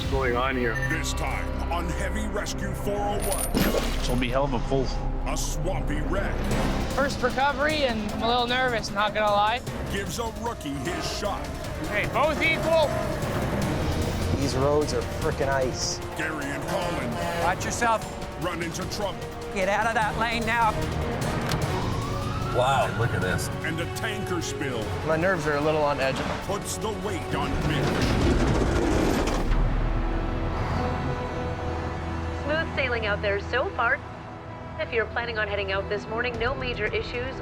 What's going on here? This time on Heavy Rescue 401. This will be hell of a pull. A swampy wreck First recovery, and I'm a little nervous, not gonna lie. gives a rookie his shot. Hey, both equal. These roads are frickin' ice. Gary and Colin Watch yourself. run into trouble. Get out of that lane now. Wow, look at this. And a tanker spill My nerves are a little on edge. puts the weight on Mitch. Smooth sailing out there so far. If you're planning on heading out this morning, no major issues.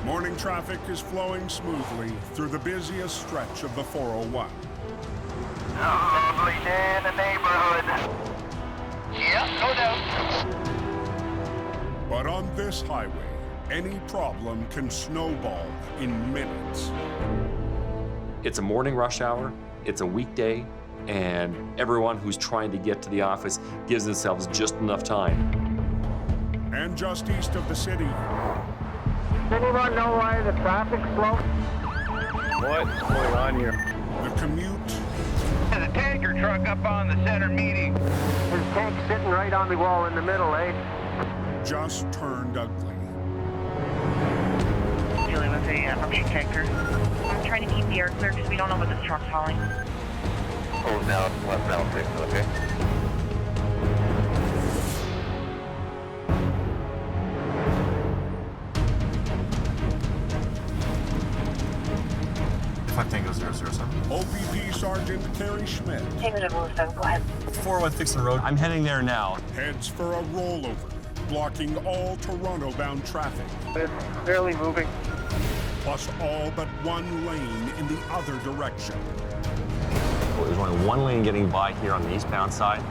Morning traffic is flowing smoothly through the busiest stretch of the 401. Lovely day in the neighborhood. Yep, no doubt. But on this highway, any problem can snowball in minutes. It's a morning rush hour, it's a weekday, and everyone who's trying to get to the office gives themselves just enough time. And just east of the city, Anyone know why the traffic's slow? What's going on here? the commute There's a tanker truck up on the center median. His tank's sitting right on the wall in the middle, eh? just turned ugly. Dealing with a ruptured tanker. I'm trying to keep the air clear because we don't know what this truck's hauling. Hold down, left down, fix, okay? Tango 007. OPP Sergeant Carrie Schmidt Tango 007, go ahead. 401 Fixing Road. I'm heading there now. heads for a rollover, blocking all Toronto-bound traffic, It's barely moving. plus all but one lane in the other direction. There's only one lane getting by here on the eastbound side.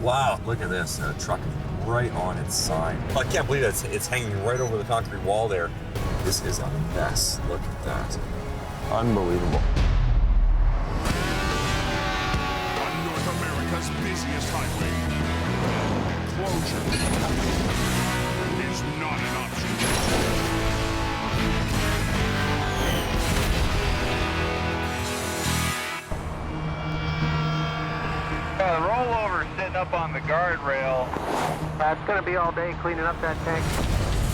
Wow, look at this. The truck is right on its side. I can't believe it. It's hanging right over the concrete wall there. This is a mess. Look at that. Unbelievable. On North America's busiest highway, closure is not an option. The rollover sitting up on the guardrail. That's gonna be all day cleaning up that tank.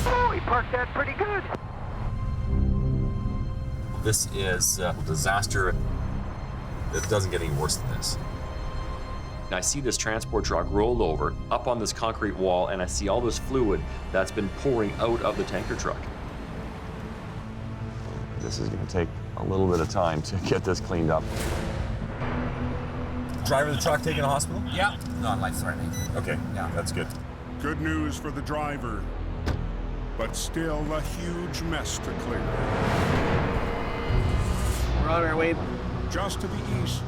Oh, he parked that pretty good. This is a disaster. It doesn't get any worse than this. And I see this transport truck roll over up on this concrete wall, and I see all this fluid that's been pouring out of the tanker truck. This is going to take a little bit of time to get this cleaned up. Driver of the truck taken to hospital? Yeah. Non-life-threatening. Okay, yeah, that's good. Good news for the driver, but still a huge mess to clear. We're on our way. Just to the east,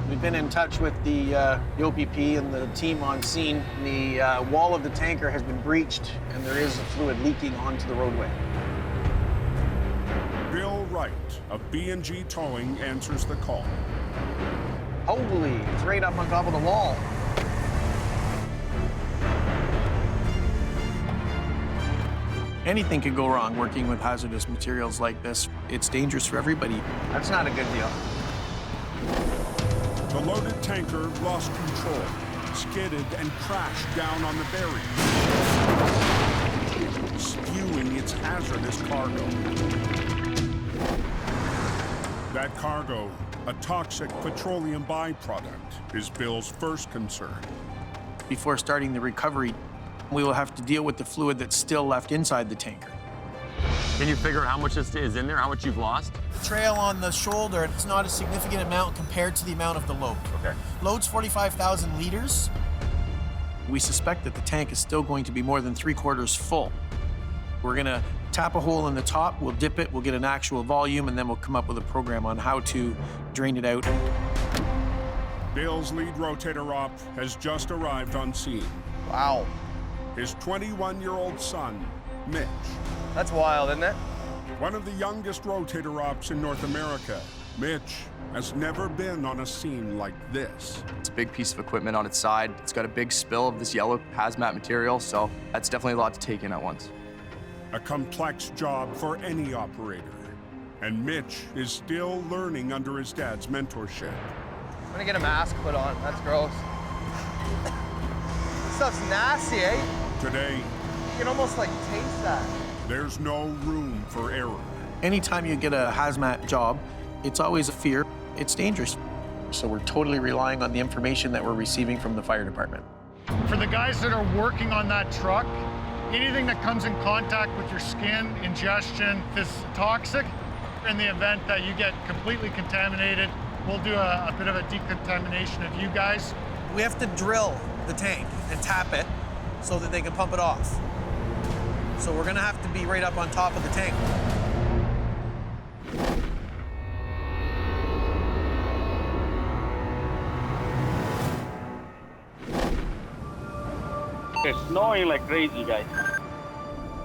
We've been in touch with the OPP and the team on scene. The wall of the tanker has been breached, and there is fluid leaking onto the roadway. Bill Wright of B&G Towing answers the call. Holy, it's right up on top of the wall. Anything could go wrong working with hazardous materials like this. It's dangerous for everybody. That's not a good deal. The loaded tanker lost control, skidded and crashed down on the barrier, spewing its hazardous cargo. That cargo, a toxic petroleum byproduct, is Bill's first concern. Before starting the recovery, we will have to deal with the fluid that's still left inside the tanker. Can you figure out how much is in there, how much you've lost? Trail on the shoulder, it's not a significant amount compared to the amount of the load. Okay. Load's 45,000 liters. We suspect that the tank is still going to be more than 3/4 full. We're gonna tap a hole in the top, we'll dip it, we'll get an actual volume, and then we'll come up with a program on how to drain it out. Bill's lead rotator op has just arrived on scene. Wow. His 21-year-old son, Mitch. That's wild, isn't it? One of the youngest rotator ops in North America, Mitch has never been on a scene like this. It's a big piece of equipment on its side. It's got a big spill of this yellow hazmat material, so that's definitely a lot to take in at once. A complex job for any operator, And Mitch is still learning under his dad's mentorship. I'm gonna get a mask put on. That's gross. This stuff's nasty, eh? Today, You can almost like taste that. there's no room for error. Anytime you get a hazmat job, it's always a fear. It's dangerous. So we're totally relying on the information that we're receiving from the fire department. For the guys that are working on that truck, anything that comes in contact with your skin, ingestion, is toxic. In the event that you get completely contaminated, we'll do a bit of a decontamination of you guys. We have to drill the tank and tap it so that they can pump it off. So we're gonna have to be right up on top of the tank. It's snowing like crazy, guys.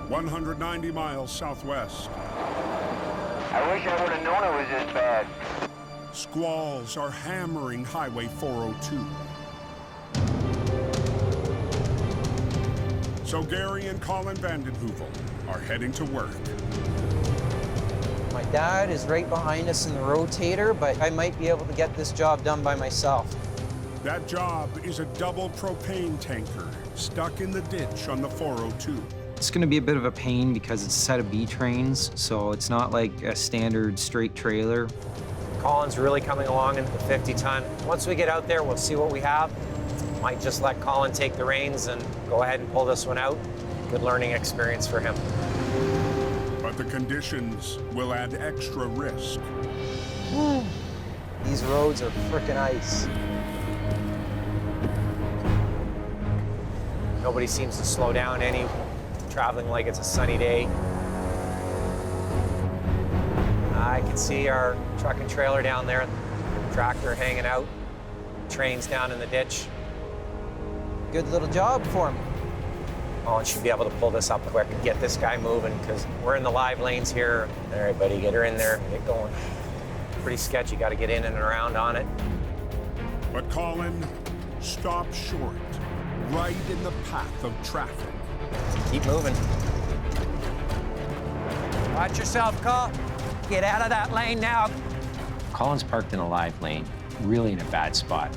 190 miles southwest. I wish I would have known it was this bad. Squalls are hammering Highway 402. So Gary and Colin Vandenheuvel are heading to work. My dad is right behind us in the rotator, but I might be able to get this job done by myself. That job is a double propane tanker stuck in the ditch on the 402. It's going to be a bit of a pain because it's a set of B trains, so it's not like a standard straight trailer. Colin's really coming along into the 50-ton. Once we get out there, we'll see what we have. Might just let Colin take the reins and go ahead and pull this one out. Good learning experience for him. But the conditions will add extra risk. These roads are frickin' ice. Nobody seems to slow down any, traveling like it's a sunny day. I can see our truck and trailer down there, tractor hanging out, trains down in the ditch. Good little job for me. Colin should be able to pull this up quick and get this guy moving because we're in the live lanes here. All right, buddy, get her in there, get going. Pretty sketchy, got to get in and around on it. But Colin stopped short, right in the path of traffic. Keep moving. Watch yourself, Col. Get out of that lane now. Colin's parked in a live lane, really in a bad spot.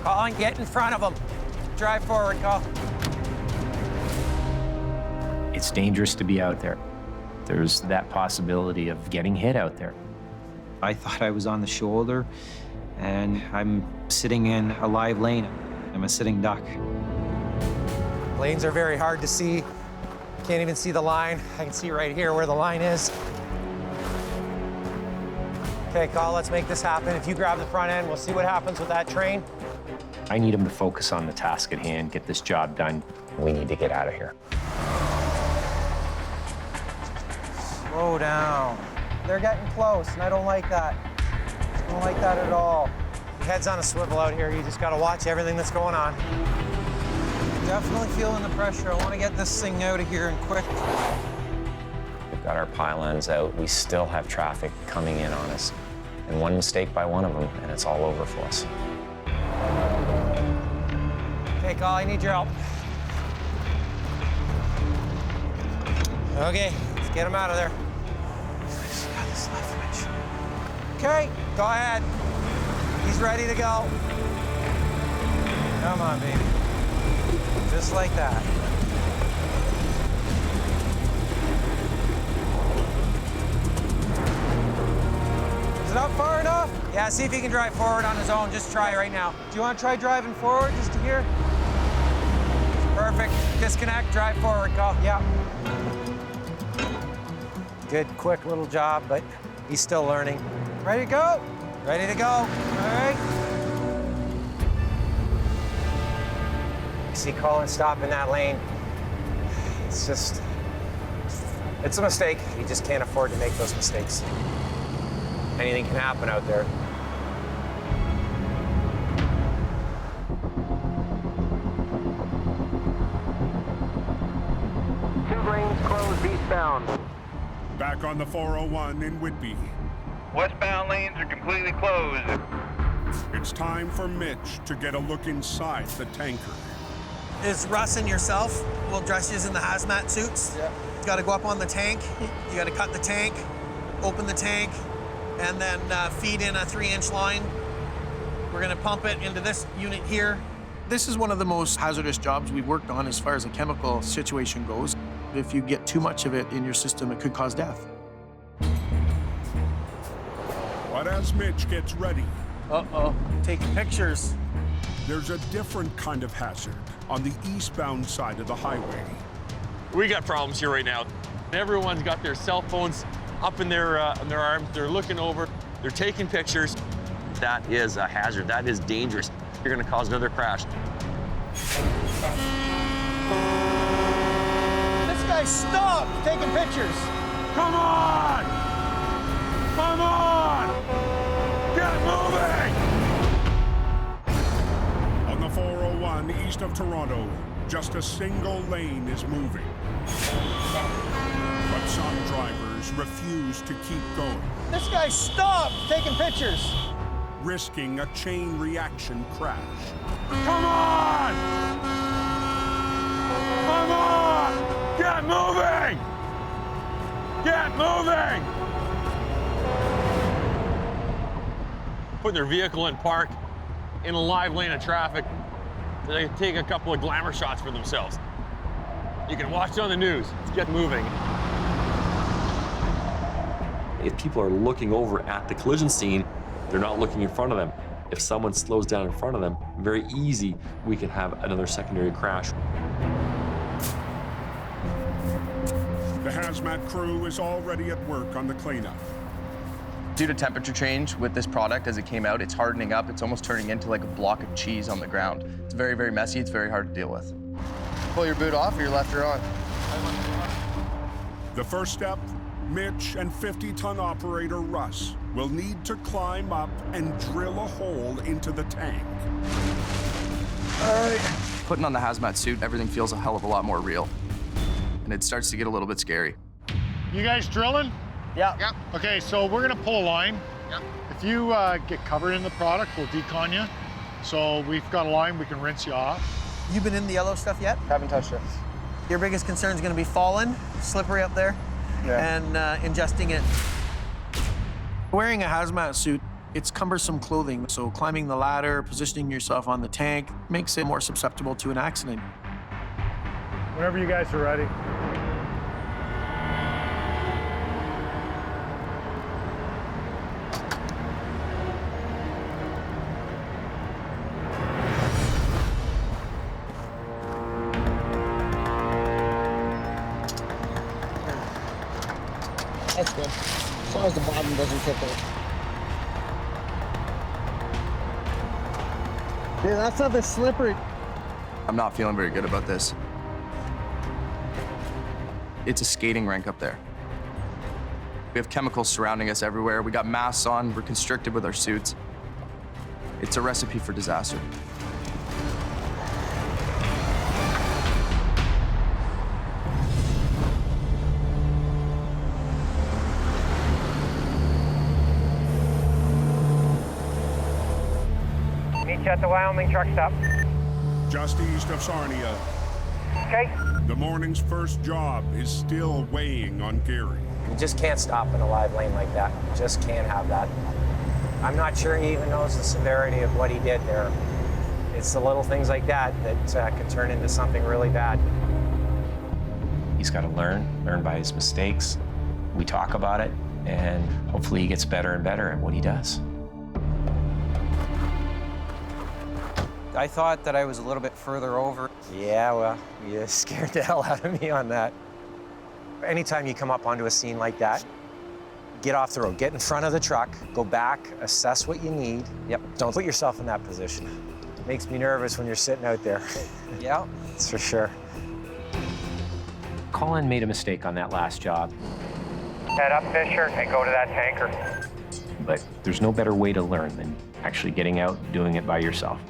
Colin, get in front of him. Drive forward, Col. It's dangerous to be out there. There's that possibility of getting hit out there. I thought I was on the shoulder, and I'm sitting in a live lane. I'm a sitting duck. Lanes are very hard to see. Can't even see the line. I can see right here where the line is. Okay, Col, let's make this happen. If you grab the front end, we'll see what happens with that train. I need him to focus on the task at hand, get this job done. We need to get out of here. Slow down. They're getting close, and I don't like that. I don't like that at all. Your head's on a swivel out here. You just got to watch everything that's going on. Definitely feeling the pressure. I want to get this thing out of here and quick. We've got our pylons out. We still have traffic coming in on us. And one mistake by one of them, and it's all over for us. Okay, Col, I need your help. Okay, let's get him out of there. Got this left, Mitch. Okay, go ahead. He's ready to go. Come on, baby. Just like that. Is it up far enough? Yeah, see if he can drive forward on his own. Just try right now. Do you want to try driving forward just to here? Perfect. Disconnect, drive forward, Col. Yeah. Good, quick little job, but he's still learning. Ready to go? Ready to go. All right. See Colin stop in that lane. It's just, it's a mistake. You just can't afford to make those mistakes. Anything can happen out there. Two lanes closed eastbound. Back on the 401 in Whitby. Westbound lanes are completely closed. It's time for Mitch to get a look inside the tanker. is Russ and yourself. We'll dress you in the hazmat suits. Yeah. You got to go up on the tank. You got to cut the tank, open the tank, and then feed in a 3-inch line. We're going to pump it into this unit here. This is one of the most hazardous jobs we've worked on as far as a chemical situation goes. If you get too much of it in your system, it could cause death. But as Mitch gets ready, taking pictures. There's a different kind of hazard on the eastbound side of the highway. We got problems here right now. Everyone's got their cell phones up in their arms. They're looking over. They're taking pictures. That is a hazard. That is dangerous. You're going to cause another crash. This guy stopped taking pictures. Come on! Come on! Get moving! On the 401 east of Toronto, just a single lane is moving. But some drivers refuse to keep going, This guy stopped taking pictures. risking a chain reaction crash. Come on! Come on! Get moving! Get moving! Putting their vehicle in park in a live lane of traffic so they can take a couple of glamour shots for themselves. You can watch it on the news. Let's get moving. If people are looking over at the collision scene, they're not looking in front of them. If someone slows down in front of them, very easy, we could have another secondary crash. The hazmat crew is already at work on the cleanup. Due to temperature change with this product as it came out, it's hardening up. It's almost turning into like a block of cheese on the ground. It's very, very messy. It's very hard to deal with. Pull your boot off or your left or on. The first step, Mitch and 50-ton operator Russ will need to climb up and drill a hole into the tank. All right. Putting on the hazmat suit, everything feels a hell of a lot more real. And it starts to get a little bit scary. You guys drilling? Yeah. Yep. Okay, so we're gonna pull a line. Yep. If you get covered in the product, we'll decon you. So we've got a line we can rinse you off. You been in the yellow stuff yet? Haven't touched it. Your biggest concern is going to be falling, slippery up there, and ingesting it. Wearing a hazmat suit, it's cumbersome clothing, so climbing the ladder, positioning yourself on the tank, makes it more susceptible to an accident. Whenever you guys are ready. That's good. As long as the bottom doesn't tip it. Yeah, that's not this slippery. I'm not feeling very good about this. It's a skating rink up there. We have chemicals surrounding us everywhere. We got masks on. We're constricted with our suits. It's a recipe for disaster. Meet you at the Wyoming truck stop. Just east of Sarnia, Okay. the morning's first job is still weighing on Gary. You just can't stop in a live lane like that. You just can't have that. I'm not sure he even knows the severity of what he did there. It's the little things like that that can turn into something really bad. He's got to learn by his mistakes. We talk about it, and hopefully he gets better and better at what he does. I thought that I was a little bit further over. Yeah, well, you scared the hell out of me on that. Anytime you come up onto a scene like that, get off the road, get in front of the truck, go back, assess what you need. Yep, don't put yourself in that position. It makes me nervous when you're sitting out there. Yeah, that's for sure. Colin made a mistake on that last job. Head up, Fisher, and go to that tanker. But there's no better way to learn than actually getting out and doing it by yourself.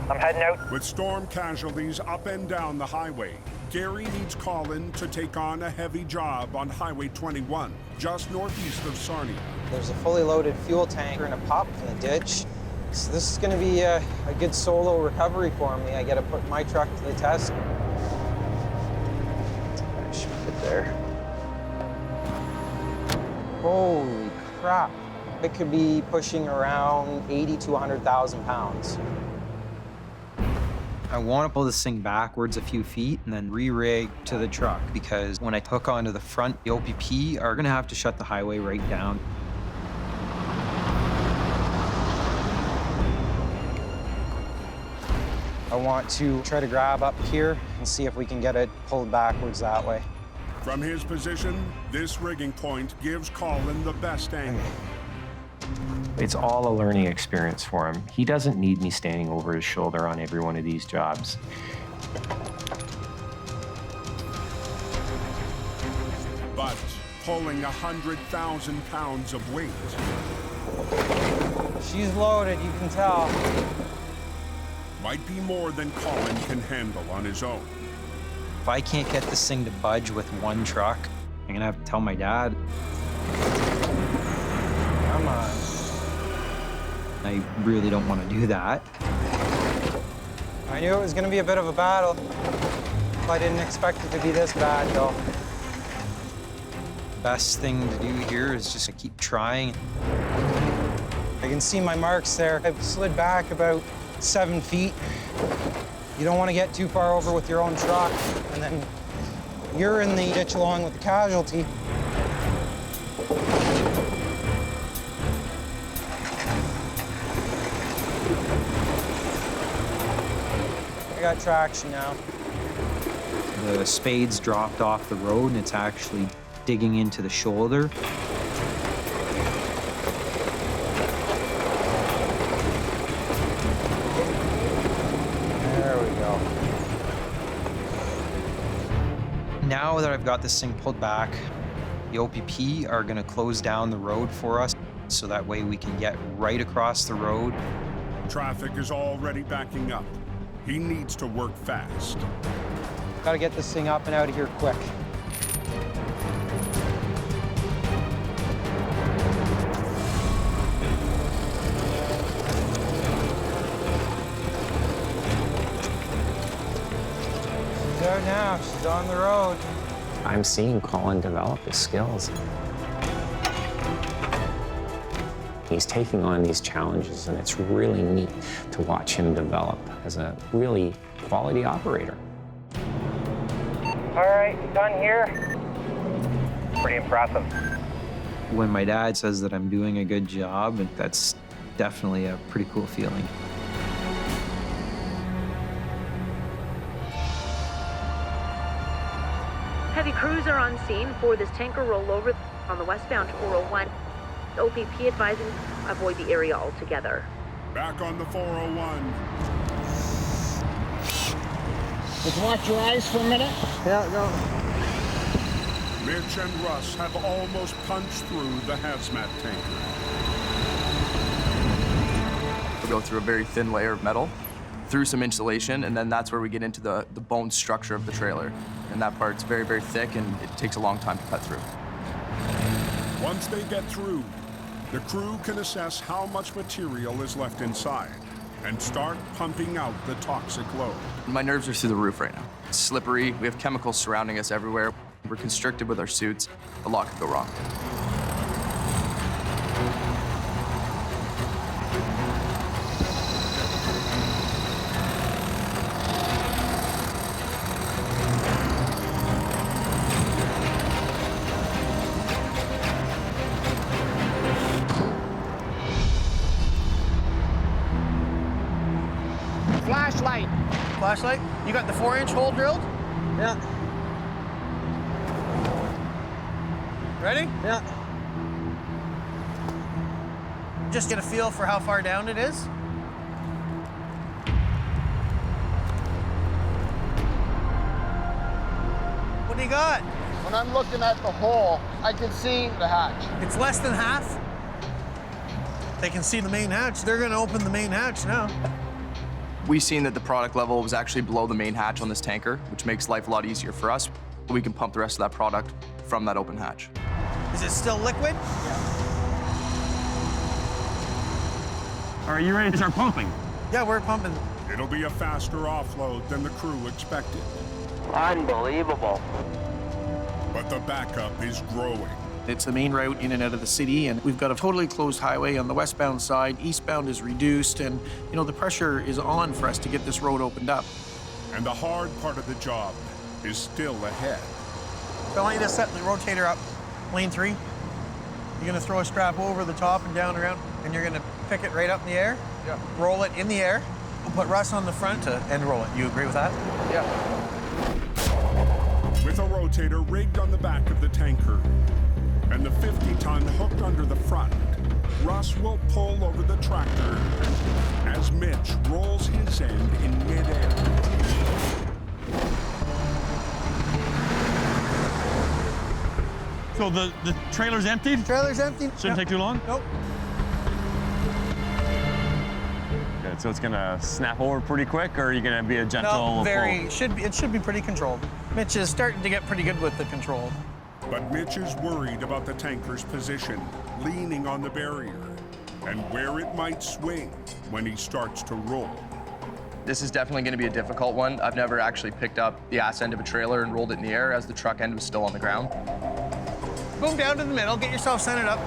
I'm heading out. With storm casualties up and down the highway, Gary needs Colin to take on a heavy job on Highway 21, just northeast of Sarnia. There's a fully loaded fuel tanker and a pop in the ditch. So this is gonna be a good solo recovery for me. I gotta put my truck to the test. I should fit there. Holy crap. It could be pushing around 80 to 100,000 pounds. I want to pull this thing backwards a few feet and then re-rig to the truck, because when I hook onto the front, the OPP are gonna have to shut the highway right down. I want to try to grab up here and see if we can get it pulled backwards that way. From his position, this rigging point gives Colin the best angle. It's all a learning experience for him. He doesn't need me standing over his shoulder on every one of these jobs. But pulling 100,000 pounds of weight. She's loaded, you can tell. Might be more than Colin can handle on his own. If I can't get this thing to budge with one truck, I'm gonna have to tell my dad. Come on. I really don't want to do that. I knew it was gonna be a bit of a battle. I didn't expect it to be this bad, though. Best thing to do here is just to keep trying. I can see my marks there. I've slid back about 7 feet. You don't want to get too far over with your own truck, and then you're in the ditch along with the casualty. I got traction now. The spade's dropped off the road and it's actually digging into the shoulder. There we go. Now that I've got this thing pulled back, the OPP are gonna close down the road for us so that way we can get right across the road. Traffic is already backing up. He needs to work fast. Gotta get this thing up and out of here quick. She's out now, she's on the road. I'm seeing Colin develop his skills. He's taking on these challenges, and it's really neat to watch him develop as a really quality operator. All right, done here. Pretty impressive. When my dad says that I'm doing a good job, that's definitely a pretty cool feeling. Heavy crews are on scene for this tanker rollover on the westbound 401. OPP advising avoid the area altogether. Back on the 401. Just watch your eyes for a minute. Yeah, go. Mitch and Russ have almost punched through the hazmat tanker. We go through a very thin layer of metal, through some insulation, and then that's where we get into the bone structure of the trailer. And that part's very, very thick, and it takes a long time to cut through. Once they get through, the crew can assess how much material is left inside and start pumping out the toxic load. My nerves are through the roof right now. It's slippery, we have chemicals surrounding us everywhere. We're constricted with our suits. A lot could go wrong. Flashlight. Flashlight? You got the 4-inch hole drilled? Yeah. Ready? Yeah. Just get a feel for how far down it is. What do you got? When I'm looking at the hole, I can see the hatch. It's less than half. They can see the main hatch. They're gonna open the main hatch now. We've seen that the product level was actually below the main hatch on this tanker, which makes life a lot easier for us. We can pump the rest of that product from that open hatch. Is it still liquid? Are you ready to start pumping? Yeah, we're pumping. It'll be a faster offload than the crew expected. Unbelievable. But the backup is growing. It's the main route in and out of the city, and we've got a totally closed highway on the westbound side. Eastbound is reduced, and you know the pressure is on for us to get this road opened up. And the hard part of the job is still ahead. So I want you to set the rotator up, lane 3. You're gonna throw a strap over the top and down around, and you're gonna pick it right up in the air. Yeah. Roll it in the air. We'll put Russ on the front to end roll it. You agree with that? Yeah. With a rotator rigged on the back of the tanker and the 50-ton hooked under the front, Russ will pull over the tractor as Mitch rolls his end in midair. So the trailer's emptied? Trailer's empty. Shouldn't take too long? Nope. Good, so it's gonna snap over pretty quick, or are you gonna be a gentle No, very. pull? It should be pretty controlled. Mitch is starting to get pretty good with the control. But Mitch is worried about the tanker's position, leaning on the barrier, and where it might swing when he starts to roll. This is definitely going to be a difficult one. I've never actually picked up the ass end of a trailer and rolled it in the air as the truck end was still on the ground. Boom down to the middle. Get yourself centered up.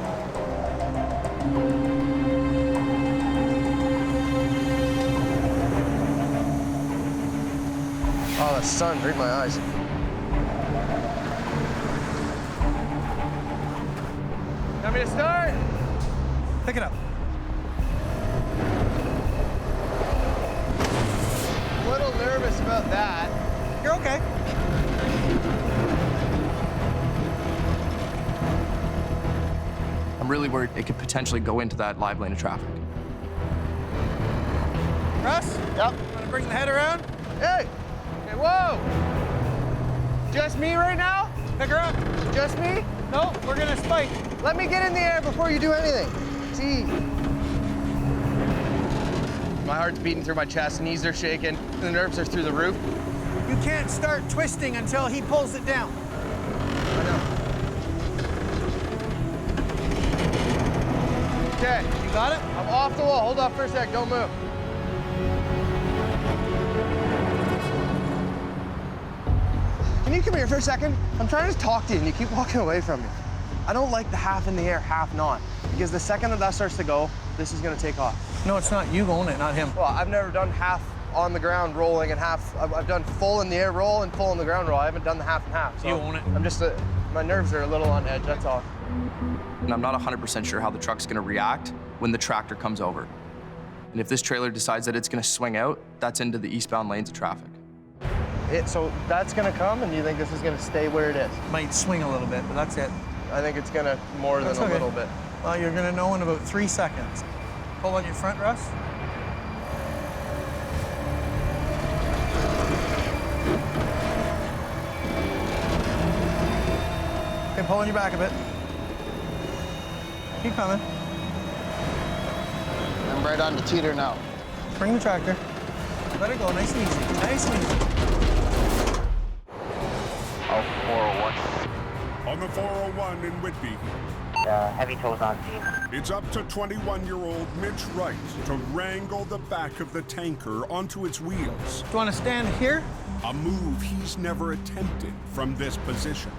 Oh, the sun hurt my eyes. Want me to start? Pick it up. A little nervous about that. You're okay. I'm really worried it could potentially go into that live lane of traffic. Russ? Yep. Want to bring the head around? Hey! Hey, whoa! Just me right now? Pick her up. Just me? No, we're gonna spike. Let me get in the air before you do anything. See? My heart's beating through my chest, knees are shaking, the nerves are through the roof. You can't start twisting until he pulls it down. I know. Okay. You got it? I'm off the wall. Hold off for a sec. Don't move. Can you come here for a second? I'm trying to talk to you, and you keep walking away from me. I don't like the half in the air, half not. Because the second that starts to go, this is going to take off. No, it's not you going it, not him. Well, I've never done half on the ground rolling and half. I've done full in the air roll and full on the ground roll. I haven't done the half and half. So you own it. I'm just, my nerves are a little on edge, that's all. And I'm not 100% sure how the truck's going to react when the tractor comes over. And if this trailer decides that it's going to swing out, that's into the eastbound lanes of traffic. So that's going to come, and you think this is going to stay where it is? Might swing a little bit, but that's it. I think it's going to more than a little bit. Well, you're gonna know in about 3 seconds. Pull on your front, Russ. Okay, pull on your back a bit. Keep coming. I'm right on the teeter now. Bring the tractor. Let it go, nice and easy. Nice and easy. Oh, 401. On the 401 in Whitby, Heavy tows on scene. it's up to 21-year-old Mitch Wright to wrangle the back of the tanker onto its wheels. Do you want to stand here? A move he's never attempted from this position.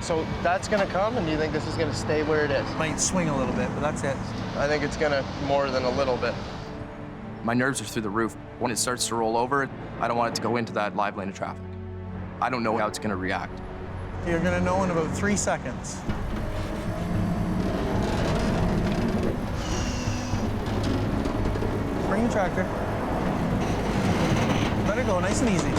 So that's going to come, and you think this is going to stay where it is? Might swing a little bit, but that's it. I think it's going to more than a little bit. My nerves are through the roof. When it starts to roll over, I don't want it to go into that live lane of traffic. I don't know how it's going to react. You're gonna know in about 3 seconds. Bring the tractor. Let it go, nice and easy.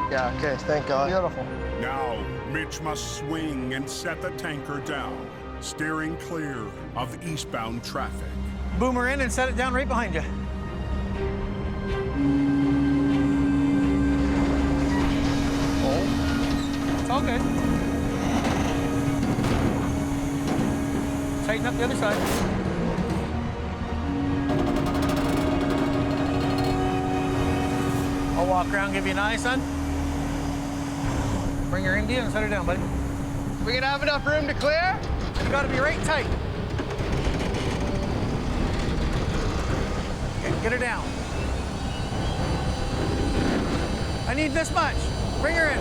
Yeah, okay, thank God. Beautiful. Now, Mitch must swing and set the tanker down, steering clear of eastbound traffic. Boomer in and set it down right behind you. It's all good. Tighten up the other side. I'll walk around, give you an eye, son. Bring your Indian and set her down, buddy. We gonna have enough room to clear? You gotta be right tight. Okay, get her down. I need this much. Bring her in.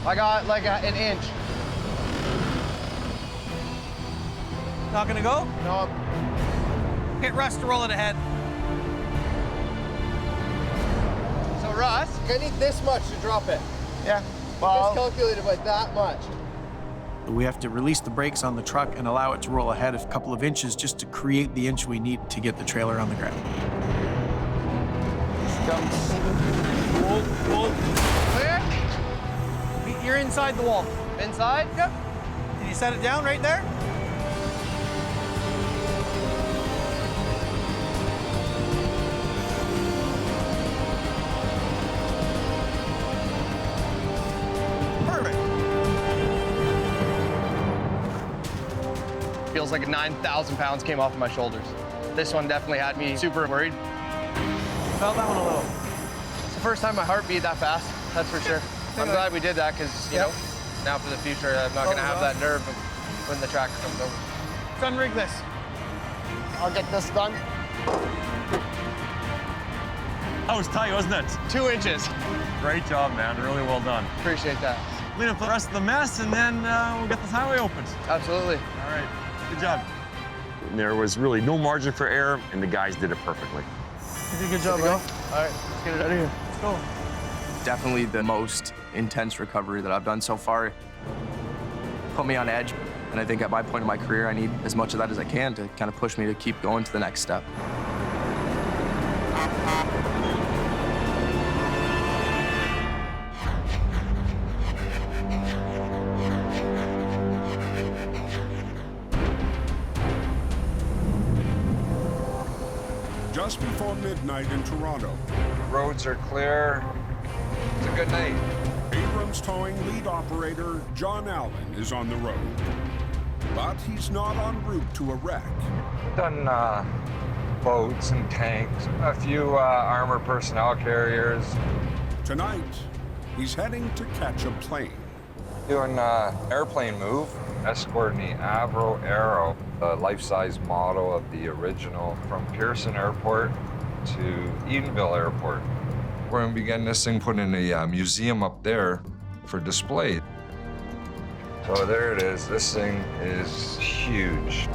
I got like an inch. Not gonna go? No. Get Russ to roll it ahead. So Russ, I need this much to drop it. Yeah. Well, miscalculated by that much. We have to release the brakes on the truck and allow it to roll ahead a couple of inches just to create the inch we need to get the trailer on the ground. Clear? You're inside the wall. Inside? Yep. Can you set it down right there? Perfect. Feels like 9,000 pounds came off of my shoulders. This one definitely had me super worried. Felt that one a little. It's the first time my heart beat that fast, that's for sure. I'm glad we did that because, you know, now for the future, I'm not going to have that nerve when the tractor comes over. Let's unrig this. I'll get this done. That was tight, wasn't it? 2 inches. Great job, man. Really well done. Appreciate that. Clean up the rest of the mess, and then we'll get this highway opened. Absolutely. All right. Good job. There was really no margin for error, and the guys did it perfectly. You did a good job, bro. All right, let's get it out of here. Let's go. Definitely the most intense recovery that I've done so far. Put me on edge, and I think at my point in my career, I need as much of that as I can to kind of push me to keep going to the next step. Just before midnight in Toronto, Roads are clear. It's a good night. Abrams Towing lead operator John Allen is on the road. But he's not en route to a wreck. Done boats and tanks, a few armor personnel carriers. Tonight, he's heading to catch a plane. Doing airplane move, escorting the Avro Aero, the life-size model of the original, from Pearson Airport to Edenville Airport. We're gonna begin this thing, put in a museum up there for display. So there it is. This thing is huge.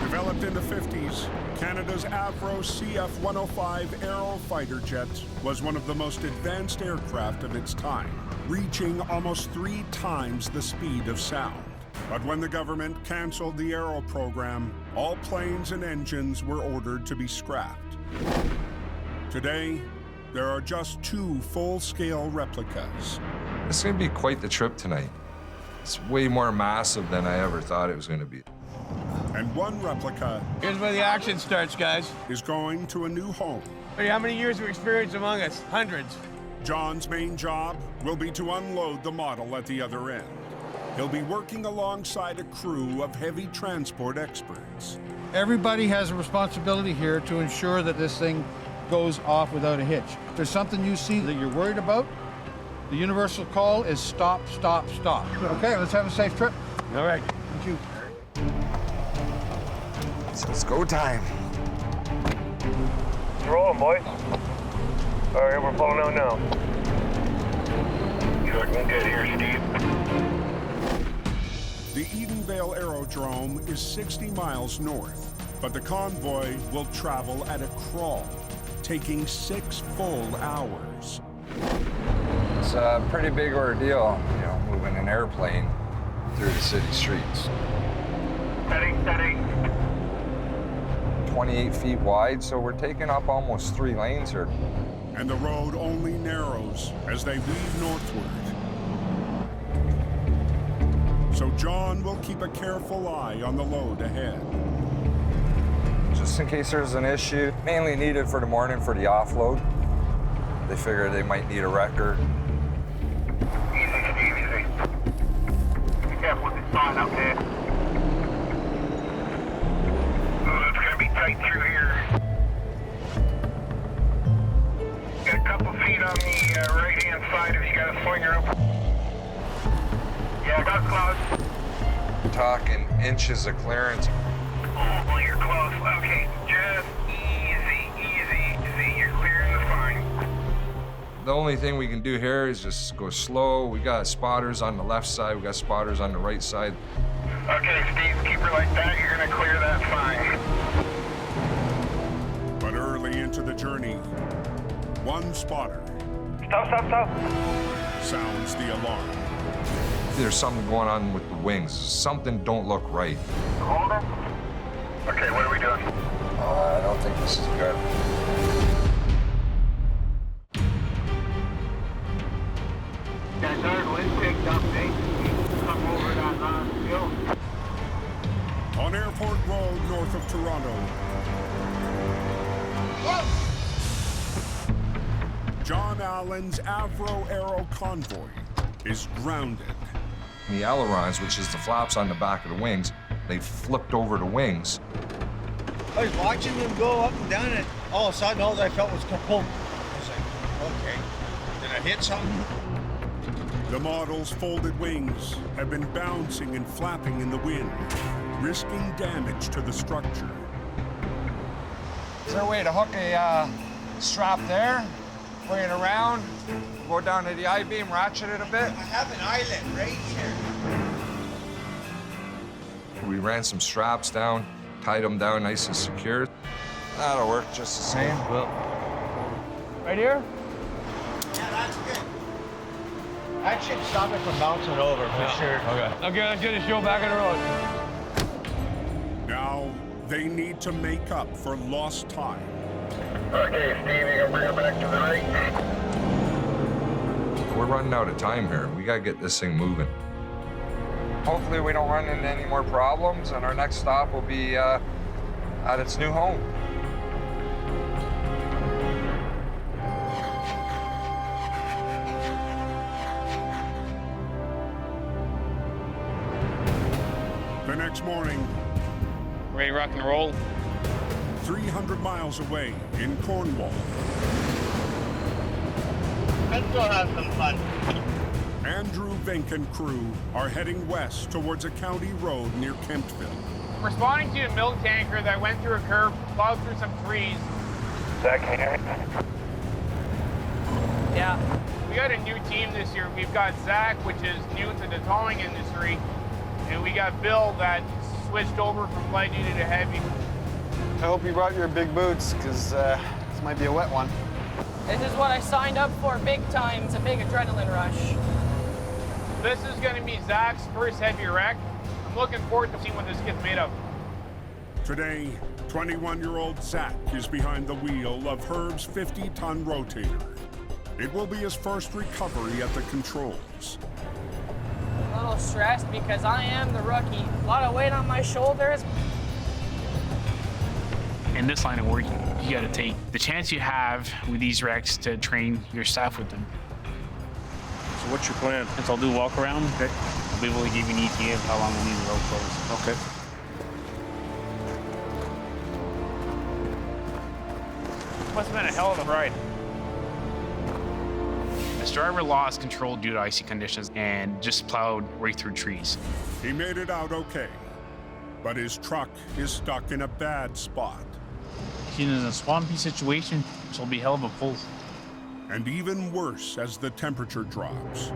Developed in the 50s, Canada's Avro CF-105 Aero fighter jet was one of the most advanced aircraft of its time, reaching almost 3 times the speed of sound. But when the government canceled the Aero program, all planes and engines were ordered to be scrapped. Today, there are just 2 full-scale replicas. It's gonna be quite the trip tonight. It's way more massive than I ever thought it was gonna be. And one replica... Here's where the action starts, guys. ...is going to a new home. Hey, how many years of experience among us? Hundreds. John's main job will be to unload the model at the other end. He'll be working alongside a crew of heavy transport experts. Everybody has a responsibility here to ensure that this thing goes off without a hitch. If there's something you see that you're worried about, the universal call is stop, stop, stop. Okay, let's have a safe trip. All right. Thank you. So it's go time. Rolling, boys. All right, we're pulling out now. You're looking good here, Steve. The Edenvale Aerodrome is 60 miles north, but the convoy will travel at a crawl, taking 6 full hours. It's a pretty big ordeal, you know, moving an airplane through the city streets. Steady. 28 feet wide, so we're taking up almost 3 lanes here. And the road only narrows as they weave northward. So John will keep a careful eye on the load ahead. Just in case there's an issue, mainly needed for the morning for the offload. They figure they might need a wrecker. Easy, Steve, easy. Be careful with the sign up there. Oh, it's gonna be tight through here. talking inches of clearance. Oh, you're close. Okay, just easy. You're clearing the fine. The only thing we can do here is just go slow. We got spotters on the left side, we got spotters on the right side. Okay, Steve, keep her like that. You're gonna clear that fine. But early into the journey, one spotter Stop. sounds the alarm. There's something going on with the wings. Something don't look right. Hold it. Okay, what are we doing? I don't think this is good. That third wind picked up, Nate. Come over that last hill. On Airport Road north of Toronto, John Allen's Avro Aero convoy is grounded. The ailerons, which is the flaps on the back of the wings, they flipped over the wings. I was watching them go up and down, and all of a sudden, all I felt was kaboom. I was like, okay, did I hit something? The model's folded wings have been bouncing and flapping in the wind, risking damage to the structure. Is there a way to hook a strap there, bring it around, go down to the I-beam, ratchet it a bit? I have an eyelet right here. We ran some straps down, tied them down nice and secure. That'll work just the same. Well, right here? Yeah, that's good. That should stop it from bouncing over for sure. Okay, let's get the show back on the road. Now, they need to make up for lost time. Okay, Steve, you gonna bring it back to the right? We're running out of time here. We gotta get this thing moving. Hopefully we don't run into any more problems, and our next stop will be at its new home. The next morning, Ready to rock and roll? 300 miles away in Cornwall, Let's go have some fun. Andrew Vink and crew are heading west towards a county road near Kentville. Responding to a milk tanker that went through a curb, plowed through some trees. Zach, can you hear me? Yeah. We got a new team this year. We've got Zach, which is new to the towing industry, and we got Bill that switched over from light duty to heavy. I hope you brought your big boots, because this might be a wet one. This is what I signed up for big time. It's a big adrenaline rush. This is going to be Zach's first heavy wreck. I'm looking forward to seeing what this gets made of. Today, 21-year-old Zach is behind the wheel of Herb's 50-ton rotator. It will be his first recovery at the controls. A little stressed because I am the rookie. A lot of weight on my shoulders. In this line of work, you got to take the chance you have with these wrecks to train your staff with them. So what's your plan? So I'll do a walk around. Okay. I'll be able to give you an ETA of how long we'll need the road closed. Okay. Must have been a hell of a ride. This driver lost control due to icy conditions and just plowed right through trees. He made it out okay, but his truck is stuck in a bad spot. He's in a swampy situation, so it'll be a hell of a pull. And even worse as the temperature drops.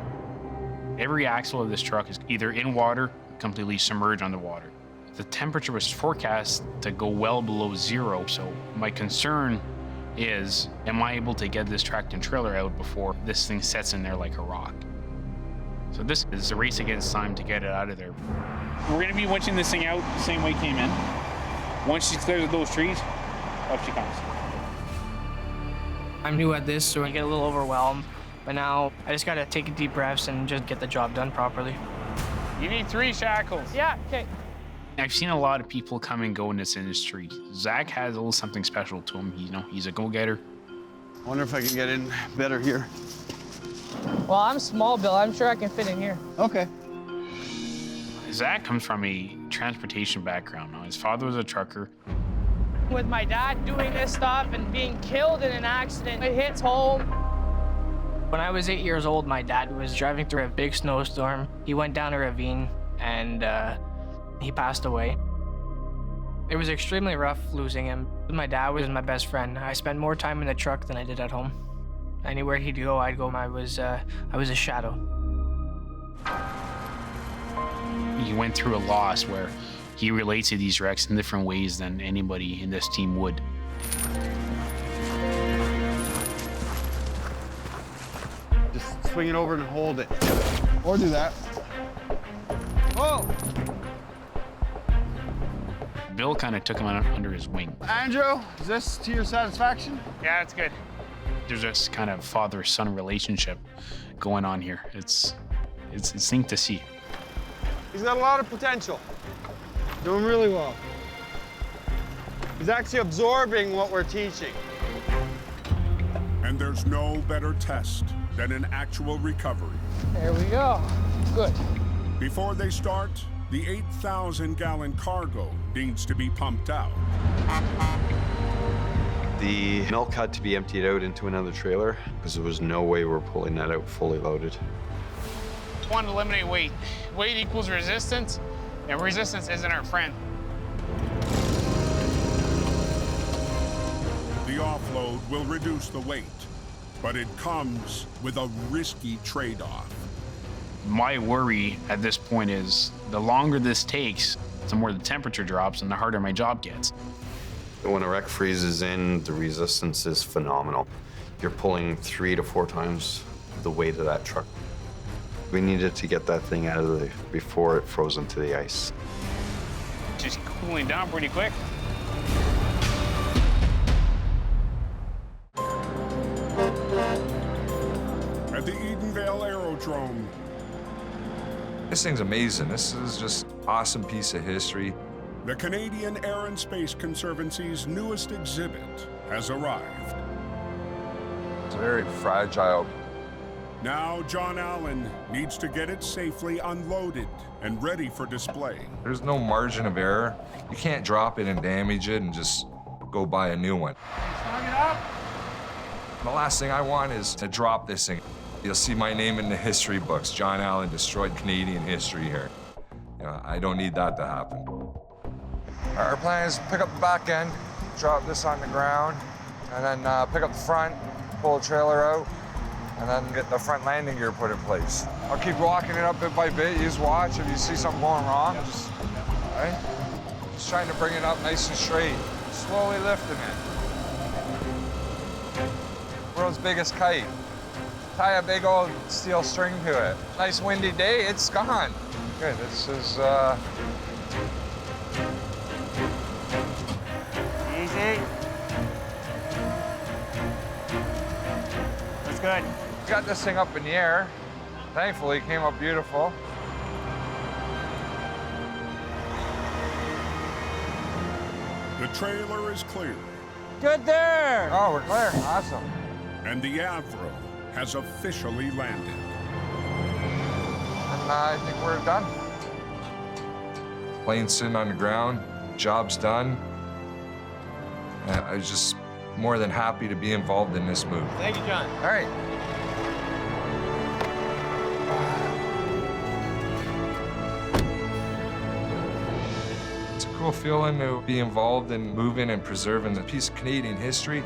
Every axle of this truck is either in water, completely submerged underwater. The temperature was forecast to go well below zero, so my concern is, am I able to get this tractor and trailer out before this thing sets in there like a rock? So this is a race against time to get it out of there. We're gonna be winching this thing out the same way it came in. Once she clears those trees, up she comes. I'm new at this, so I get a little overwhelmed. But now I just gotta take a deep breaths and just get the job done properly. You need 3 shackles. Yeah, okay. I've seen a lot of people come and go in this industry. Zach has a little something special to him. You know, he's a go-getter. I wonder if I can get in better here. Well, I'm small, Bill. I'm sure I can fit in here. Okay. Zach comes from a transportation background. Now, his father was a trucker. With my dad doing this stuff and being killed in an accident, it hits home. When I was 8 years old, my dad was driving through a big snowstorm. He went down a ravine and He passed away. It was extremely rough losing him. My dad was my best friend. I spent more time in the truck than I did at home. Anywhere he'd go, I'd go. I was a shadow. He went through a loss where he relates to these wrecks in different ways than anybody in this team would. Just swing it over and hold it. Or do that. Whoa! Bill kind of took him under his wing. Andrew, is this to your satisfaction? Yeah, it's good. There's this kind of father-son relationship going on here. It's neat to see. He's got a lot of potential. Doing really well. He's actually absorbing what we're teaching. And there's no better test than an actual recovery. There we go. Good. Before they start, the 8,000-gallon cargo needs to be pumped out. The milk had to be emptied out into another trailer because there was no way we're pulling that out fully loaded. Want to eliminate weight. Weight equals resistance, and resistance isn't our friend. The offload will reduce the weight, but it comes with a risky trade-off. My worry at this point is the longer this takes, the more the temperature drops and the harder my job gets. When a wreck freezes in, the resistance is phenomenal. You're pulling 3 to 4 times the weight of that truck. We needed to get that thing out of before it froze into the ice. Just cooling down pretty quick. At the Edenvale Aerodrome. This thing's amazing. This is just an awesome piece of history. The Canadian Air and Space Conservancy's newest exhibit has arrived. It's very fragile. Now John Allen needs to get it safely unloaded and ready for display. There's no margin of error. You can't drop it and damage it and just go buy a new one. The last thing I want is to drop this thing. You'll see my name in the history books. John Allen destroyed Canadian history here. You know, I don't need that to happen. Our plan is pick up the back end, drop this on the ground, and then pick up the front, pull the trailer out, and then get the front landing gear put in place. I'll keep walking it up bit by bit. You just watch. If you see something going wrong, just trying to bring it up nice and straight. Slowly lifting it. World's biggest kite. Tie a big old steel string to it. Nice windy day, it's gone. Good, this is, Easy. That's good. Got this thing up in the air. Thankfully, it came up beautiful. The trailer is clear. Good there! Oh, we're clear. Awesome. And the Avro has officially landed. And I think we're done. Plane's sitting on the ground, job's done. And I was just more than happy to be involved in this move. Thank you, John. All right. It's a cool feeling to be involved in moving and preserving a piece of Canadian history.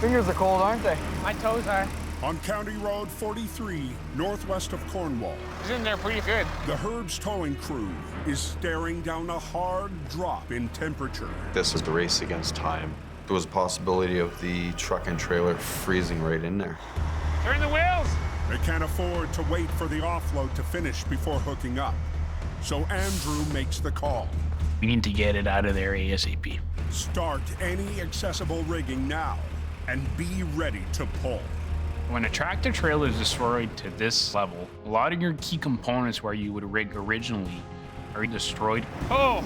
Fingers are cold, aren't they? My toes are. On County Road 43, northwest of Cornwall. He's in there pretty good. The Herb's towing crew is staring down a hard drop in temperature. This is the race against time. There was a possibility of the truck and trailer freezing right in there. Turn the wheels. They can't afford to wait for the offload to finish before hooking up. So Andrew makes the call. We need to get it out of there ASAP. Start any accessible rigging now and be ready to pull. When a tractor trailer is destroyed to this level, a lot of your key components where you would rig originally are destroyed. Oh!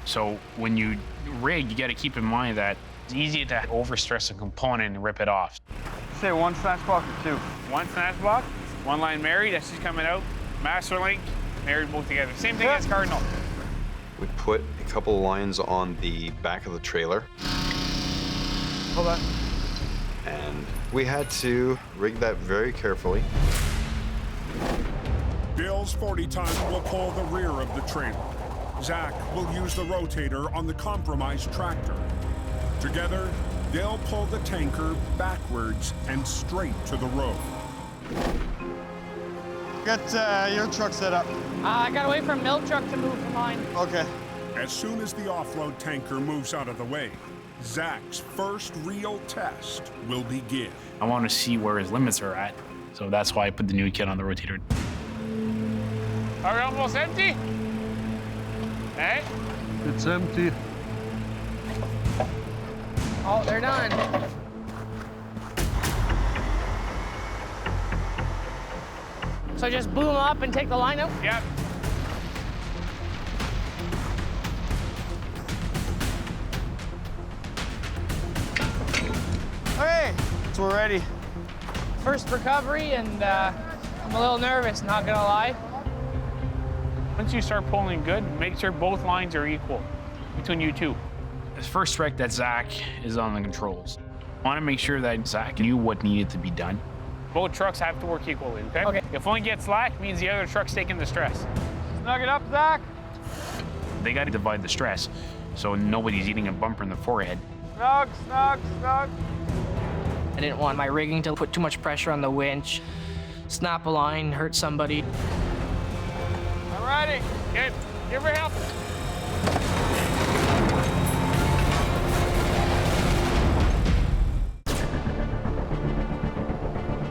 So when you rig, you got to keep in mind that it's easy to overstress a component and rip it off. Say one snatch block or two? One snatch block, one line married, that's just coming out. Master link, married both together. Same thing as Cardinal. We put a couple of lines on the back of the trailer. Hold on. And we had to rig that very carefully. Bill's 40-ton will pull the rear of the trailer. Zach will use the rotator on the compromised tractor. Together, they'll pull the tanker backwards and straight to the road. Got your truck set up. I gotta wait for a milk truck to move from mine. Okay. As soon as the offload tanker moves out of the way, Zach's first real test will begin. I want to see where his limits are at, so that's why I put the new kit on the rotator. Are we almost empty? Hey? It's empty. Oh, they're done. So just boom up and take the line out? Yep. Okay, so we're ready. First recovery, and I'm a little nervous, not gonna lie. Once you start pulling good, make sure both lines are equal between you two. The first wreck that Zach is on the controls. I want to make sure that Zach knew what needed to be done. Both trucks have to work equally, okay? Okay. If one gets slack, means the other truck's taking the stress. Snug it up, Zach. They got to divide the stress, so nobody's eating a bumper in the forehead. Snug, snug, snug. I didn't want my rigging to put too much pressure on the winch, snap a line, hurt somebody. All righty, good. Give her help.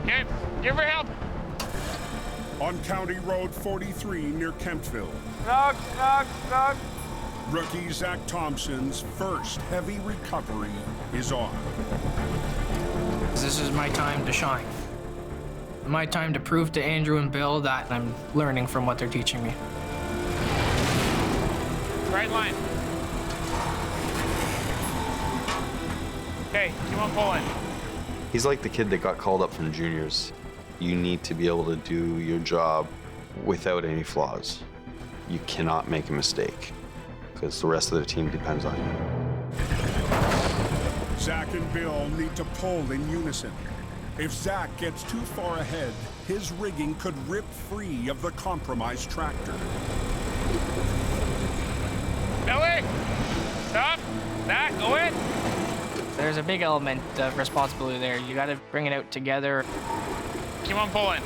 Okay, give her help. On County Road 43 near Kemptville, Snug, snug, snug. rookie Zach Thompson's first heavy recovery is on. This is my time to shine. My time to prove to Andrew and Bill that I'm learning from what they're teaching me. Right line. Okay, keep on pulling. He's like the kid that got called up from juniors. You need to be able to do your job without any flaws. You cannot make a mistake because the rest of the team depends on you. Zach and Bill need to pull in unison. If Zach gets too far ahead, his rigging could rip free of the compromised tractor. Billy, stop. Zach, go in. There's a big element of responsibility there. You got to bring it out together. Keep on pulling.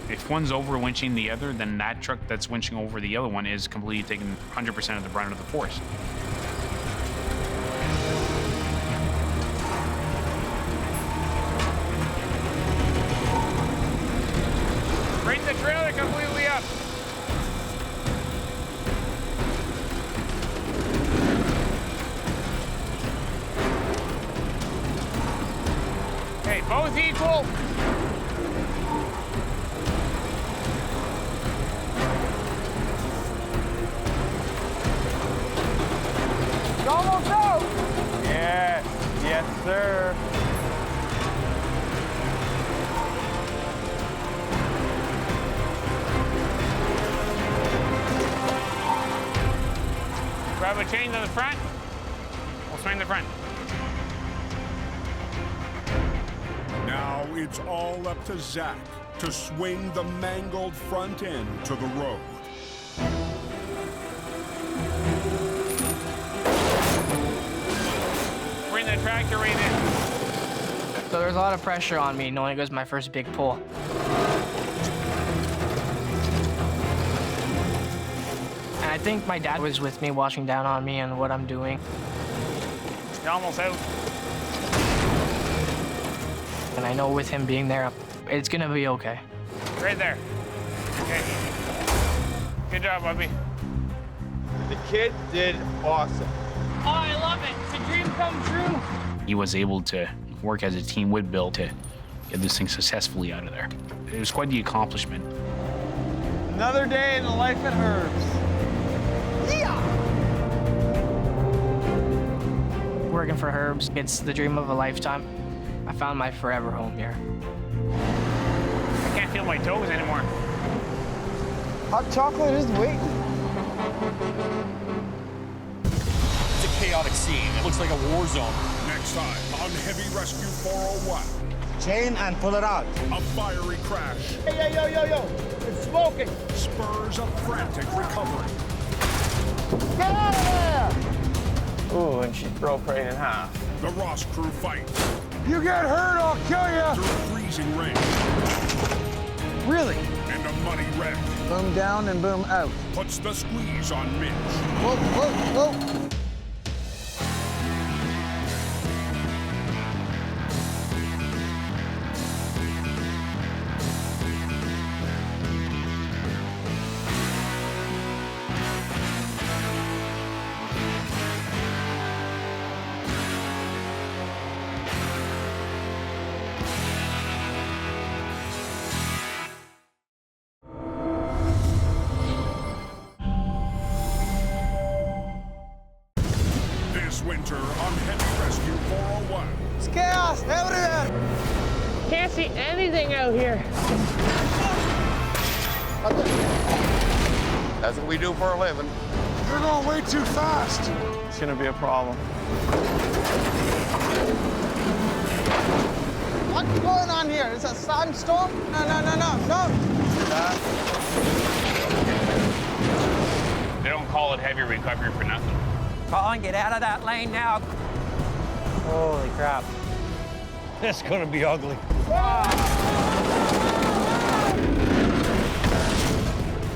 If one's over winching the other, then that truck that's winching over the other one is completely taking 100% of the brunt of the force. Bring the trailer completely up. Okay, both equal. It's almost out. Yes, yes, sir. Grab a chain to the front. We'll swing the front. Now it's all up to Zach to swing the mangled front end to the road. Bring the tractor right in. So there's a lot of pressure on me knowing it was my first big pull. And I think my dad was with me watching down on me and what I'm doing. You're almost out. And I know with him being there, it's gonna be okay. Right there. Okay. Good job, Bubby. The kid did awesome. Oh, I love it. It's a dream come true. He was able to work as a team with Bill to get this thing successfully out of there. It was quite the accomplishment. Another day in the life at Herbs. Working for Herbs, it's the dream of a lifetime. I found my forever home here. I can't feel my toes anymore. Hot chocolate is waiting. It's a chaotic scene. It looks like a war zone. Next time on Heavy Rescue 401. Chain and pull it out. A fiery crash. Hey, yo. It's smoking. Spurs a frantic recovery. Get out of there! Ooh, and she broke right in half. The Ross crew fights. You get hurt, I'll kill you! Through freezing rain. Really? And a muddy wreck. Boom down and boom out. Puts the squeeze on Mitch. Whoa. Winter on Heavy Rescue 401. It's chaos everywhere! Can't see anything out here. That's what we do for a living. You're going way too fast. It's gonna be a problem. What's going on here? Is it a sandstorm? No. They don't call it heavy recovery for nothing. Colin, get out of that lane now. Holy crap. It's gonna be ugly.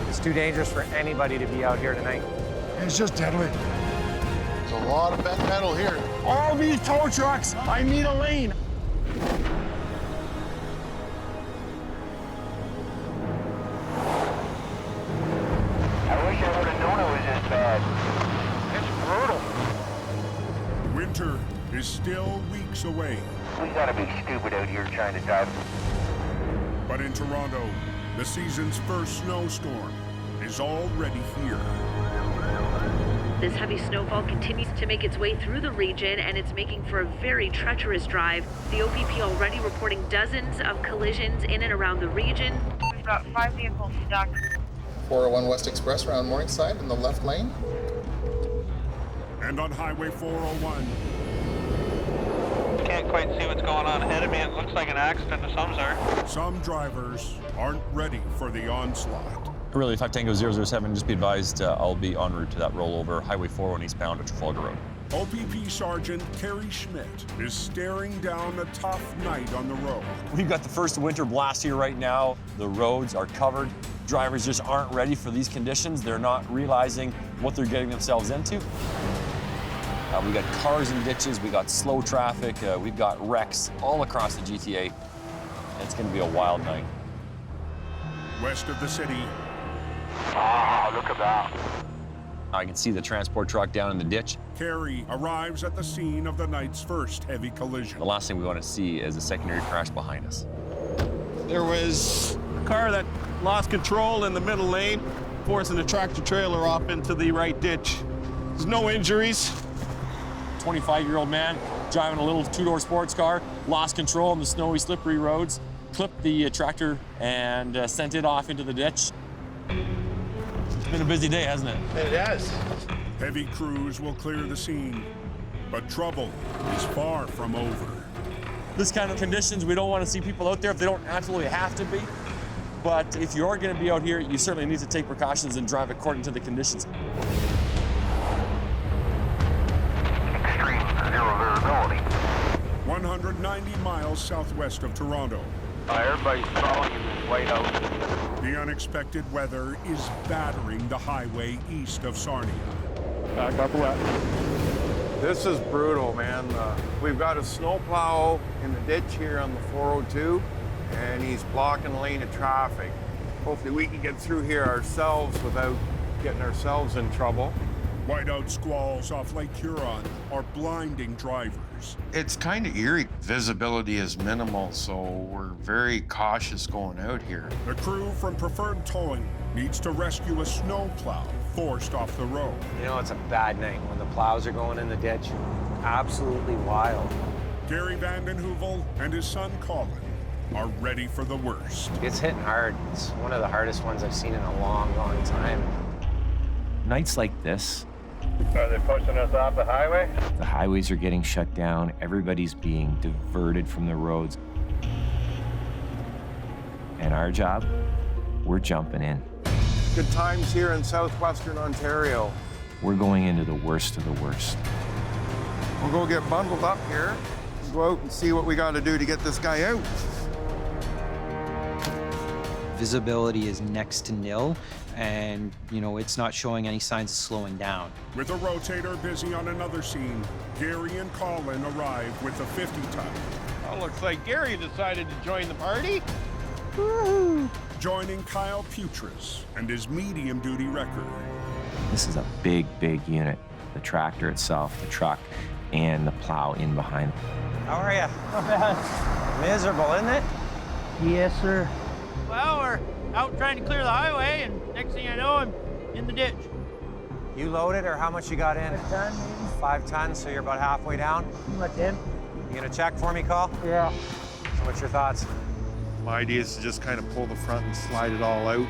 It's too dangerous for anybody to be out here tonight. It's just deadly. There's a lot of metal here. All these tow trucks, I need a lane. I wish I would have known it was this bad. It's brutal. Winter is still weeks away. We gotta be stupid out here trying to drive. But in Toronto, the season's first snowstorm is already here. This heavy snowfall continues to make its way through the region, and it's making for a very treacherous drive. The OPP already reporting dozens of collisions in and around the region. We've got 5 vehicles stuck. 401 West Express around Morningside in the left lane. And on Highway 401. Can't quite see what's going on ahead of me. It looks like an accident of some sort. Some drivers aren't ready for the onslaught. Really, 5 Tango 007, just be advised I'll be en route to that rollover, Highway 401 eastbound at Trafalgar Road. OPP Sergeant Kerry Schmidt is staring down a tough night on the road. We've got the first winter blast here right now. The roads are covered. Drivers just aren't ready for these conditions. They're not realizing what they're getting themselves into. We got cars in ditches, we got slow traffic, we've got wrecks all across the GTA. It's gonna be a wild night. West of the city. Ah, look at that. I can see the transport truck down in the ditch. Kerry arrives at the scene of the night's first heavy collision. The last thing we want to see is a secondary crash behind us. There was a car that lost control in the middle lane, forcing a tractor trailer off into the right ditch. There's no injuries. 25-year-old man driving a little two-door sports car, lost control on the snowy, slippery roads, clipped the tractor and sent it off into the ditch. It's been a busy day, hasn't it? It has. Heavy crews will clear the scene, but trouble is far from over. This kind of conditions, we don't want to see people out there if they don't absolutely have to be. But if you are going to be out here, you certainly need to take precautions and drive according to the conditions. Extreme zero visibility. 190 miles southwest of Toronto. Everybody's crawling in this whiteout. The unexpected weather is battering the highway east of Sarnia. Back up left. This is brutal, man. We've got a snowplow in the ditch here on the 402, and he's blocking the lane of traffic. Hopefully we can get through here ourselves without getting ourselves in trouble. Whiteout squalls off Lake Huron are blinding drivers. It's kind of eerie. Visibility is minimal, so we're very cautious going out here. The crew from Preferred Towing needs to rescue a snowplow forced off the road. You know, it's a bad night when the plows are going in the ditch. Absolutely wild. Gary Vanden Heuvel and his son Colin are ready for the worst. It's hitting hard. It's one of the hardest ones I've seen in a long, long time. Nights like this, Are they pushing us off the highway? The highways are getting shut down. Everybody's being diverted from the roads. And our job, we're jumping in. Good times here in southwestern Ontario. We're going into the worst of the worst. We'll go get bundled up here and go out and see what we got to do to get this guy out. Visibility is next to nil, and, you know, it's not showing any signs of slowing down. With a rotator busy on another scene, Gary and Colin arrive with the 50-ton. Oh, looks like Gary decided to join the party. Woo-hoo. Joining Kyle Putris and his medium-duty wrecker. This is a big, big unit. The tractor itself, the truck, and the plow in behind. How are you? Not bad. Miserable, isn't it? Yes, sir. Well, we're out trying to clear the highway, and next thing I know, I'm in the ditch. You loaded, or how much you got in? 5 tons, maybe. 5 tons, so you're about halfway down? About 10. You gonna check for me, Call? Yeah. So what's your thoughts? My idea is to just kind of pull the front and slide it all out,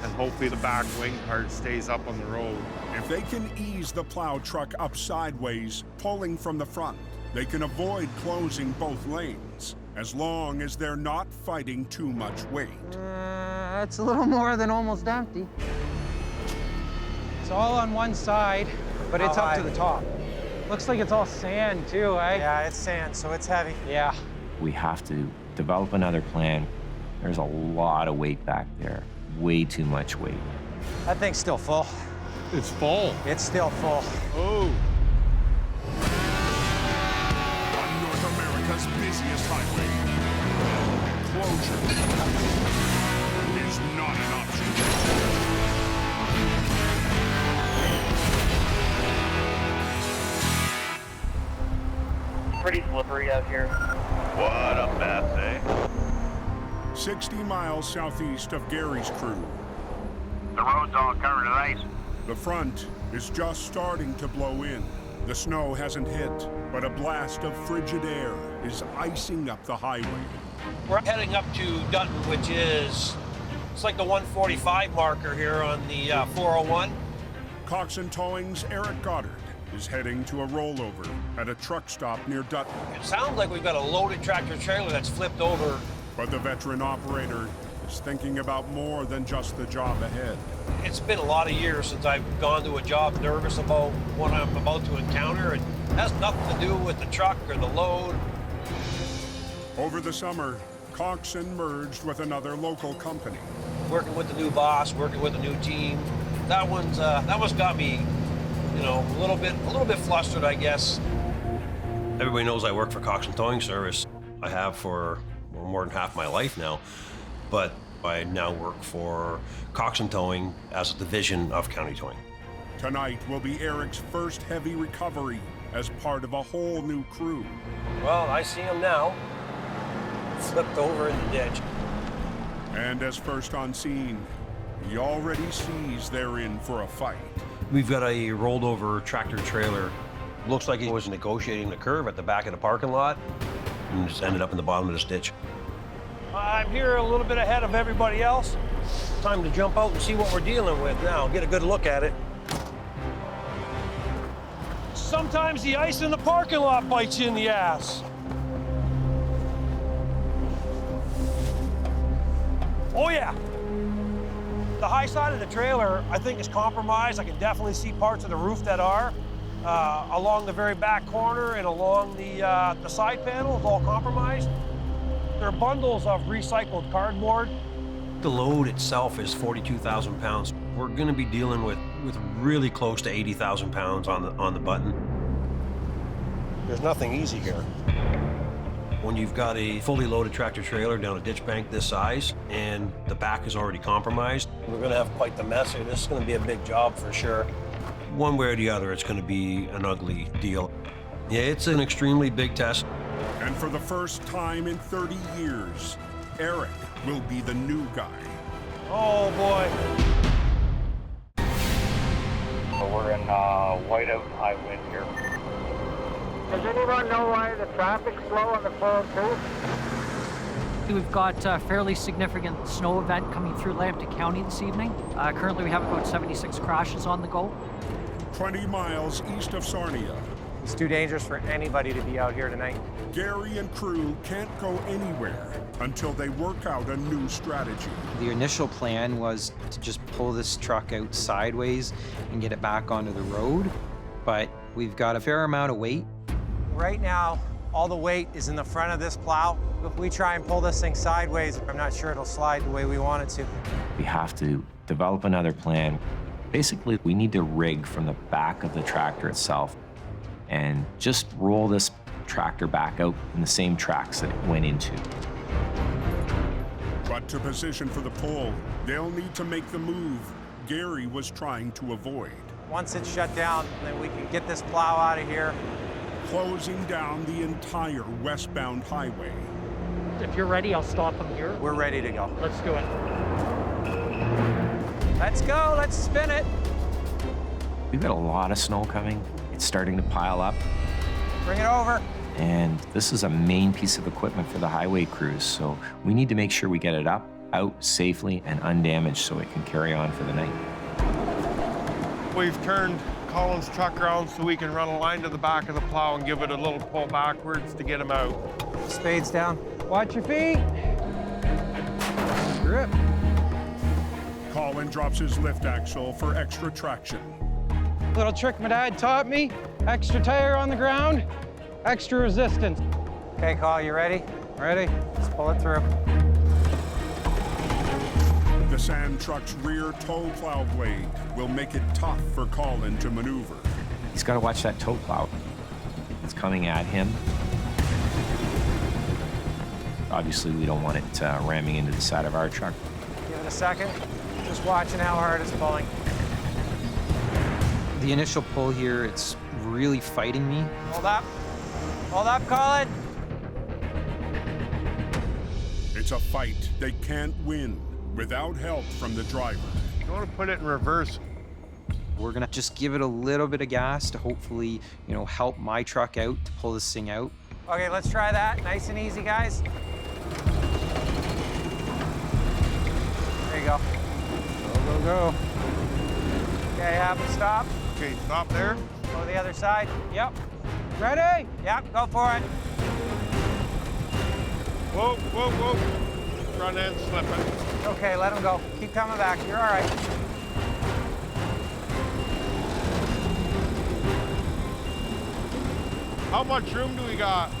and hopefully the back wing part stays up on the road. If they can ease the plow truck up sideways, pulling from the front, they can avoid closing both lanes, as long as they're not fighting too much weight. It's a little more than almost empty. It's all on one side, but it's up to the top. Looks like it's all sand, too, eh? Yeah, it's sand, so it's heavy. Yeah. We have to develop another plan. There's a lot of weight back there. Way too much weight. That thing's still full. It's full. It's still full. Oh. On North America's busiest highway, closure is not an option. Pretty slippery out here. What a mess, eh? 60 miles southeast of Gary's crew. The road's all covered in ice. The front is just starting to blow in. The snow hasn't hit, but a blast of frigid air is icing up the highway. We're heading up to Dutton, which is, it's like the 145 marker here on the 401. Cox and Towing's Eric Goddard is heading to a rollover at a truck stop near Dutton. It sounds like we've got a loaded tractor trailer that's flipped over. But the veteran operator is thinking about more than just the job ahead. It's been a lot of years since I've gone to a job nervous about what I'm about to encounter. It has nothing to do with the truck or the load. Over the summer, Coxon merged with another local company. Working with the new boss, working with a new team. That one's got me, you know, a little bit flustered, I guess. Everybody knows I work for Cox and Towing Service. I have for more than half my life now, but I now work for Cox and Towing as a division of County Towing. Tonight will be Eric's first heavy recovery as part of a whole new crew. Well, I see him now, flipped over in the ditch. And as first on scene, he already sees they're in for a fight. We've got a rolled over tractor trailer. Looks like he was negotiating the curve at the back of the parking lot and just ended up in the bottom of this ditch. I'm here a little bit ahead of everybody else. Time to jump out and see what we're dealing with now, get a good look at it. Sometimes the ice in the parking lot bites you in the ass. Oh yeah. The high side of the trailer, I think, is compromised. I can definitely see parts of the roof that are. Along the very back corner and along the side panel is all compromised. There are bundles of recycled cardboard. The load itself is 42,000 pounds. We're gonna be dealing with really close to 80,000 pounds on the button. There's nothing easy here. When you've got a fully loaded tractor trailer down a ditch bank this size and the back is already compromised, We're gonna have quite the mess here. This is gonna be a big job for sure. one way or the other, it's gonna be an ugly deal. Yeah, it's an extremely big test. And for the first time in 30 years, Eric will be the new guy. Oh boy. We're in whiteout high wind here. Does anyone know why the traffic's slow on the 402? We've got a fairly significant snow event coming through Lambton County this evening. Currently we have about 76 crashes on the go. 20 miles east of Sarnia. It's too dangerous for anybody to be out here tonight. Gary and crew can't go anywhere until they work out a new strategy. The initial plan was to just pull this truck out sideways and get it back onto the road, but we've got a fair amount of weight. Right now, all the weight is in the front of this plow. If we try and pull this thing sideways, I'm not sure it'll slide the way we want it to. We have to develop another plan. Basically, we need to rig from the back of the tractor itself and just roll this tractor back out in the same tracks that it went into. But to position for the pull, they'll need to make the move Gary was trying to avoid. Once it's shut down, then we can get this plow out of here. Closing down the entire westbound highway. If you're ready, I'll stop them here. We're ready to go. Let's do it. Let's go, let's spin it. We've got a lot of snow coming. It's starting to pile up. Bring it over. And this is a main piece of equipment for the highway crews, so we need to make sure we get it up, out safely and undamaged so it can carry on for the night. We've turned Colin's truck around so we can run a line to the back of the plow and give it a little pull backwards to get him out. Spades down. Watch your feet. Grip. Colin drops his lift axle for extra traction. Little trick my dad taught me. Extra tire on the ground, extra resistance. Okay, Colin, you ready? Ready. Let's pull it through. The sand truck's rear tow plow blade will make it tough for Colin to maneuver. He's got to watch that tow plow. It's coming at him. Obviously, we don't want it ramming into the side of our truck. Give it a second. Just watching how hard it's pulling. The initial pull here, it's really fighting me. Hold up. Hold up, Colin. It's a fight they can't win without help from the driver. You want to put it in reverse. We're gonna just give it a little bit of gas to hopefully, help my truck out to pull this thing out. Okay, let's try that. Nice and easy, guys. There you go. Go, go, go. Okay, have them stop. Okay, stop there. Go to the other side. Yep. Ready? Yep, go for it. Whoa, whoa, whoa. Front end slipping. Okay, let him go. Keep coming back. You're all right. How much room do we got?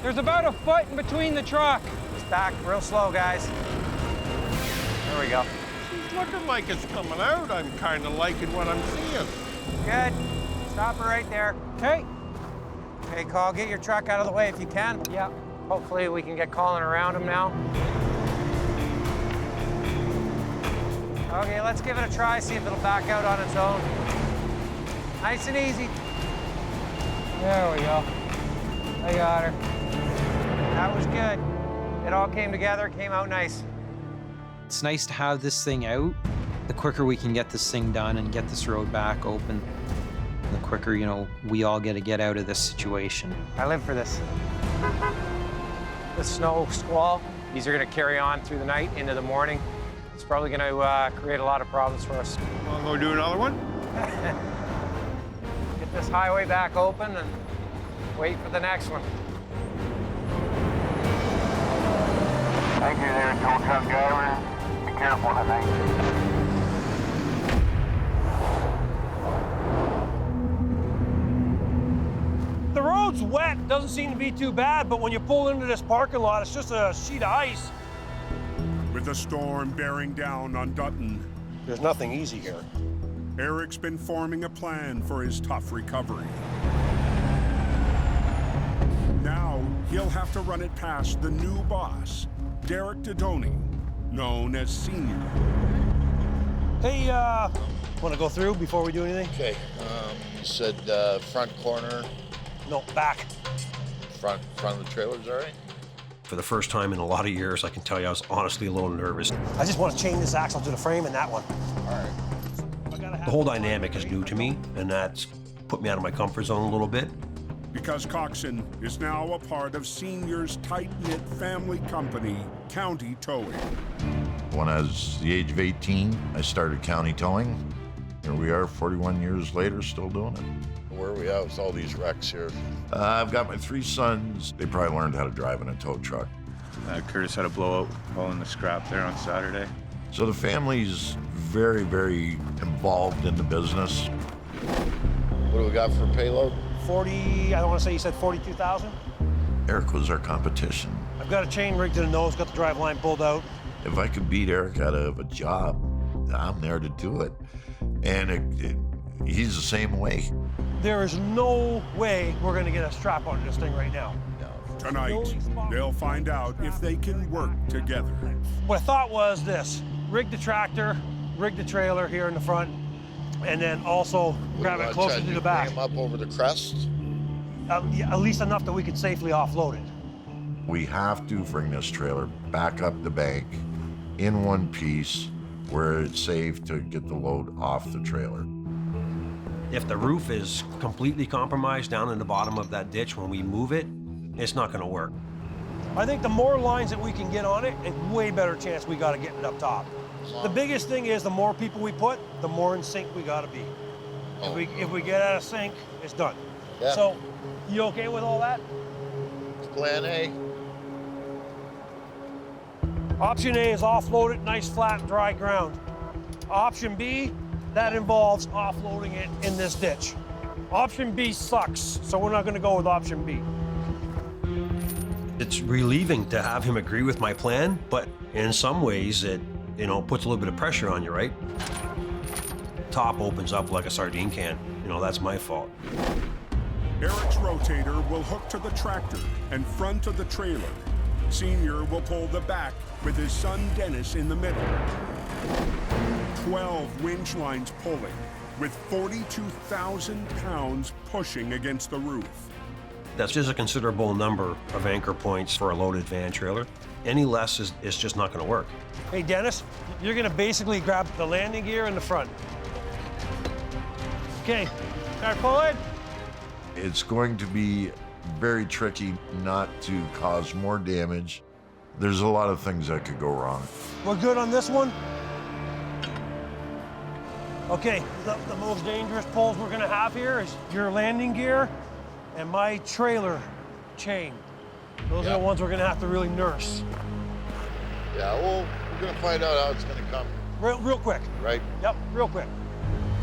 There's about a foot in between the truck. It's back real slow, guys. There we go. It's looking like it's coming out. I'm kind of liking what I'm seeing. Good. Stop it right there. Okay. Okay, Cole, get your truck out of the way if you can. Yeah. Hopefully we can get Colin around him now. Okay, let's give it a try, see if it'll back out on its own. Nice and easy. There we go. I got her. That was good. It all came together, came out nice. It's nice to have this thing out. The quicker we can get this thing done and get this road back open, the quicker, we all get to get out of this situation. I live for this. The snow squall, these are gonna carry on through the night into the morning. It's probably gonna create a lot of problems for us. Want to go do another one? Get this highway back open and wait for the next one. Thank you there, tow truck driver. Be careful tonight. The road's wet, doesn't seem to be too bad, but when you pull into this parking lot, it's just a sheet of ice. With the storm bearing down on Dutton, There's nothing easy here. Eric's been forming a plan for his tough recovery. Now he'll have to run it past the new boss, Derek Dodoni, known as Senior. Hey, want to go through before we do anything? Okay, you said front corner. No, back. Front of the trailer's all right? For the first time in a lot of years, I can tell you I was honestly a little nervous. I just want to chain this axle to the frame and that one. All right. The whole dynamic is new to me, and that's put me out of my comfort zone a little bit. Because Coxon is now a part of Senior's tight-knit family company, County Towing. When I was the age of 18, I started county towing. It Here we are 41 years later, still doing it. Where are we at with all these wrecks here? I've got my 3 sons. They probably learned how to drive in a tow truck. Curtis had a blowout hauling the scrap there on Saturday. So the family's very, very involved in the business. What do we got for payload? 40, I don't want to say you said 42,000? Eric was our competition. I've got a chain rigged to the nose, got the drive line pulled out. If I could beat Eric out of a job, I'm there to do it. And he's the same way. There is no way we're going to get a strap on this thing right now. Tonight, they'll find out if they can work together. What I thought was this: rig the tractor, rig the trailer here in the front, and then also grab it closer to the back. Bring him up over the crest? At least enough that we could safely offload it. We have to bring this trailer back up the bank in one piece where it's safe to get the load off the trailer. If the roof is completely compromised down in the bottom of that ditch when we move it, it's not gonna work. I think the more lines that we can get on it, a way better chance we got of getting it up top. The biggest thing is the more people we put, the more in sync we gotta be. If we get out of sync, it's done. Yeah. So, you okay with all that? Plan A. Option A is offload it, nice flat, dry ground. Option B, that involves offloading it in this ditch. Option B sucks, so we're not gonna go with option B. It's relieving to have him agree with my plan, but in some ways it, puts a little bit of pressure on you, right? Top opens up like a sardine can. That's my fault. Eric's rotator will hook to the tractor and front of the trailer. Senior will pull the back with his son Dennis in the middle. 12 winch lines pulling, with 42,000 pounds pushing against the roof. That's just a considerable number of anchor points for a loaded van trailer. Any less is just not gonna work. Hey, Dennis, you're gonna basically grab the landing gear in the front. Okay, start pulling. It's going to be very tricky not to cause more damage. There's a lot of things that could go wrong. We're good on this one? Okay, the most dangerous pulls we're gonna have here is your landing gear and my trailer chain. Those are the ones we're gonna have to really nurse. Yeah, well, we're gonna find out how it's gonna come. Real quick. Right? Yep, real quick.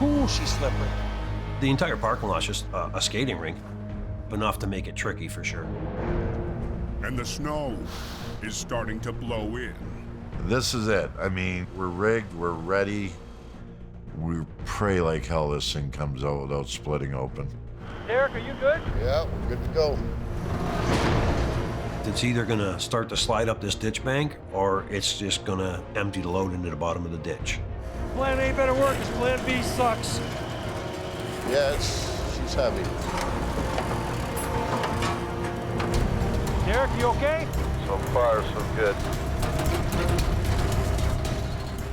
Ooh, she's slippery. The entire parking lot's just a skating rink, enough to make it tricky for sure. And the snow is starting to blow in. This is it. I mean, we're rigged, we're ready. We pray like hell this thing comes out without splitting open. Derek, are you good? Yeah, we're good to go. It's either gonna start to slide up this ditch bank, or it's just gonna empty the load into the bottom of the ditch. Plan A better work, because plan B sucks. Yeah, she's heavy. Derek, you okay? So far, so good.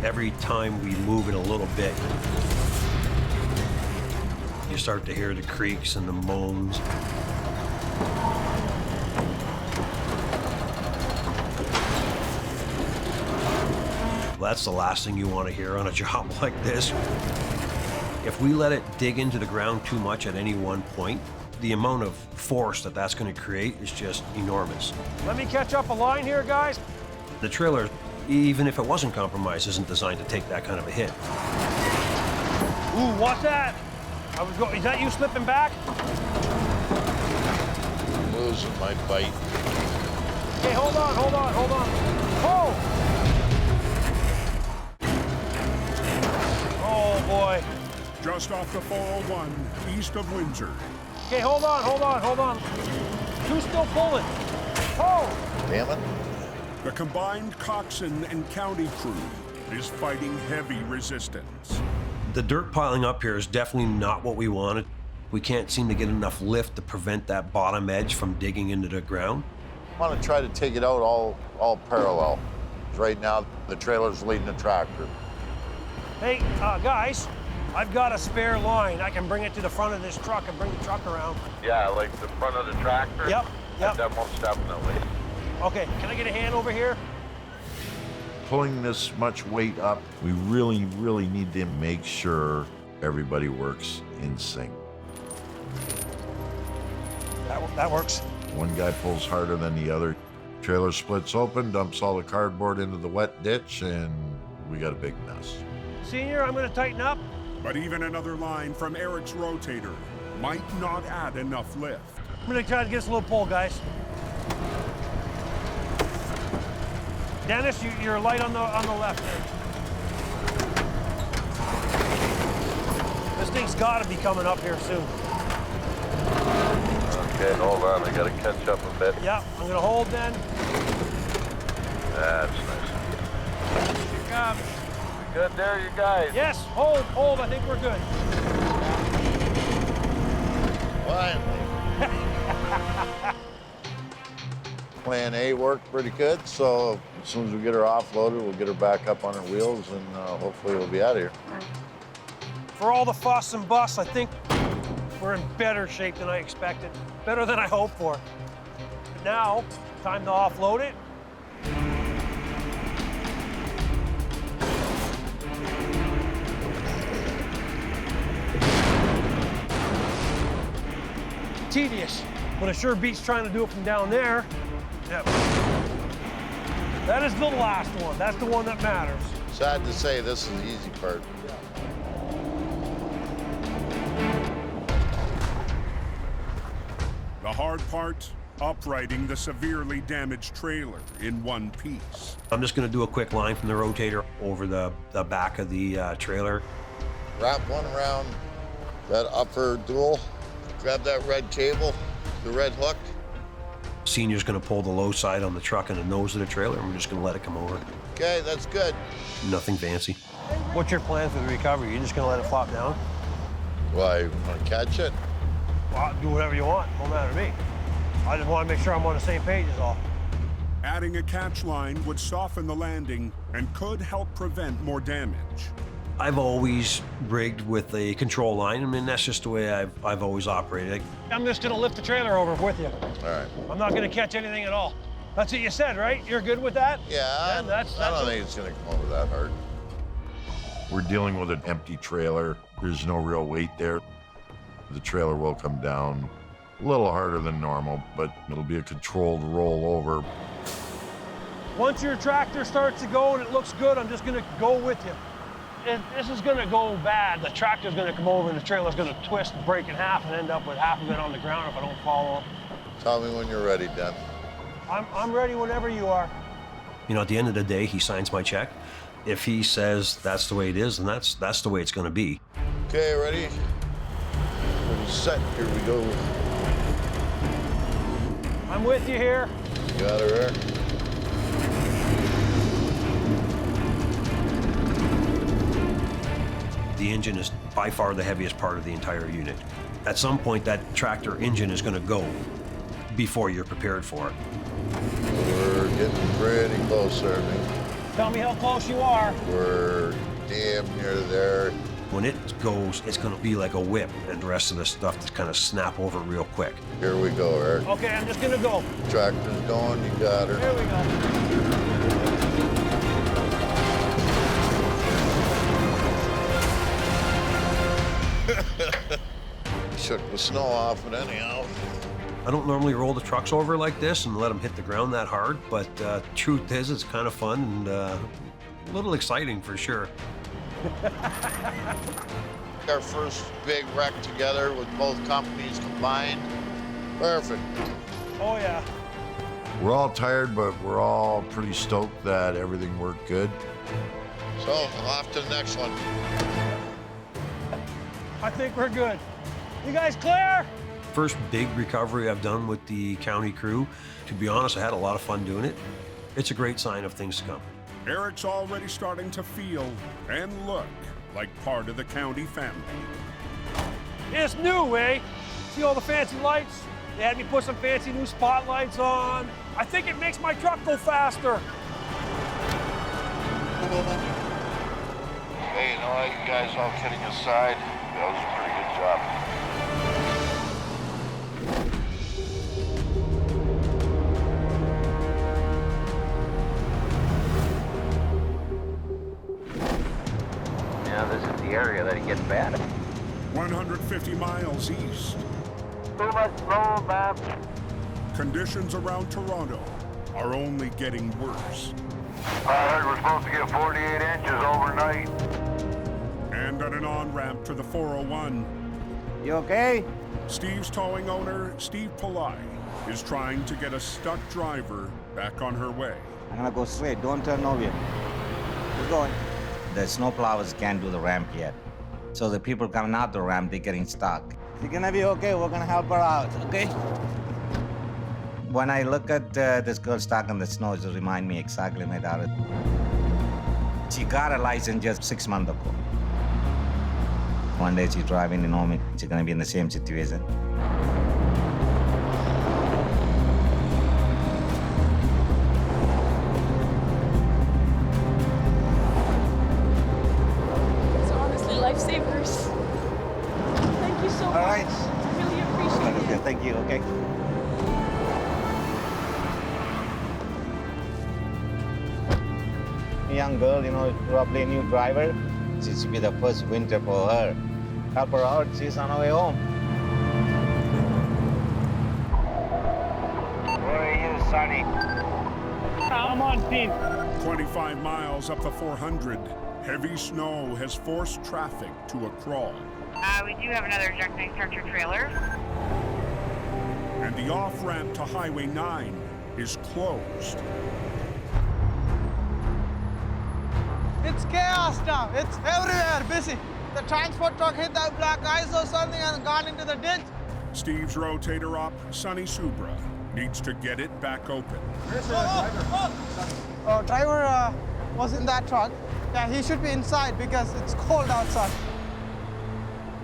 Every time we move it a little bit, you start to hear the creaks and the moans. That's the last thing you want to hear on a job like this. If we let it dig into the ground too much at any one point, the amount of force that's going to create is just enormous. Let me catch up a line here, guys. The trailer, even if it wasn't compromised, isn't designed to take that kind of a hit. Ooh, what's that? Is that you slipping back? I'm losing my bite. Okay, hold on. Oh! Oh, boy. Just off the 401, east of Windsor. Okay, hold on. Who's still pulling? Oh! Damn it. The combined coxswain and county crew is fighting heavy resistance. The dirt piling up here is definitely not what we wanted. We can't seem to get enough lift to prevent that bottom edge from digging into the ground. I want to try to take it out all parallel. Right now, the trailer's leading the tractor. Hey, guys, I've got a spare line. I can bring it to the front of this truck and bring the truck around. Yeah, like the front of the tractor? Yep. That most definitely. Okay, can I get a hand over here? Pulling this much weight up, we really, really need to make sure everybody works in sync. That works. One guy pulls harder than the other. Trailer splits open, dumps all the cardboard into the wet ditch, and we got a big mess. Senior, I'm going to tighten up. But even another line from Eric's rotator might not add enough lift. I'm going to try to get us a little pull, guys. Dennis, you're light on the left there. This thing's got to be coming up here soon. Okay, hold on. I gotta catch up a bit. Yeah, I'm gonna hold then. That's nice. Here it comes. Good there, you guys. Yes, hold. I think we're good. Finally. Plan A worked pretty good, so as soon as we get her offloaded, we'll get her back up on her wheels, and hopefully we'll be out of here. For all the fuss and bus, I think we're in better shape than I expected. Better than I hoped for. But now, time to offload it. Tedious, but it sure beats trying to do it from down there. Yep. That is the last one. That's the one that matters. Sad to say, this is the easy part. The hard part, uprighting the severely damaged trailer in one piece. I'm just going to do a quick line from the rotator over the back of the trailer. Wrap one around that upper dual, grab that red cable, the red hook. Senior's going to pull the low side on the truck and the nose of the trailer, and we're just going to let it come over. Okay, that's good. Nothing fancy. What's your plan for the recovery? You just going to let it flop down? Why, you want to catch it? Well, do whatever you want. Don't matter to me. I just want to make sure I'm on the same page is all. Adding a catch line would soften the landing and could help prevent more damage. I've always rigged with a control line. I mean, that's just the way I've always operated. I'm just going to lift the trailer over with you. All right. I'm not going to catch anything at all. That's what you said, right? You're good with that? Yeah, I don't think it's going to come over that hard. We're dealing with an empty trailer. There's no real weight there. The trailer will come down a little harder than normal, but it'll be a controlled rollover. Once your tractor starts to go and it looks good, I'm just going to go with you. If this is going to go bad, the tractor's going to come over and the trailer's going to twist and break in half and end up with half of it on the ground if I don't follow. Tell me when you're ready, Dan. I'm ready whenever you are. You know, at the end of the day, he signs my check. If he says that's the way it is, then that's the way it's going to be. Okay, ready? Ready, set. Here we go. I'm with you here. You got her there. The engine is by far the heaviest part of the entire unit. At some point, that tractor engine is going to go before you're prepared for it. We're getting pretty close there, man. Tell me how close you are. We're damn near there. When it goes, it's going to be like a whip, and the rest of the stuff to kind of snap over real quick. Here we go, Eric. Okay, I'm just going to go. Tractor's going, you got her. Here we go. Shook the snow off it anyhow. I don't normally roll the trucks over like this and let them hit the ground that hard, but truth is, it's kind of fun and a little exciting for sure. Our first big wreck together with both companies combined. Perfect. Oh, yeah. We're all tired, but we're all pretty stoked that everything worked good. So, off to the next one. I think we're good. You guys clear? First big recovery I've done with the county crew. To be honest, I had a lot of fun doing it. It's a great sign of things to come. Eric's already starting to feel and look like part of the county family. It's new, eh? See all the fancy lights? They had me put some fancy new spotlights on. I think it makes my truck go faster. Hey, you know what, you guys, all kidding aside, that was a pretty good job. Yeah, this is the area that it gets bad. 150 miles east. Too much slow, man. Conditions around Toronto are only getting worse. I heard we're supposed to get 48 inches overnight. And at an on-ramp to the 401. You okay? Steve's towing owner, Steve Pillai, is trying to get a stuck driver back on her way. I'm gonna go straight, don't turn nowhere. Keep going. The snowplowers can't do the ramp yet. So the people coming out the ramp, they're getting stuck. You're gonna be okay. We're gonna help her out, okay? When I look at this girl stuck in the snow, it reminds me exactly of my daughter. She got a license just 6 months ago. One day she's driving in home, she's gonna be in the same situation. It's honestly lifesavers. Thank you so much. All right. I really appreciate it. Thank you, okay? A young girl, you know, probably a new driver. This should be the first winter for her. Help her out, she's on her way home. Where are you, Sonny? I'm on scene. 25 miles up the 400, heavy snow has forced traffic to a crawl. We do have another ejecting tractor trailer. And the off-ramp to Highway 9 is closed. It's chaos now. It's everywhere, busy. The transport truck hit that black ice or something and gone into the ditch. Steve's rotator op, Sonny Subra, needs to get it back open. Driver was in that truck. Yeah, he should be inside because it's cold outside.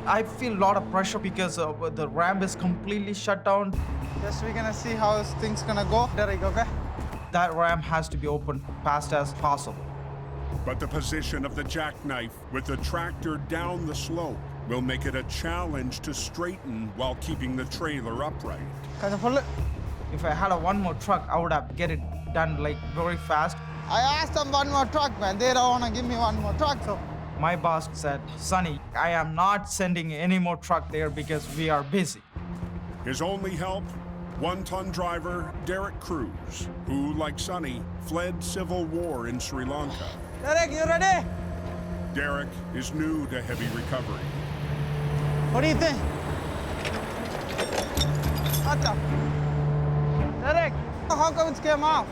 I feel a lot of pressure because the ramp is completely shut down. Just we're gonna see how things gonna go. Derek, okay? That ramp has to be opened fast as possible. But the position of the jackknife with the tractor down the slope will make it a challenge to straighten while keeping the trailer upright. Can you pull it? If I had one more truck, I would have get it done like very fast. I asked them one more truck, man. They don't wanna give me one more truck, so. My boss said, Sonny, I am not sending any more truck there because we are busy. His only help? One-ton driver Derek Cruz, who, like Sonny, fled civil war in Sri Lanka. Derek, you ready? Derek is new to heavy recovery. What do you think? What the? Derek, how come it came off?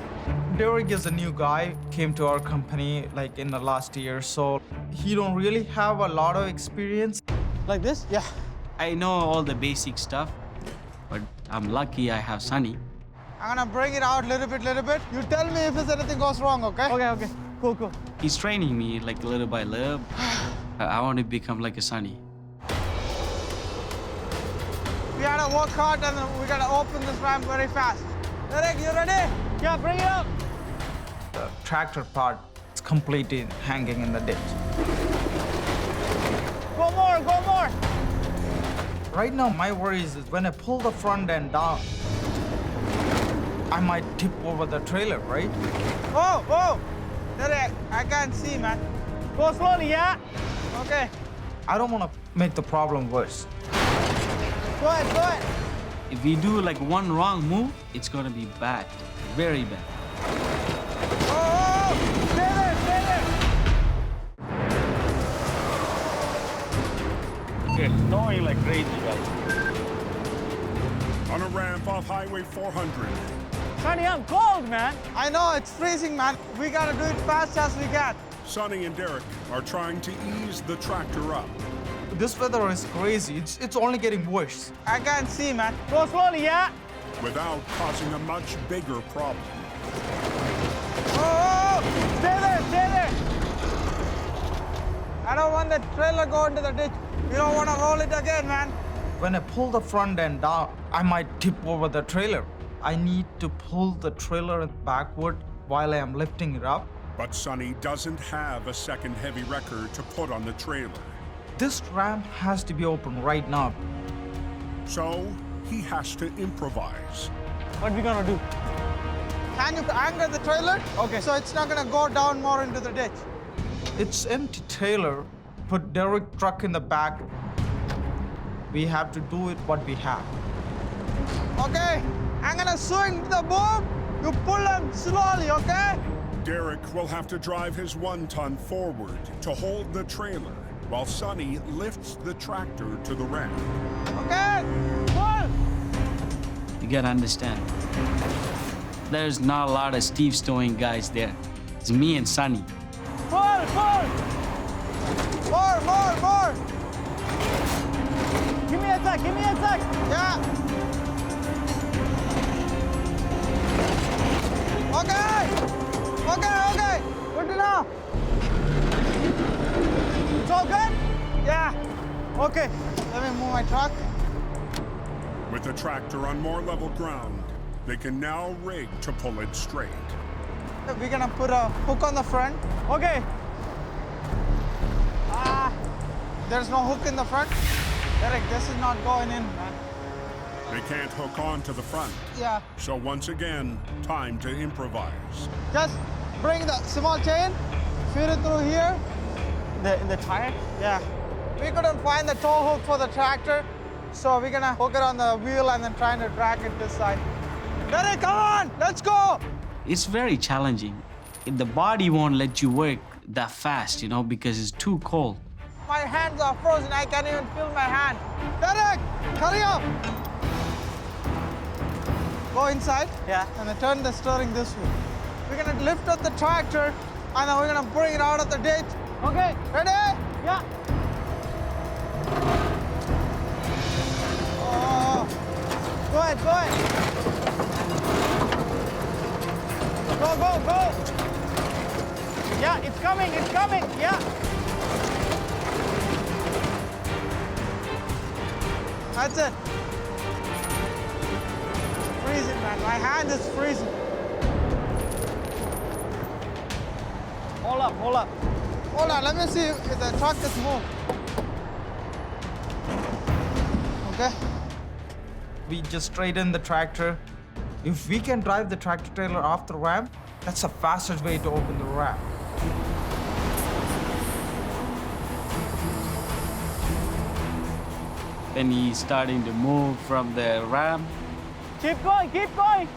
Derek is a new guy, came to our company like in the last year, so he don't really have a lot of experience. Like this? Yeah. I know all the basic stuff, but I'm lucky I have Sonny. I'm gonna bring it out little bit. You tell me if anything goes wrong, okay? Okay. Cool. He's training me like little by little. I want to become like a Sonny. We gotta work hard and we gotta open this ramp very fast. Derek, you ready? Yeah, bring it up. The tractor part is completely hanging in the ditch. Go more. Right now, my worry is when I pull the front end down, I might tip over the trailer, right? Oh! Derek, I can't see, man. Go slowly, yeah? Okay. I don't want to make the problem worse. Go ahead. If we do like one wrong move, it's gonna be bad, very bad. Oh! Stay there! It's snowing like crazy, guys. On a ramp off Highway 400. Sonny, I'm cold, man. I know, it's freezing, man. We gotta do it fast as we can. Sonny and Derek are trying to ease the tractor up. This weather is crazy. It's only getting worse. I can't see, man. Go slowly, yeah? Without causing a much bigger problem. Oh! Stay there! I don't want the trailer go into the ditch. We don't want to roll it again, man. When I pull the front end down, I might tip over the trailer. I need to pull the trailer backward while I am lifting it up. But Sonny doesn't have a second heavy wrecker to put on the trailer. This ramp has to be open right now. So he has to improvise. What are we gonna do? Can you anchor the trailer? Okay. So it's not gonna go down more into the ditch. It's empty trailer. put Derek's truck in the back. We have to do it what we have. Okay, I'm gonna swing the boom. You pull them slowly, okay? Derek will have to drive his 1-ton forward to hold the trailer while Sonny lifts the tractor to the ramp. Okay, pull. You gotta understand. There's not a lot of Steve stowing guys there. It's me and Sonny. Pull, pull. More. Give me a sec, Yeah. Okay. Good enough. It's all good? Yeah. Okay, let me move my truck. With the tractor on more level ground, they can now rig to pull it straight. We're gonna put a hook on the front. Okay. There's no hook in the front. Derek, this is not going in, man. They can't hook onto the front. Yeah. So once again, time to improvise. Just bring the small chain, feed it through here. In the tire? Yeah. We couldn't find the tow hook for the tractor, so we're gonna hook it on the wheel and then trying to drag it this side. Derek, come on, let's go! It's very challenging. The body won't let you work that fast, because it's too cold. My hands are frozen, I can't even feel my hand. Derek, hurry up! Go inside. Yeah. And then turn the steering this way. We're gonna lift up the tractor and then we're gonna bring it out of the ditch. Okay. Ready? Yeah. Oh. Go ahead. Go. Yeah, it's coming. Yeah. That's it. Freezing, man. My hand is freezing. Hold up. Hold on, let me see if the truck is moved. Okay. We just straighten the tractor. If we can drive the tractor trailer off the ramp, that's the fastest way to open the ramp. Then he's starting to move from the ramp. Keep going.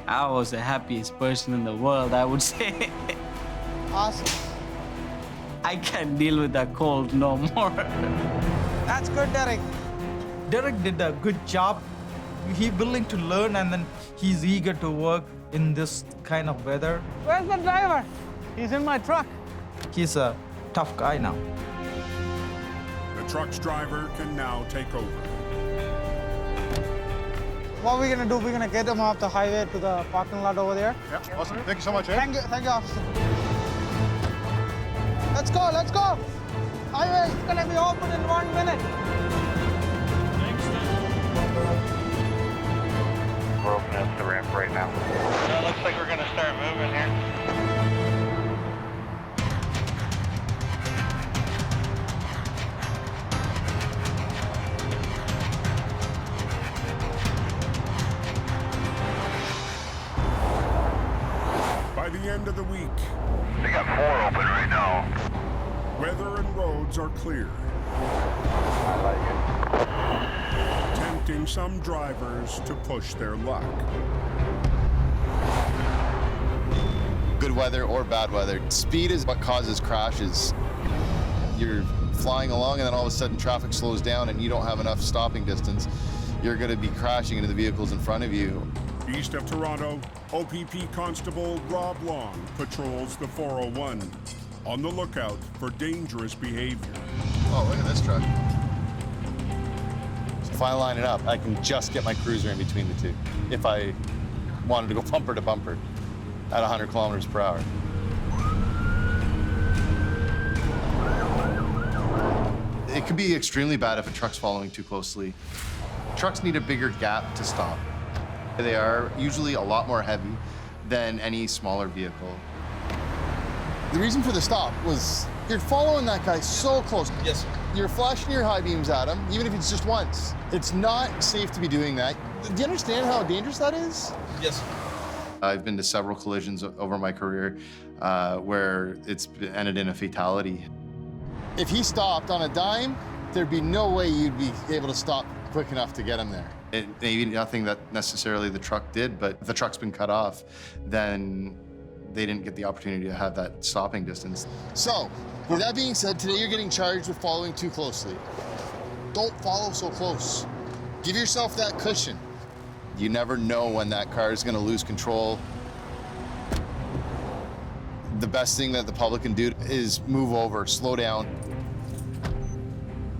I was the happiest person in the world, I would say. Awesome. I can't deal with the cold no more. That's good, Derek. Derek did a good job. He's willing to learn and then he's eager to work in this kind of weather. Where's the driver? He's in my truck. He's a tough guy now. The truck's driver can now take over. What we're gonna do, we're gonna get him off the highway to the parking lot over there. Yeah, awesome. Thank you so much, eh? Thank you, officer. Let's go. Highway is gonna be open in 1 minute. We're opening up the ramp right now. Looks like we're gonna start moving here. By the end of the week, They got 4 open right now. weather and roads are clear. I like it. Tempting some drivers to push their luck. Good weather or bad weather, speed is what causes crashes. You're flying along and then all of a sudden traffic slows down and you don't have enough stopping distance. You're going to be crashing into the vehicles in front of you. East of Toronto, OPP Constable Rob Long patrols the 401, on the lookout for dangerous behavior. Oh, look at this truck. So if I line it up, I can just get my cruiser in between the two if I wanted to go bumper to bumper at 100 kilometers per hour. It could be extremely bad if a truck's following too closely. Trucks need a bigger gap to stop. They are usually a lot more heavy than any smaller vehicle. The reason for the stop was you're following that guy so close. Yes. You're flashing your high beams at him, even if it's just once. It's not safe to be doing that. Do you understand how dangerous that is? Yes. I've been to several collisions over my career where it's ended in a fatality. If he stopped on a dime, there'd be no way you'd be able to stop quick enough to get him there. It may be nothing that necessarily the truck did, but if the truck's been cut off, then they didn't get the opportunity to have that stopping distance. So, with that being said, today you're getting charged with following too closely. Don't follow so close. Give yourself that cushion. You never know when that car is gonna lose control. The best thing that the public can do is move over, slow down.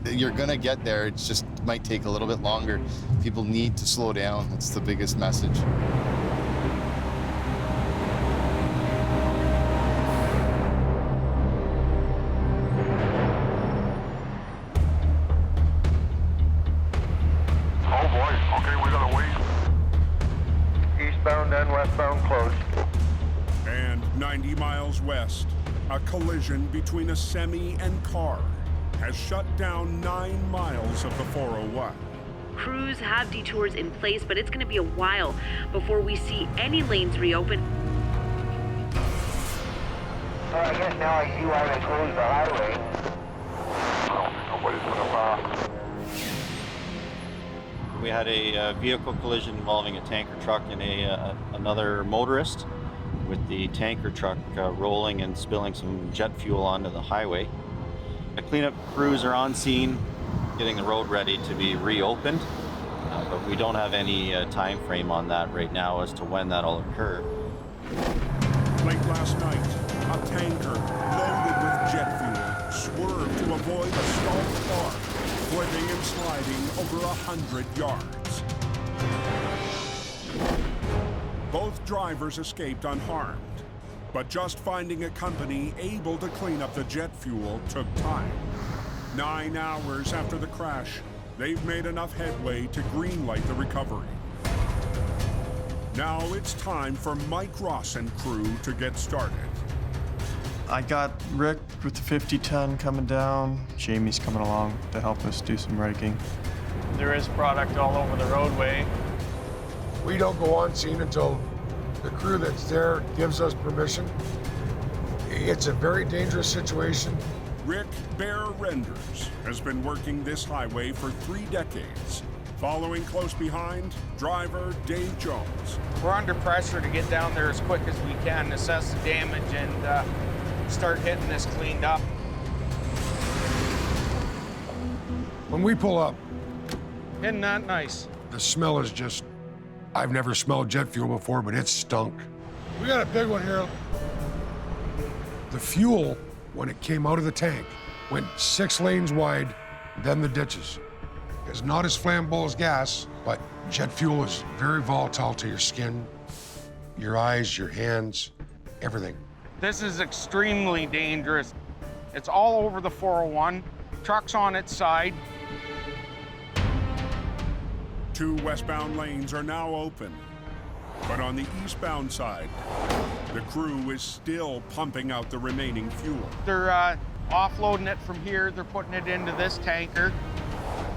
You're gonna get there, it just might take a little bit longer. People need to slow down, that's the biggest message. Oh boy, okay, we gotta wait. Eastbound and westbound closed. And 90 miles west, a collision between a semi and car has shut down 9 miles of the 401. Crews have detours in place, but it's going to be a while before we see any lanes reopen. So I guess now I see why they closed the highway. Nobody's gonna We had a vehicle collision involving a tanker truck and another motorist, with the tanker truck rolling and spilling some jet fuel onto the highway. The cleanup crews are on scene, getting the road ready to be reopened, but we don't have any time frame on that right now as to when that'll occur. Late last night, a tanker loaded with jet fuel swerved to avoid a stalled car, flipping and sliding over 100 yards. Both drivers escaped unharmed, but just finding a company able to clean up the jet fuel took time. 9 hours after the crash, they've made enough headway to greenlight the recovery. Now it's time for Mike Ross and crew to get started. I got Rick with the 50-ton coming down. Jamie's coming along to help us do some rigging. There is product all over the roadway. We don't go on scene until the crew that's there gives us permission. It's a very dangerous situation. Rick Bear Renders has been working this highway for 3 decades. Following close behind, driver Dave Jones. We're under pressure to get down there as quick as we can, assess the damage, and start getting this cleaned up. When we pull up, Isn't that nice? the smell is just, I've never smelled jet fuel before, but it stunk. We got a big one here. The fuel, when it came out of the tank, went 6 lanes wide, then the ditches. It's not as flammable as gas, but jet fuel is very volatile to your skin, your eyes, your hands, everything. This is extremely dangerous. It's all over the 401. Truck's on its side. 2 westbound lanes are now open. But on the eastbound side, the crew is still pumping out the remaining fuel. They're offloading it from here. They're putting it into this tanker.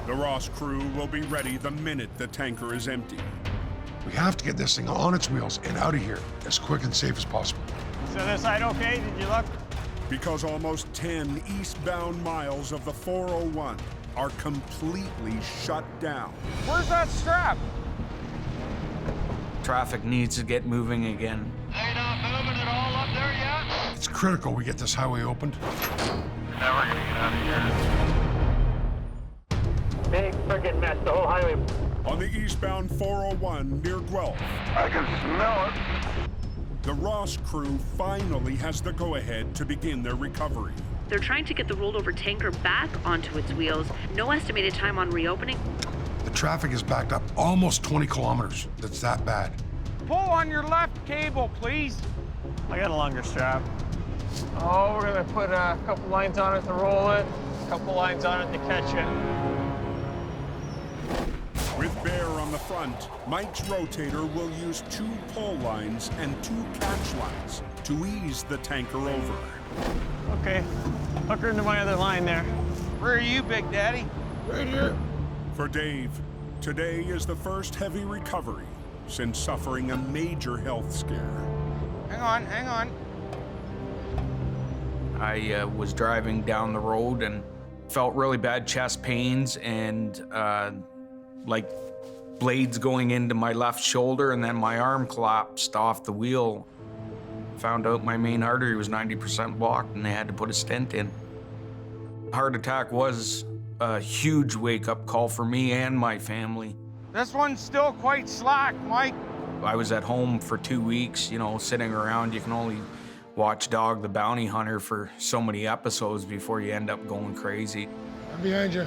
The Ross crew will be ready the minute the tanker is empty. We have to get this thing on its wheels and out of here as quick and safe as possible. So this side okay? Did you look? Because almost 10 eastbound miles of the 401 are completely shut down. Where's that strap? Traffic needs to get moving again. They not moving at all up there yet? It's critical we get this highway opened. Now we're gonna get out of here. Big friggin' mess, the whole highway. On the eastbound 401 near Guelph, I can smell it. the Ross crew finally has the go-ahead to begin their recovery. They're trying to get the rollover tanker back onto its wheels. No estimated time on reopening. The traffic is backed up almost 20 kilometers. That's that bad. Pull on your left cable, please. I got a longer strap. Oh, we're gonna put a couple lines on it to roll it, a couple lines on it to catch it. With Bear on the front, Mike's rotator will use 2 pull lines and 2 catch lines to ease the tanker over. Okay, hook her into my other line there. Where are you, Big Daddy? Right here. For Dave, today is the first heavy recovery since suffering a major health scare. Hang on, hang on. I was driving down the road and felt really bad chest pains and like blades going into my left shoulder, and then my arm collapsed off the wheel. Found out my main artery was 90% blocked and they had to put a stent in. Heart attack was a huge wake-up call for me and my family. This one's still quite slack, Mike. I was at home for 2 weeks, you know, sitting around. You can only watch Dog the Bounty Hunter for so many episodes before you end up going crazy. I'm behind you.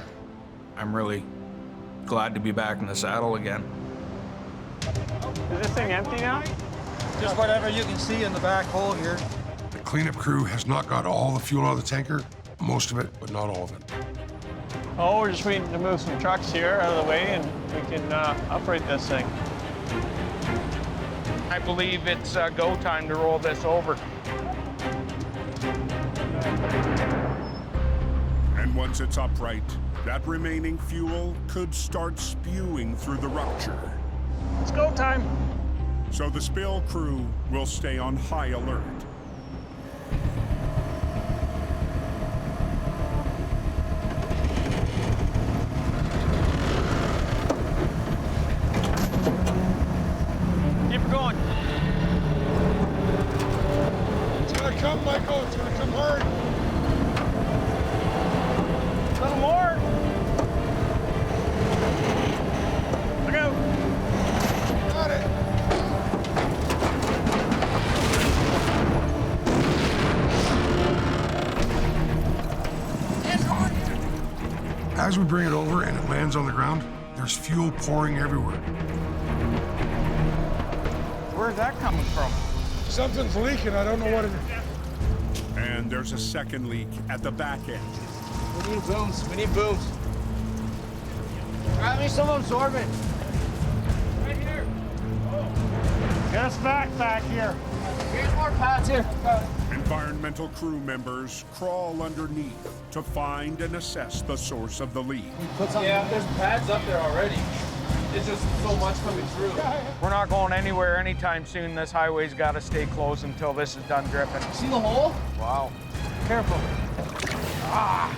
I'm really glad to be back in the saddle again. Is this thing empty now? Just whatever you can see in the back hole here. The cleanup crew has not got all the fuel out of the tanker, most of it, but not all of it. Oh, we're just waiting to move some trucks here out of the way and we can operate this thing. I believe it's go time to roll this over. And once it's upright, that remaining fuel could start spewing through the rupture. It's go time. So the spill crew will stay on high alert. Keep it going. It's gonna come, Michael. It's gonna come hard. A little more. Look out. Got it. As we bring it over and it lands on the ground, there's fuel pouring everywhere. Where's that coming from? Something's leaking. I don't know what it is. And there's a second leak at the back end. We need booms. We need booms. Grab me some absorbent. Right here. Get us back here. Here's more pads here. Environmental crew members crawl underneath to find and assess the source of the leak. Yeah, there's pads up there already. It's just so much coming through. We're not going anywhere anytime soon. This highway's got to stay closed until this is done dripping. See the hole? Wow. Careful. Ah!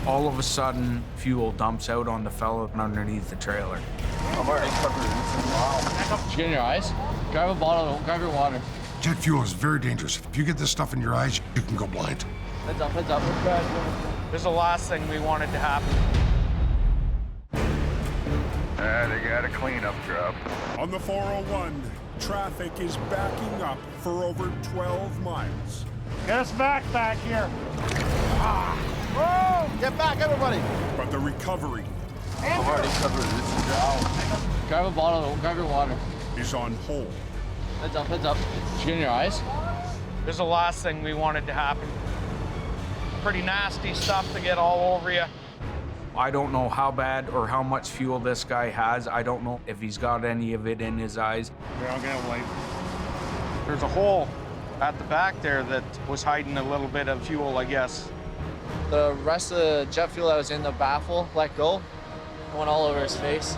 All of a sudden, fuel dumps out on the fellow underneath the trailer. I'm already covered. Wow. Did you get in your eyes? Grab a bottle, grab your water. Jet fuel is very dangerous. If you get this stuff in your eyes, you can go blind. Heads up, heads up. This is the last thing we wanted to happen. They got a cleanup job. On the 401, traffic is backing up for over 12 miles. Get us back here. Whoa! Get back, everybody. But the recovery I'm already covered. This is down. Grab a bottle, grab your water. is on hold. Heads up, heads up. Did you get in your eyes? This is the last thing we wanted to happen. Pretty nasty stuff to get all over you. I don't know how bad or how much fuel this guy has. I don't know if he's got any of it in his eyes. Here, I'll get a wipe. There's a hole at the back there that was hiding a little bit of fuel, I guess. The rest of the jet fuel that was in the baffle let go. It went all over his face.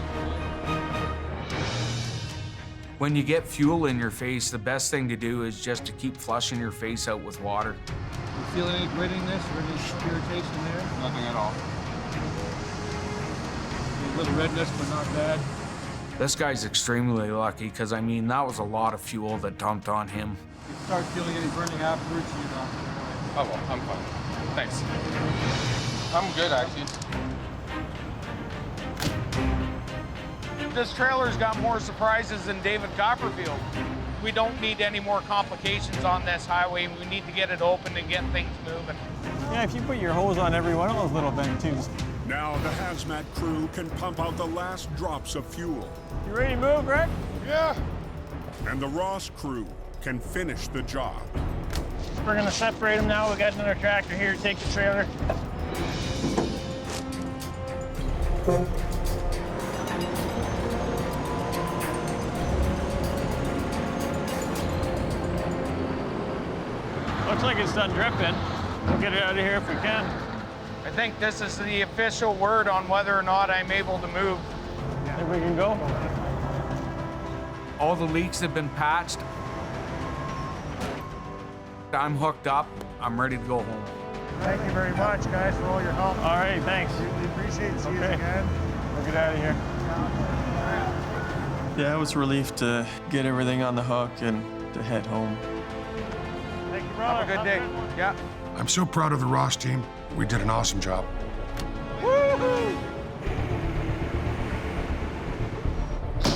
When you get fuel in your face, the best thing to do is just to keep flushing your face out with water. You feel any grittiness or any irritation there? Nothing at all. A little redness, but not bad. This guy's extremely lucky because, I mean, that was a lot of fuel that dumped on him. If you start feeling any burning afterwards, you know. Oh, well, I'm fine. Thanks. I'm good, actually. This trailer's got more surprises than David Copperfield. We don't need any more complications on this highway. We need to get it open and get things moving. Yeah, if you put your hose on every one of those little bend tubes. Now the Hazmat crew can pump out the last drops of fuel. You ready to move, Rick? Yeah. And the Ross crew can finish the job. We're gonna separate them now. We got another tractor here to take the trailer. Looks like it's done dripping. We'll get it out of here if we can. I think this is the official word on whether or not I'm able to move. Think we can go? All the leaks have been patched. I'm hooked up. I'm ready to go home. Thank you very much, guys, for all your help. All right, thanks. We appreciate seeing you again. We'll get out of here. Yeah, it was a relief to get everything on the hook and to head home. Thank you, brother. Have a good day. Yeah. I'm so proud of the Ross team. We did an awesome job. Woo-hoo!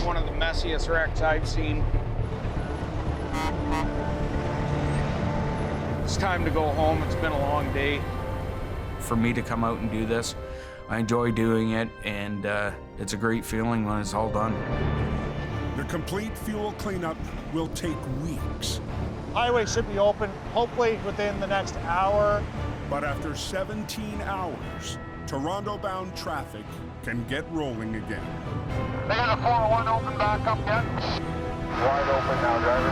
One of the messiest wrecks I've seen. It's time to go home. It's been a long day. For me to come out and do this, I enjoy doing it, and it's a great feeling when it's all done. The complete fuel cleanup will take weeks. Highway should be open, hopefully within the next hour. But after 17 hours, Toronto-bound traffic can get rolling again. They got a 401 open back up yet? Wide open now, driver.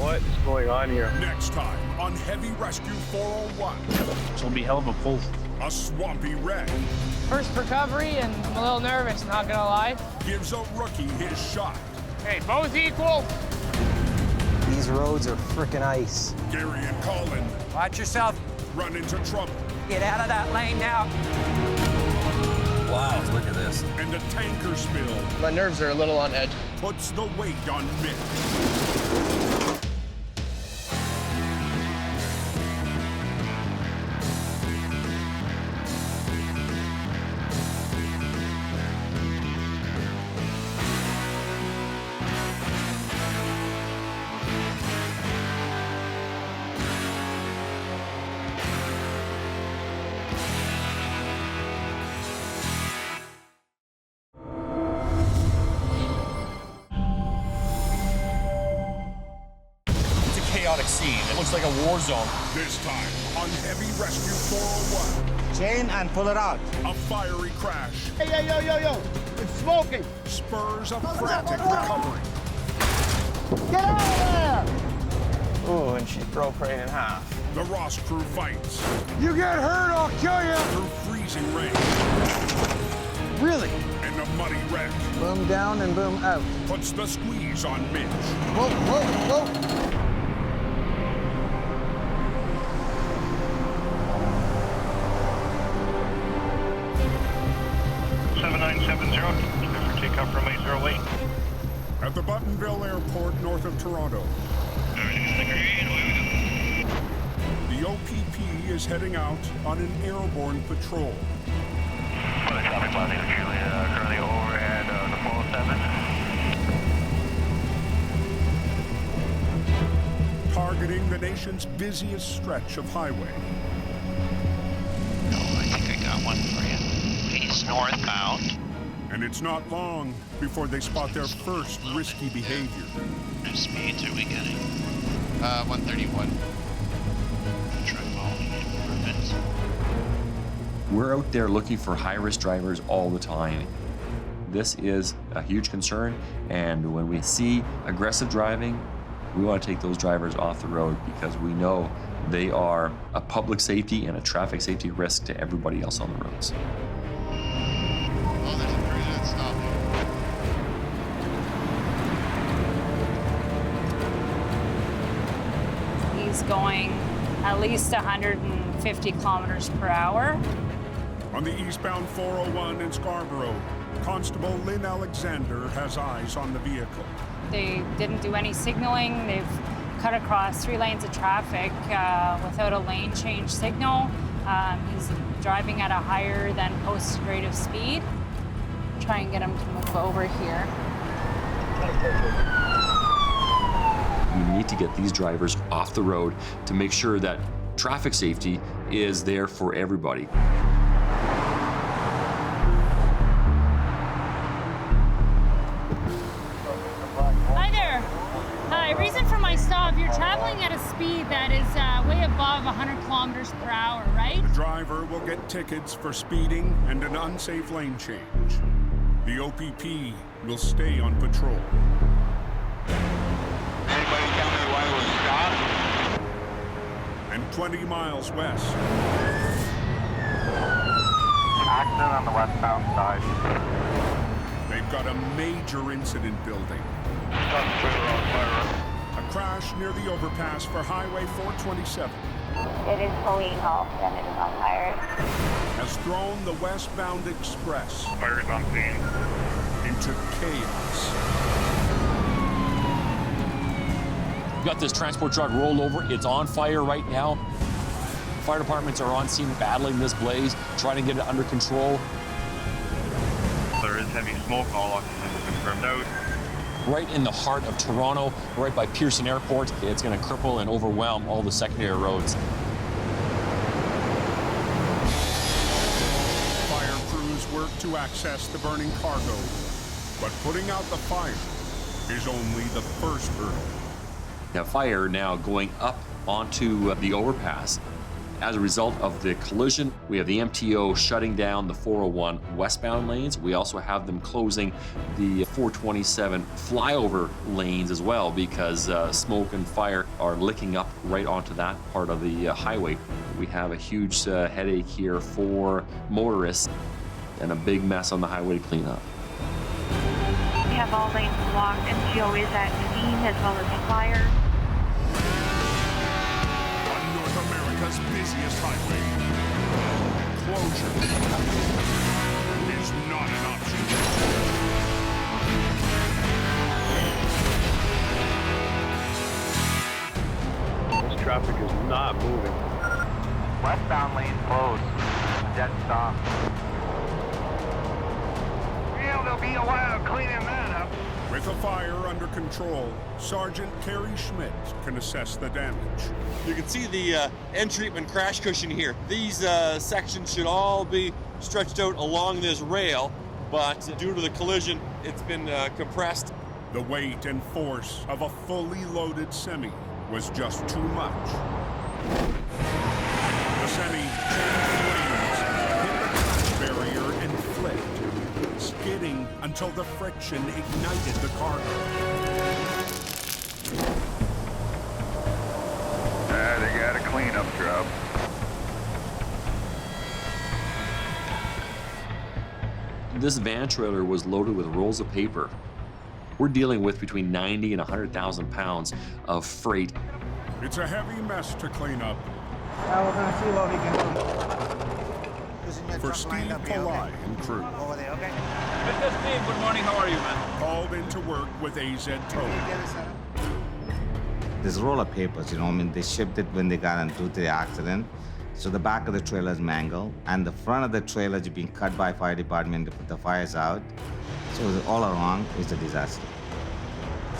What is going on here? Next time on Heavy Rescue 401. This will be hell of a pull. A swampy wreck First recovery, and I'm a little nervous, not gonna lie. gives a rookie his shot. Hey, both equal. These roads are frickin' ice. Gary and Colin Watch yourself. run into trouble. Get out of that lane now. Wow, look at this. And a tanker spill My nerves are a little on edge. puts the weight on Mitch. Chaotic scene. It looks like a war zone. This time on Heavy Rescue 401. Chain and pull it out. A fiery crash Hey, yo. It's smoking. spurs a frantic recovery. Get out of there. Ooh, and she broke right in half. The Ross crew fights You get hurt, I'll kill you! through freezing rain Really? and a muddy wreck Boom down and boom out. puts the squeeze on Mitch. Whoa, whoa, whoa. 7970, clear for takeoff from 808. At the Buttonville Airport north of Toronto, the OPP is heading out on an airborne patrol. For the traffic planning, currently overhead the 407. Targeting the nation's busiest stretch of highway. I think I got one for you. He's northbound. And it's not long before they spot their first risky behavior. What speeds are we getting? 131. Truck volume improvements. We're out there looking for high-risk drivers all the time. This is a huge concern, and when we see aggressive driving, we want to take those drivers off the road because we know they are a public safety and a traffic safety risk to everybody else on the roads. Oh, there's a cruiser that's stopping. He's going at least 150 kilometers per hour. On the eastbound 401 in Scarborough, Constable Lynn Alexander has eyes on the vehicle. They didn't do any signaling. They've cut across 3 lanes of traffic without a lane change signal. He's driving at a higher than posted rate of speed. Try and get him to move over here. We need to get these drivers off the road to make sure that traffic safety is there for everybody. Hi there. Hi, reason for my stop, you're traveling at a speed that is way above 100 kilometers per hour, right? The driver will get tickets for speeding and an unsafe lane change. The OPP will stay on patrol. Anybody tell me why we're stopped? And 20 miles west, Accident on the westbound side. they've got a major incident building. Stop the trailer on fire. A crash near the overpass for Highway 427 It is fully engulfed and it is on fire. has thrown the westbound express Fire's on scene. into chaos. We've got this transport truck rollover. It's on fire right now. Fire departments are on scene battling this blaze, trying to get it under control. There is heavy smoke, all oxygen confirmed out. Right in the heart of Toronto, right by Pearson Airport. It's going to cripple and overwhelm all the secondary roads. Fire crews work to access the burning cargo, but putting out the fire is only the first hurdle. Now, fire now going up onto the overpass. As a result of the collision, we have the MTO shutting down the 401 westbound lanes. We also have them closing the 427 flyover lanes as well because smoke and fire are licking up right onto that part of the highway. We have a huge headache here for motorists and a big mess on the highway to clean up. We have all lanes blocked. MTO is at scene as well as fire. America's busiest highway. Closure is not an option. This traffic is not moving. Westbound lane closed. Dead stop. Yeah, there'll be a while cleaning that up. With the fire under control, Sergeant Kerry Schmidt can assess the damage. You can see the end treatment crash cushion here. These sections should all be stretched out along this rail, but due to the collision, it's been compressed. The weight and force of a fully loaded semi was just too much. The semi changed lanes, hit the crash barrier and flipped, skidding until the friction ignited the cargo. They got a cleanup job. This van trailer was loaded with rolls of paper. We're dealing with between 90 and 100,000 pounds of freight. It's a heavy mess to clean up. Now we're gonna see what we can do. For Steve Colin and crew. Over there, okay? Mr. Steve, good morning. How are you, man? Called into work with AZ Tow. This roll of papers, they shipped it when they got into the accident. So the back of the trailer is mangled, and the front of the trailer is being cut by fire department to put the fires out. So all along, it's a disaster.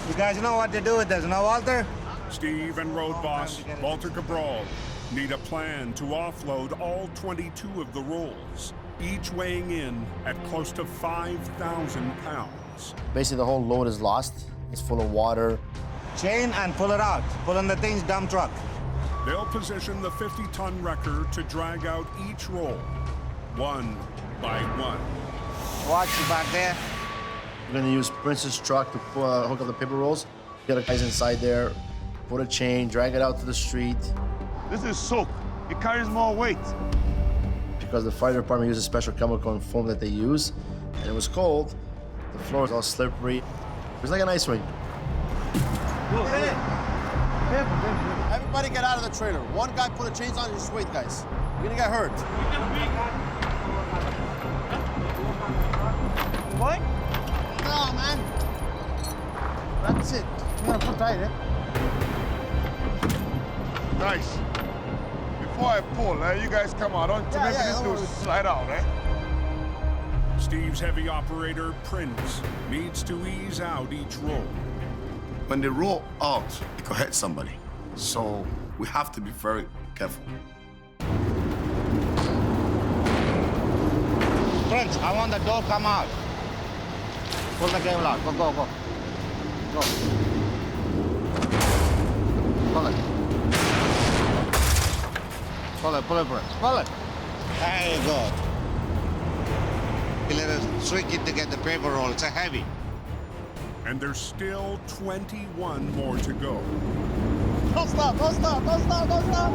You guys know what to do with this, no, Walter? Steve and road boss Walter Cabral need a plan to offload all 22 of the rolls, each weighing in at close to 5,000 pounds. Basically, the whole load is lost. It's full of water. Chain and pull it out. Pull in the thing's dump truck. They'll position the 50-ton wrecker to drag out each roll, one by one. Watch you back there. We're gonna use Prince's truck to hook up the paper rolls. Get the guys inside there, put a chain, drag it out to the street. This is soap. It carries more weight. Because the fire department uses special chemical and foam that they use, and it was cold, the floor is all slippery. It was like an ice rink. Everybody get out of the trailer. One guy put the chains on and just wait, guys. You're gonna get hurt. What? No, man. That's it. You gotta put tight, eh? Nice. Before I pull, you guys come out. Don't make this do slide out, eh? Steve's heavy operator, Prince, needs to ease out each roll. When they roll out, it could hit somebody. So we have to be very careful. Prince, I want the door come out. Pull the cable out. Go, go, go. Go. Pull it. Pull it, Prince. Pull it. There you go. A little tricky to get the paper roll. It's a heavy. And there's still 21 more to go. Don't stop, don't stop, don't stop, don't stop.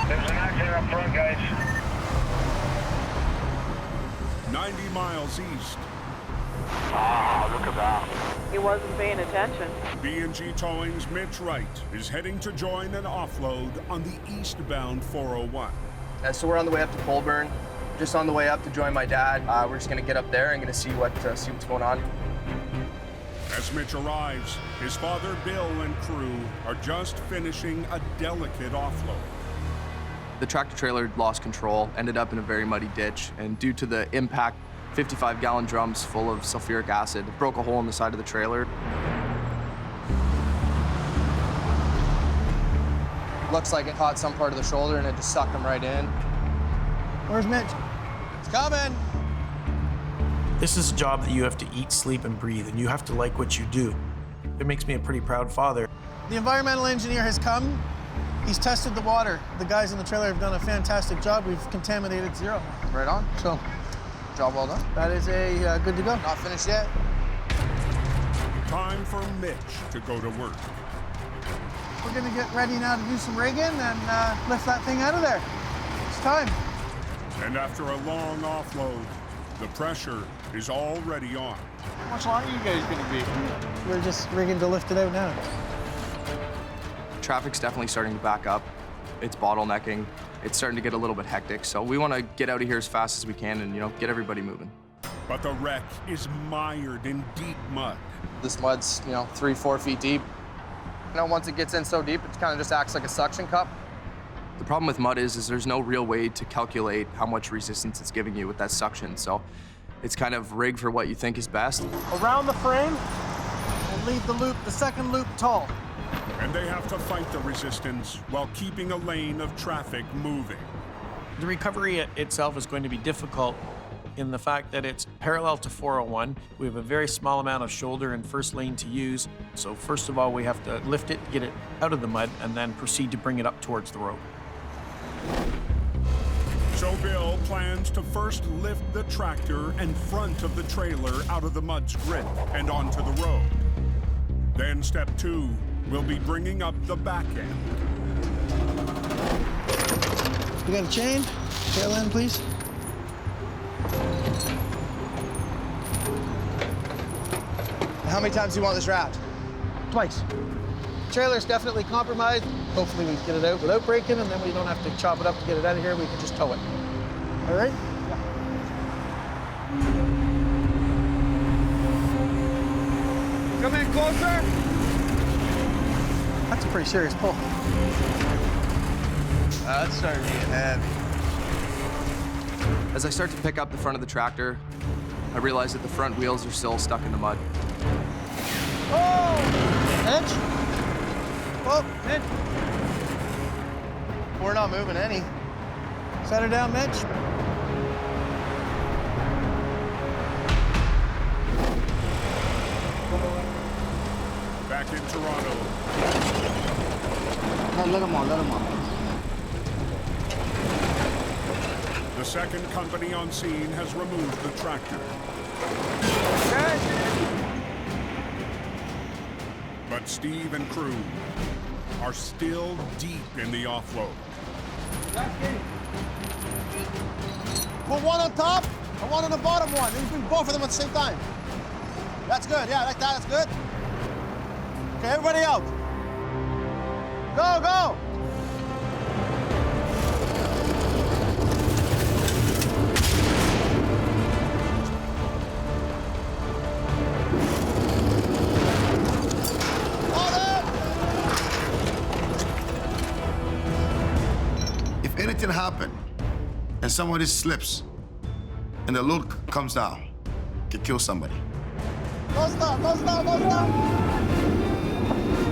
There's an accident up front, miles east. Ah, look at that. He wasn't paying attention. B&G Towing's Mitch Wright is heading to join an offload on the eastbound 401. So we're on the way up to Colburn, just on the way up to join my dad. We're just gonna get up there and gonna see what's going on. As Mitch arrives, his father Bill and crew are just finishing a delicate offload. The tractor trailer lost control, ended up in a very muddy ditch, and due to the impact, 55-gallon drums full of sulfuric acid broke a hole in the side of the trailer. Looks like it caught some part of the shoulder and it just sucked him right in. Where's Mitch? It's coming! This is a job that you have to eat, sleep, and breathe, and you have to like what you do. It makes me a pretty proud father. The environmental engineer has come. He's tested the water. The guys in the trailer have done a fantastic job. We've contaminated zero. Right on. So, job well done. That is a good to go. Not finished yet. Time for Mitch to go to work. We're gonna get ready now to do some rigging and lift that thing out of there. It's time. And after a long offload, the pressure is already on. How much longer are you guys gonna be? We're just rigging to lift it out now. Traffic's definitely starting to back up. It's bottlenecking. It's starting to get a little bit hectic. So we want to get out of here as fast as we can and, get everybody moving. But the wreck is mired in deep mud. This mud's, 3-4 feet deep. Once it gets in so deep, it kind of just acts like a suction cup. The problem with mud is there's no real way to calculate how much resistance it's giving you with that suction. So it's kind of rigged for what you think is best. Around the frame and leave the second loop tall. And they have to fight the resistance while keeping a lane of traffic moving. The recovery itself is going to be difficult in the fact that it's parallel to 401. We have a very small amount of shoulder and first lane to use. So first of all, we have to lift it, get it out of the mud, and then proceed to bring it up towards the road. So Bill plans to first lift the tractor and front of the trailer out of the mud's grip and onto the road. Then step 2 will be bringing up the back end. You got a chain? Tail end, please. How many times do you want this wrapped? Twice. Trailer's definitely compromised. Hopefully we get it out without breaking, and then we don't have to chop it up to get it out of here. We can just tow it. All right? Come in closer. That's a pretty serious pull. That's starting to get heavy. As I start to pick up the front of the tractor, I realize that the front wheels are still stuck in the mud. Oh! Mitch? Oh, Mitch. We're not moving any. Set her down, Mitch. Back in Toronto. Let him on. The second company on scene has removed the tractor. But Steve and crew are still deep in the offload. Put one on top and one on the bottom one. Then you bring both of them at the same time. That's good. Yeah, like that. That's good. Okay, everybody out. Go, go. If anything happened and somebody slips and the load comes down, it could kill somebody. Don't stop, don't stop, don't stop.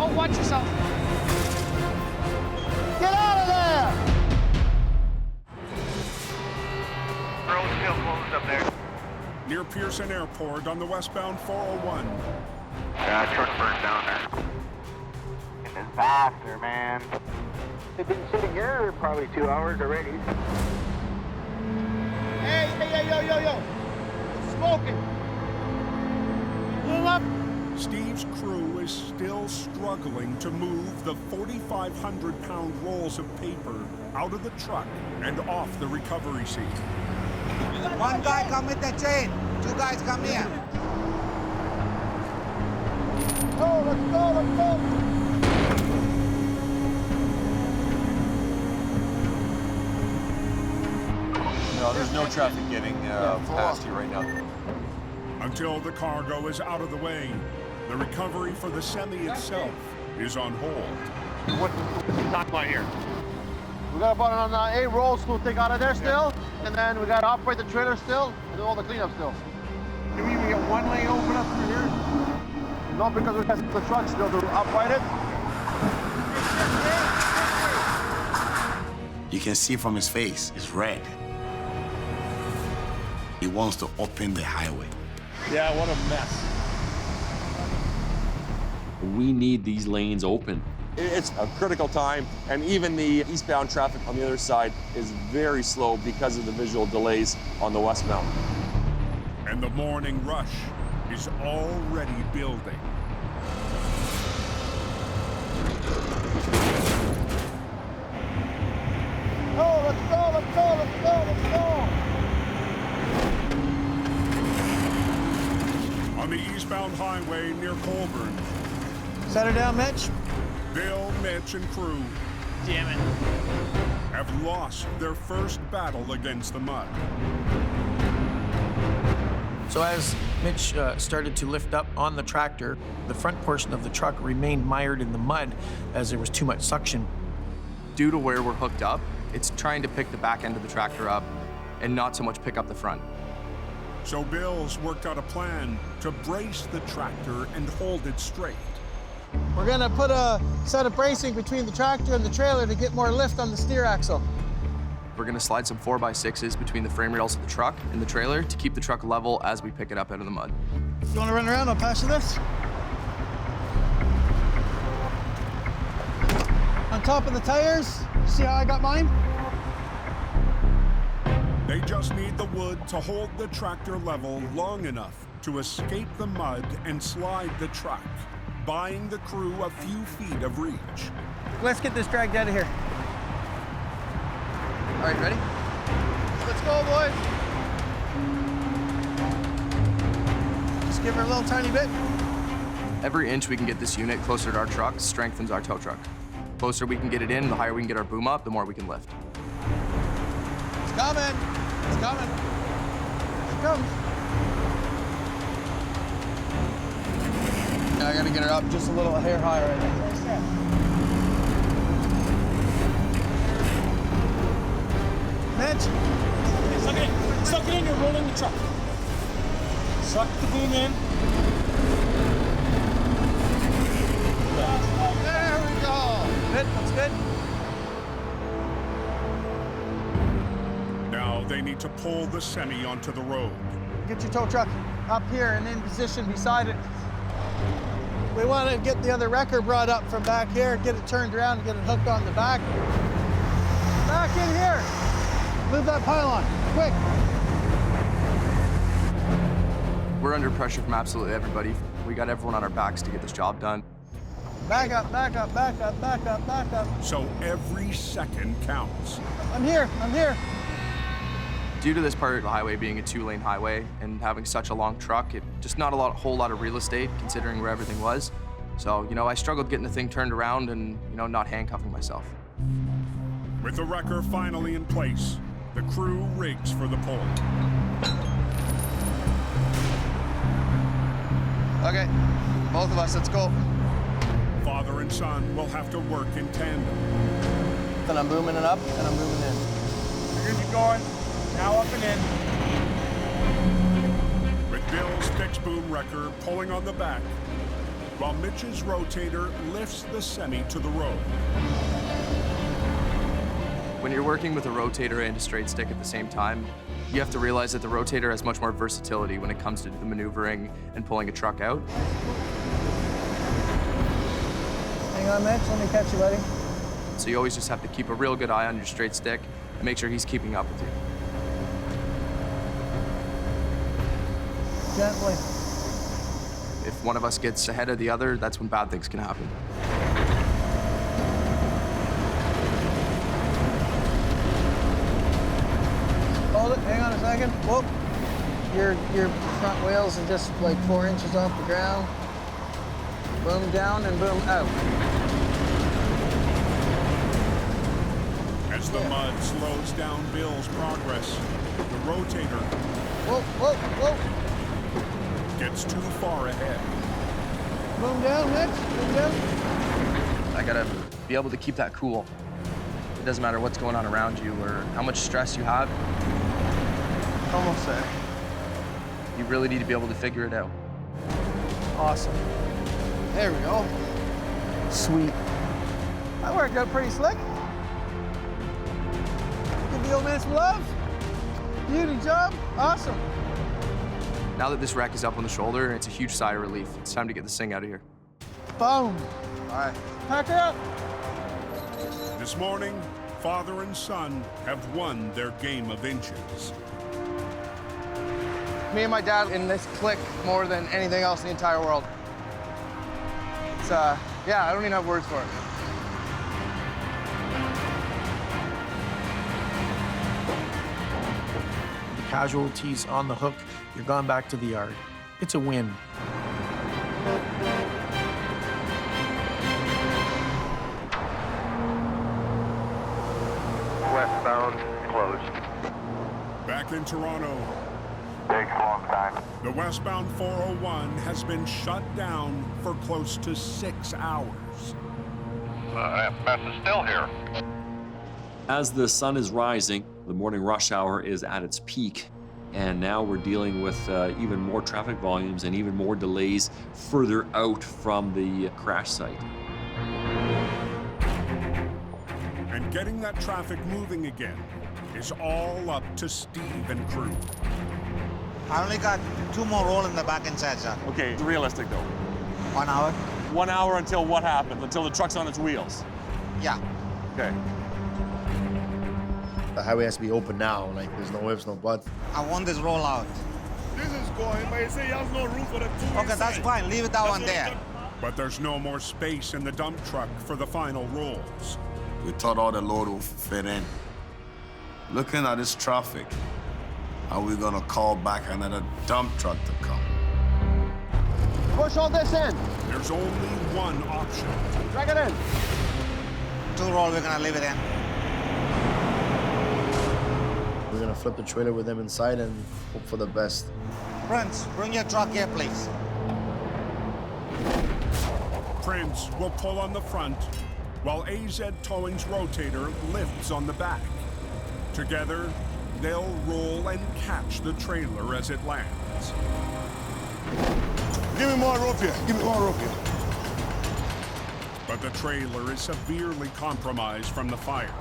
Oh, watch yourself. Get out of there! Road's still closed up there. Near Pearson Airport on the westbound 401. Yeah, truck burnt down there. It's a disaster, man. They've been sitting here probably 2 hours already. Hey, yo. It's smoking. Move up. Steve's crew is still struggling to move the 4,500-pound rolls of paper out of the truck and off the recovery seat. One guy come with the chain. Two guys come here. Oh, let's go, let's go. No, there's no traffic getting past you right now. Until the cargo is out of the way, the recovery for the semi itself is on hold. What talk about here? We got about an 8 rolls to take out of there still, and then we got to operate the trailer still, and do all the cleanup still. Do we even get one lane open up through here? No, because we got the truck still to operate it. You can see from his face, it's red. He wants to open the highway. Yeah, what a mess. We need these lanes open. It's a critical time, and even the eastbound traffic on the other side is very slow because of the visual delays on the westbound. And the morning rush is already building. Oh, let's go, let's go, let's go, let's go. On the eastbound highway near Colburn, Set her down, Mitch. Bill, Mitch, and crew Damn it. have lost their first battle against the mud. So as Mitch started to lift up on the tractor, the front portion of the truck remained mired in the mud as there was too much suction. Due to where we're hooked up, it's trying to pick the back end of the tractor up and not so much pick up the front. So Bill's worked out a plan to brace the tractor and hold it straight. We're gonna put a set of bracing between the tractor and the trailer to get more lift on the steer axle. We're gonna slide some 4x6s between the frame rails of the truck and the trailer to keep the truck level as we pick it up out of the mud. You wanna run around? I'll pass you this. On top of the tires, see how I got mine? They just need the wood to hold the tractor level long enough to escape the mud and slide the truck, buying the crew a few feet of reach. Let's get this dragged out of here. All right, ready? Let's go, boys. Just give her a little tiny bit. Every inch we can get this unit closer to our truck strengthens our tow truck. The closer we can get it in, the higher we can get our boom up, the more we can lift. It's coming. It's coming. Here it comes. Now I gotta get her up just a little hair higher right there. Mitch. Suck it in, you're rolling the truck. Suck the boom in. There we go. Good, that's good. Now they need to pull the semi onto the road. Get your tow truck up here and in position beside it. We want to get the other wrecker brought up from back here, get it turned around and get it hooked on the back. Back in here. Move that pylon, quick. We're under pressure from absolutely everybody. We got everyone on our backs to get this job done. Back up, back up, back up, back up, back up. So every second counts. I'm here, I'm here. Due to this part of the highway being a 2-lane highway and having such a long truck, it just not a whole lot of real estate considering where everything was. So, I struggled getting the thing turned around and, not handcuffing myself. With the wrecker finally in place, the crew rigs for the pull. Okay, both of us, let's go. Father and son will have to work in tandem. Then I'm booming it up and I'm booming in. You're gonna keep going. Now up and in. With Bill's fixed boom wrecker pulling on the back, while Mitch's rotator lifts the semi to the road. When you're working with a rotator and a straight stick at the same time, you have to realize that the rotator has much more versatility when it comes to the maneuvering and pulling a truck out. Hang on, Mitch, let me catch you, buddy. So you always just have to keep a real good eye on your straight stick and make sure he's keeping up with you. Gently. If one of us gets ahead of the other, that's when bad things can happen. Hold it, hang on a a second. Whoop. Your front wheels are just like 4 inches off the ground. Boom down and boom out. As the mud slows down Bill's progress, the rotator gets too far ahead. Boom down, Mitch. Boom down. I gotta be able to keep that cool. It doesn't matter what's going on around you or how much stress you have. Almost there. You really need to be able to figure it out. Awesome. There we go. Sweet. That worked out pretty slick. Give the old man some love. Beauty job. Awesome. Now that this wreck is up on the shoulder, it's a huge sigh of relief. It's time to get this thing out of here. Boom. All right. Pack her up. This morning, father and son have won their game of inches. Me and my dad in this click more than anything else in the entire world. It's, yeah, I don't even have words for it. The casualties on the hook, you're gone back to the yard. It's a win. Westbound closed. Back in Toronto, Takes a long time. the westbound 401 has been shut down for close to 6 hours. That mess is still here. As the sun is rising, the morning rush hour is at its peak, and now we're dealing with even more traffic volumes and even more delays further out from the crash site. And getting that traffic moving again is all up to Steve and crew. I only got 2 more roll in the back inside, sir. Okay, it's realistic though. 1 hour? 1 hour until what happens? Until the truck's on its wheels? Yeah. Okay. The highway has to be open now. Like, there's no ifs, no buts. I want this roll out. This is going, but you say you have no room for the 2 Okay, that's fine. Leave it that one there. But there's no more space in the dump truck for the final rolls. We thought all the load would fit in. Looking at this traffic, are we gonna call back another dump truck to come? Push all this in. There's only one option. Drag it in. 2 roll, we're gonna leave it in. We're gonna flip the trailer with them inside and hope for the best. Prince, bring your truck here, please. Prince will pull on the front, while AZ Towing's rotator lifts on the back. Together, they'll roll and catch the trailer as it lands. Give me more rope here. Give me more rope here. But the trailer is severely compromised from the fire.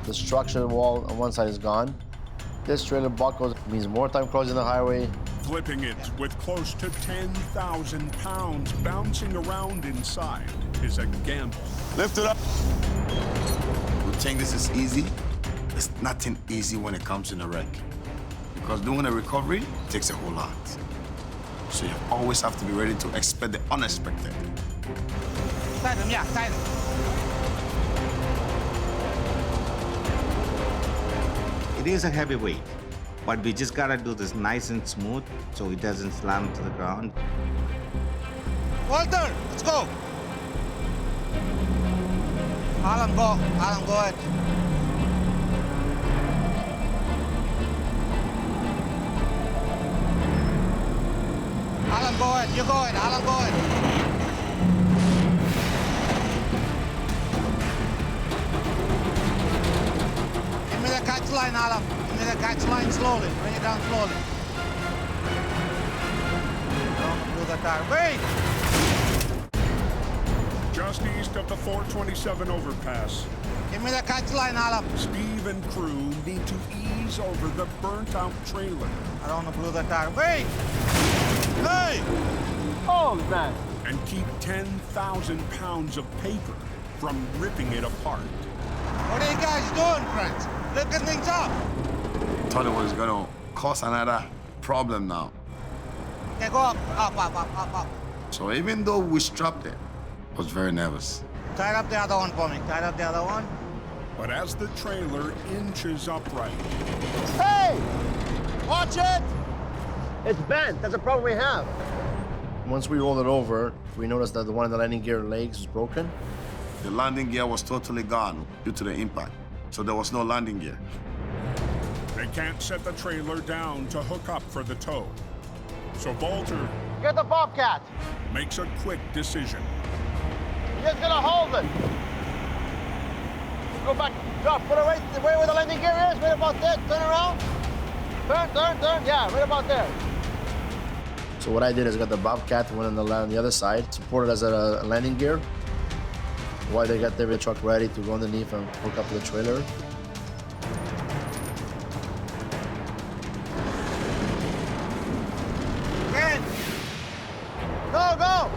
The structure wall on one side is gone. This trailer buckles, means more time crossing the highway. Flipping it with close to 10,000 pounds bouncing around inside is a gamble. Lift it up. You think this is easy? It's nothing easy when it comes in a wreck. Because doing a recovery takes a whole lot. So you always have to be ready to expect the unexpected. Tighten, yeah, tighten. It is a heavy weight, but we just gotta do this nice and smooth so it doesn't slam to the ground. Walter, let's go. Alan, go. Alan, go ahead. Alan, go ahead. You go ahead. Alan, go ahead. Give me the catch line, Alan. Give me the catch line slowly. Bring it down slowly. Don't do the tire. Wait! Just east of the 427 overpass, Give me the catch line, Alan. Steve and crew need to ease over the burnt-out trailer. I don't want to blow the tire. Wait! Hey! Oh, man. And keep 10,000 pounds of paper from ripping it apart. What are you guys doing, friends? Looking things up. Thought it was gonna cause another problem now. Okay, go up, up. So even though we strapped it, I was very nervous. Tie up the other one for me. Tie up the other one. But as the trailer inches upright, Hey! Watch it! It's bent. That's a problem we have. Once we rolled it over, we noticed that the one in the landing gear legs was broken. The landing gear was totally gone due to the impact, so there was no landing gear. They can't set the trailer down to hook up for the tow. So Bolter Get the Bobcat. makes a quick decision. You're just gonna hold it. Go back, drop, put it right where the landing gear is, right about there, turn around. Turn, yeah, right about there. So what I did is I got the Bobcat, went on the other side, supported as a landing gear, while they got their truck ready to go underneath and hook up to the trailer. In. Go!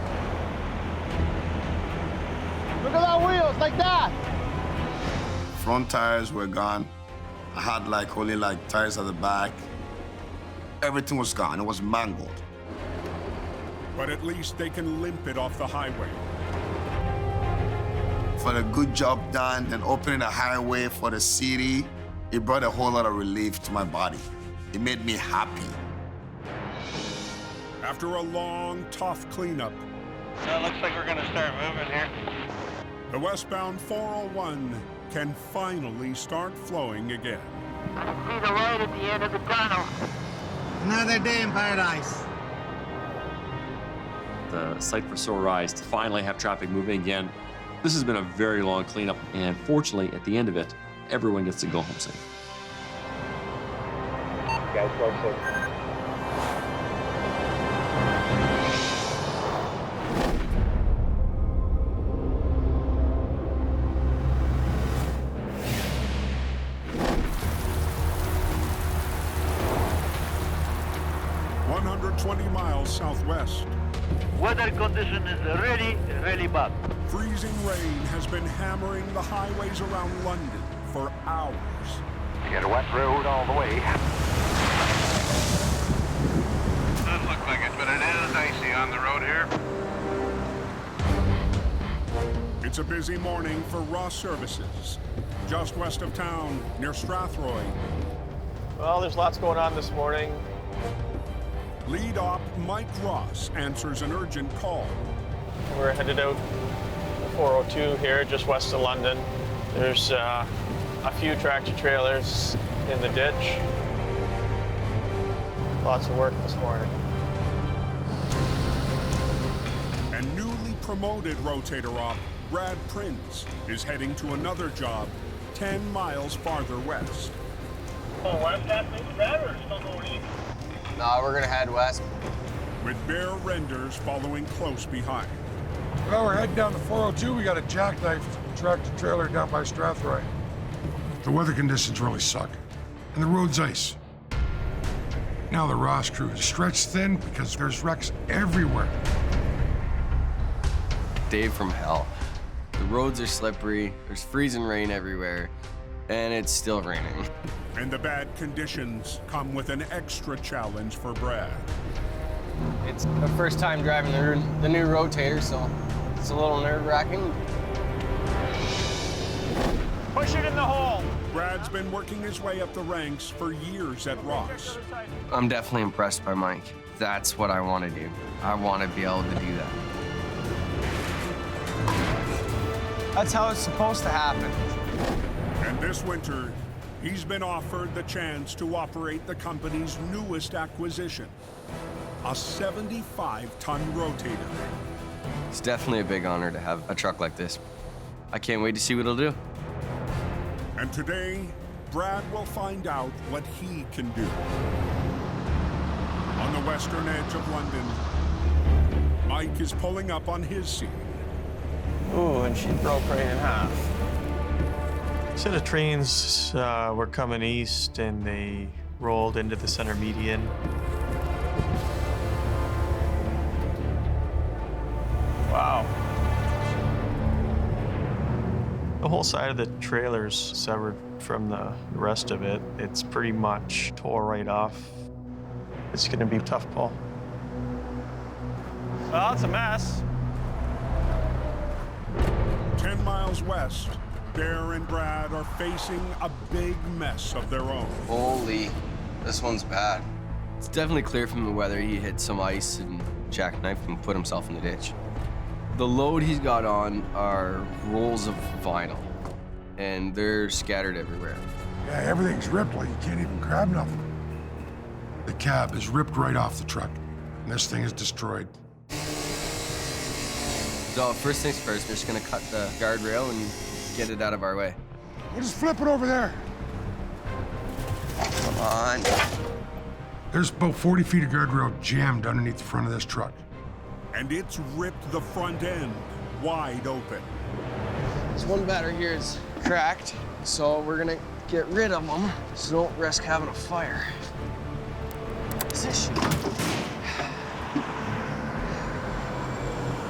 Look at our wheels, like that. Front tires were gone. I had only tires at the back. Everything was gone. It was mangled. But at least they can limp it off the highway. For the good job done and opening a highway for the city, it brought a whole lot of relief to my body. It made me happy. After a long, tough cleanup, So it looks like we're gonna start moving here. the westbound 401 can finally start flowing again. I can see the light at the end of the tunnel. Another day in paradise. The sight for sore eyes to finally have traffic moving again. This has been a very long cleanup, and fortunately, at the end of it, everyone gets to go home safe. Guys, close. 120 miles southwest. Weather condition is really bad. Freezing rain has been hammering the highways around London for hours. You got a wet road all the way. Doesn't look like it, but it is icy on the road here. It's a busy morning for Ross Services, just west of town, near Strathroy. Well, there's lots going on this morning. Lead op Mike Ross answers an urgent call. We're headed out 402 here, just west of London. There's a few tractor trailers in the ditch. Lots of work this morning. And newly promoted rotator op Brad Prince is heading to another job 10 miles farther west. Oh, west happening, Brad, or still going east? No, we're gonna head west. With bare renders following close behind. Well, we're heading down to 402. We got a jackknife tractor trailer down by Strathroy. The weather conditions really suck, and the road's ice. Now the Ross crew is stretched thin because there's wrecks everywhere. Day from hell. The roads are slippery, there's freezing rain everywhere, and it's still raining. And the bad conditions come with an extra challenge for Brad. It's the first time driving the new rotator, so it's a little nerve-wracking. Push it in the hole. Brad's been working his way up the ranks for years at Ross. I'm definitely impressed by Mike. That's what I want to do. I want to be able to do that. That's how it's supposed to happen. And this winter, he's been offered the chance to operate the company's newest acquisition, a 75-ton rotator. It's definitely a big honor to have a truck like this. I can't wait to see what it'll do. And today, Brad will find out what he can do. On the western edge of London, Mike is pulling up on his scene. Ooh, and she broke right in half. Set of trains were coming east and they rolled into the center median. Wow. The whole side of the trailer's severed from the rest of it. It's pretty much tore right off. It's gonna be a tough pull. Well, it's a mess. 10 miles west, Bear and Brad are facing a big mess of their own. Holy. This one's bad. It's definitely clear from the weather he hit some ice and jackknifed and put himself in the ditch. The load he's got on are rolls of vinyl, and they're scattered everywhere. Yeah, everything's ripped like you can't even grab nothing. The cab is ripped right off the truck, and this thing is destroyed. So first things first, we're just gonna cut the guardrail and get it out of our way. We'll just flip it over there. Come on. There's about 40 feet of guardrail jammed underneath the front of this truck. And it's ripped the front end wide open. This one battery here is cracked, so we're gonna get rid of them so don't risk having a fire.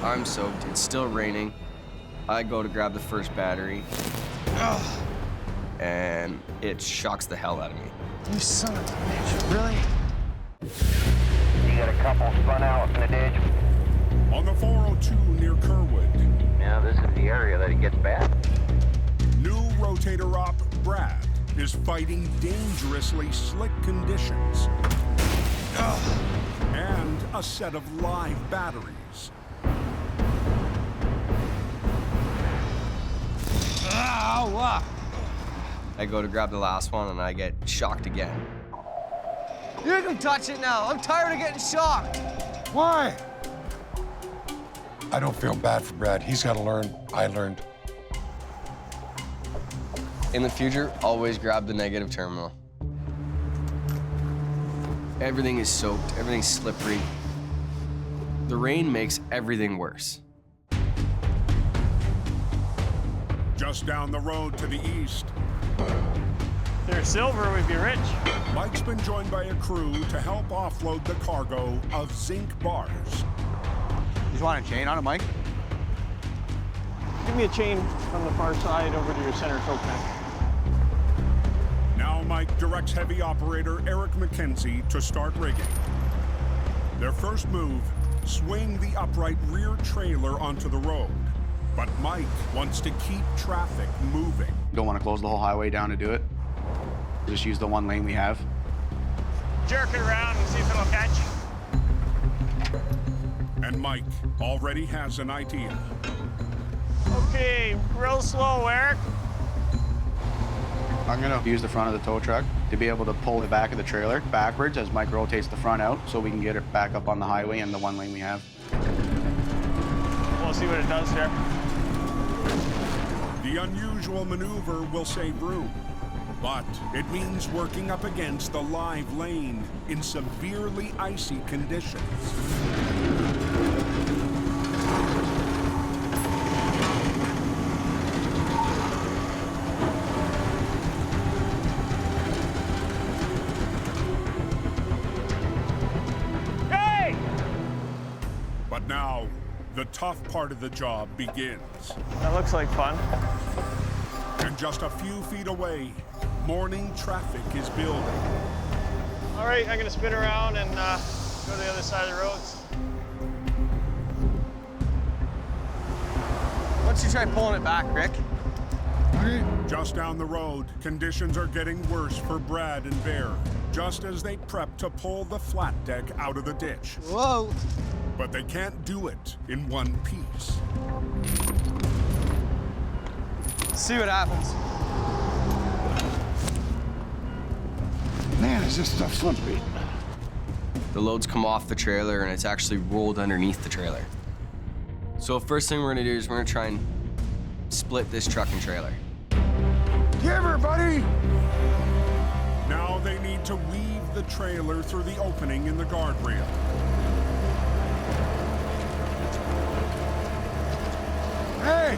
I'm soaked, it's still raining. I go to grab the first battery, and it shocks the hell out of me. You son of a bitch, really? You got a couple spun out in the ditch. On the 402 near Kerwood. Yeah, this is the area that it gets bad. New rotator op Brad is fighting dangerously slick conditions. And a set of live batteries. I go to grab the last one, and I get shocked again. You can touch it now. I'm tired of getting shocked. Why? I don't feel bad for Brad. He's got to learn. I learned. In the future, always grab the negative terminal. Everything is soaked, everything's slippery. The rain makes everything worse. Just down the road to the east. If they're silver, we'd be rich. Mike's been joined by a crew to help offload the cargo of zinc bars. You just want a chain on it, Mike? Give me a chain from the far side over to your center choke tank. Now Mike directs heavy operator Eric McKenzie to start rigging. Their first move, swing the upright rear trailer onto the road. But Mike wants to keep traffic moving. Don't want to close the whole highway down to do it. Just use the one lane we have. Jerk it around and see if it'll catch. And Mike already has an idea. Okay, real slow, Eric. I'm gonna use the front of the tow truck to be able to pull the back of the trailer backwards as Mike rotates the front out so we can get it back up on the highway in the one lane we have. We'll see what it does here. The unusual maneuver will save room, but it means working up against the live lane in severely icy conditions. Hey! But now, the tough part of the job begins. That looks like fun. And just a few feet away, morning traffic is building. All right, I'm gonna spin around and go to the other side of the roads. Why don't you try pulling it back, Rick? Just down the road, conditions are getting worse for Brad and Bear, just as they prep to pull the flat deck out of the ditch. Whoa! But they can't do it in one piece. See what happens. Man, is this stuff slumpy. The load's come off the trailer, and it's actually rolled underneath the trailer. So first thing we're gonna do is we're gonna try and split this truck and trailer. Give her, buddy! Now they need to weave the trailer through the opening in the guardrail. Hey!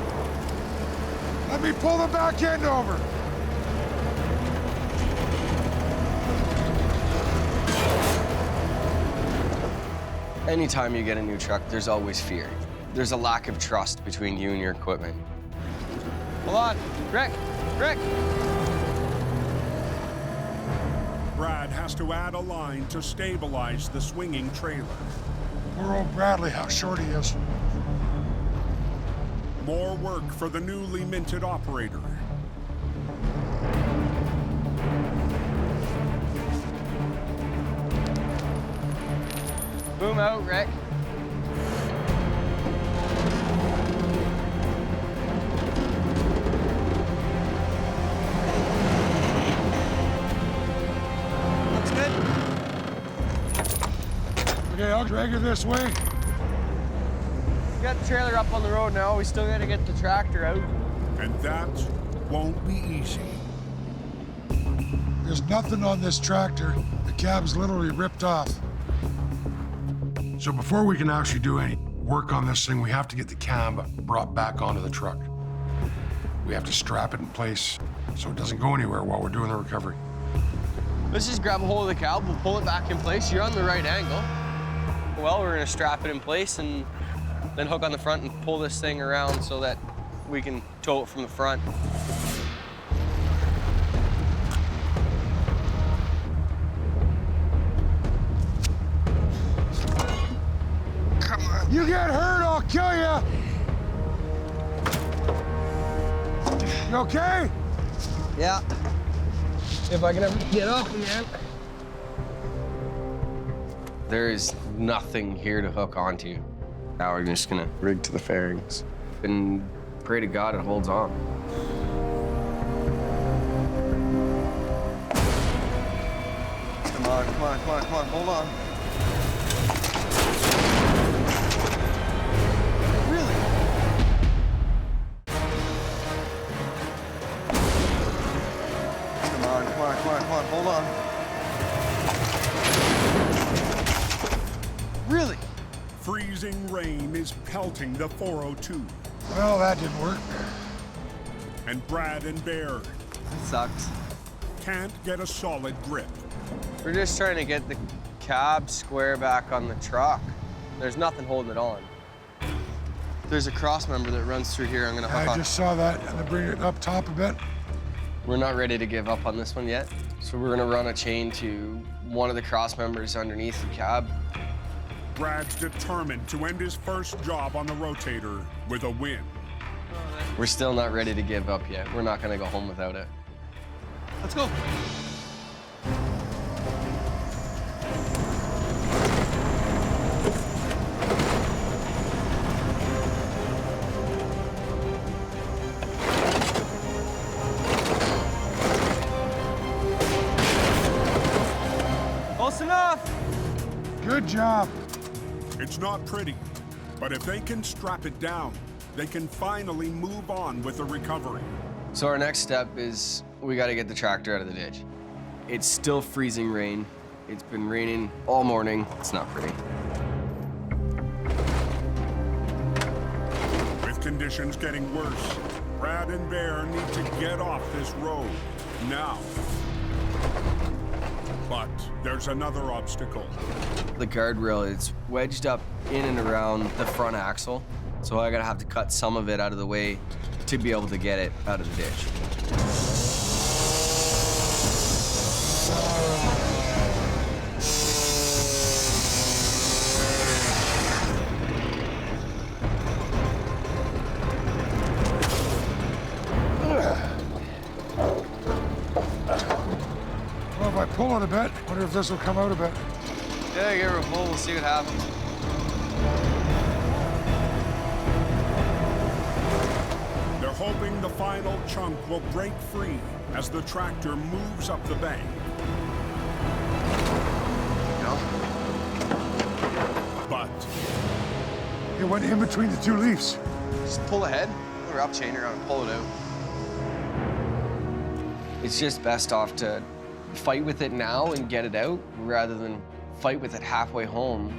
Let me pull the back end over. Anytime you get a new truck, there's always fear. There's a lack of trust between you and your equipment. Hold on. Rick! Rick! Brad has to add a line to stabilize the swinging trailer. Poor old Bradley, how short he is. More work for the newly minted operator. Boom out, Rick. Looks good. Okay, I'll drag her this way. We got the trailer up on the road now. We still gotta get the tractor out. And that won't be easy. There's nothing on this tractor. The cab's literally ripped off. So before we can actually do any work on this thing, we have to get the cab brought back onto the truck. We have to strap it in place so it doesn't go anywhere while we're doing the recovery. Let's just grab a hold of the cab. We'll pull it back in place. You're on the right angle. Well, we're gonna strap it in place and then hook on the front and pull this thing around so that we can tow it from the front. You get hurt, I'll kill you! You okay? Yeah. If I can ever get off again. There is nothing here to hook onto. Now we're just gonna rig to the fairings and pray to God it holds on. Come on, come on, come on, come on, hold on. Really? Come on, come on, come on, come on, hold on. Really? Freezing rain is pelting the 402. Well, that didn't work. And Brad and Bear Sucks. can't get a solid grip. We're just trying to get the cab square back on the truck. There's nothing holding it on. There's a cross member that runs through here. I'm gonna hook I on. just saw that, and then bring it up top a bit. We're not ready to give up on this one yet. So we're gonna run a chain to one of the cross members underneath the cab. Brad's determined to end his first job on the rotator with a win. We're still not ready to give up yet. We're not gonna go home without it. Let's go. Close enough. Good job. It's not pretty, but if they can strap it down, they can finally move on with the recovery. So our next step is we gotta get the tractor out of the ditch. It's still freezing rain. It's been raining all morning. It's not pretty. With conditions getting worse, Brad and Bear need to get off this road now. But there's another obstacle. The guardrail is wedged up in and around the front axle. So I gotta have to cut some of it out of the way to be able to get it out of the ditch. Well, if I pull it a bit, wonder if this will come out a bit. Yeah, give her a pull. We'll see what happens. They're hoping the final chunk will break free as the tractor moves up the bank. But It went in between the two leaves. Just pull ahead, put her up, chain her out, and pull it out. It's just best off to fight with it now and get it out rather than fight with it halfway home.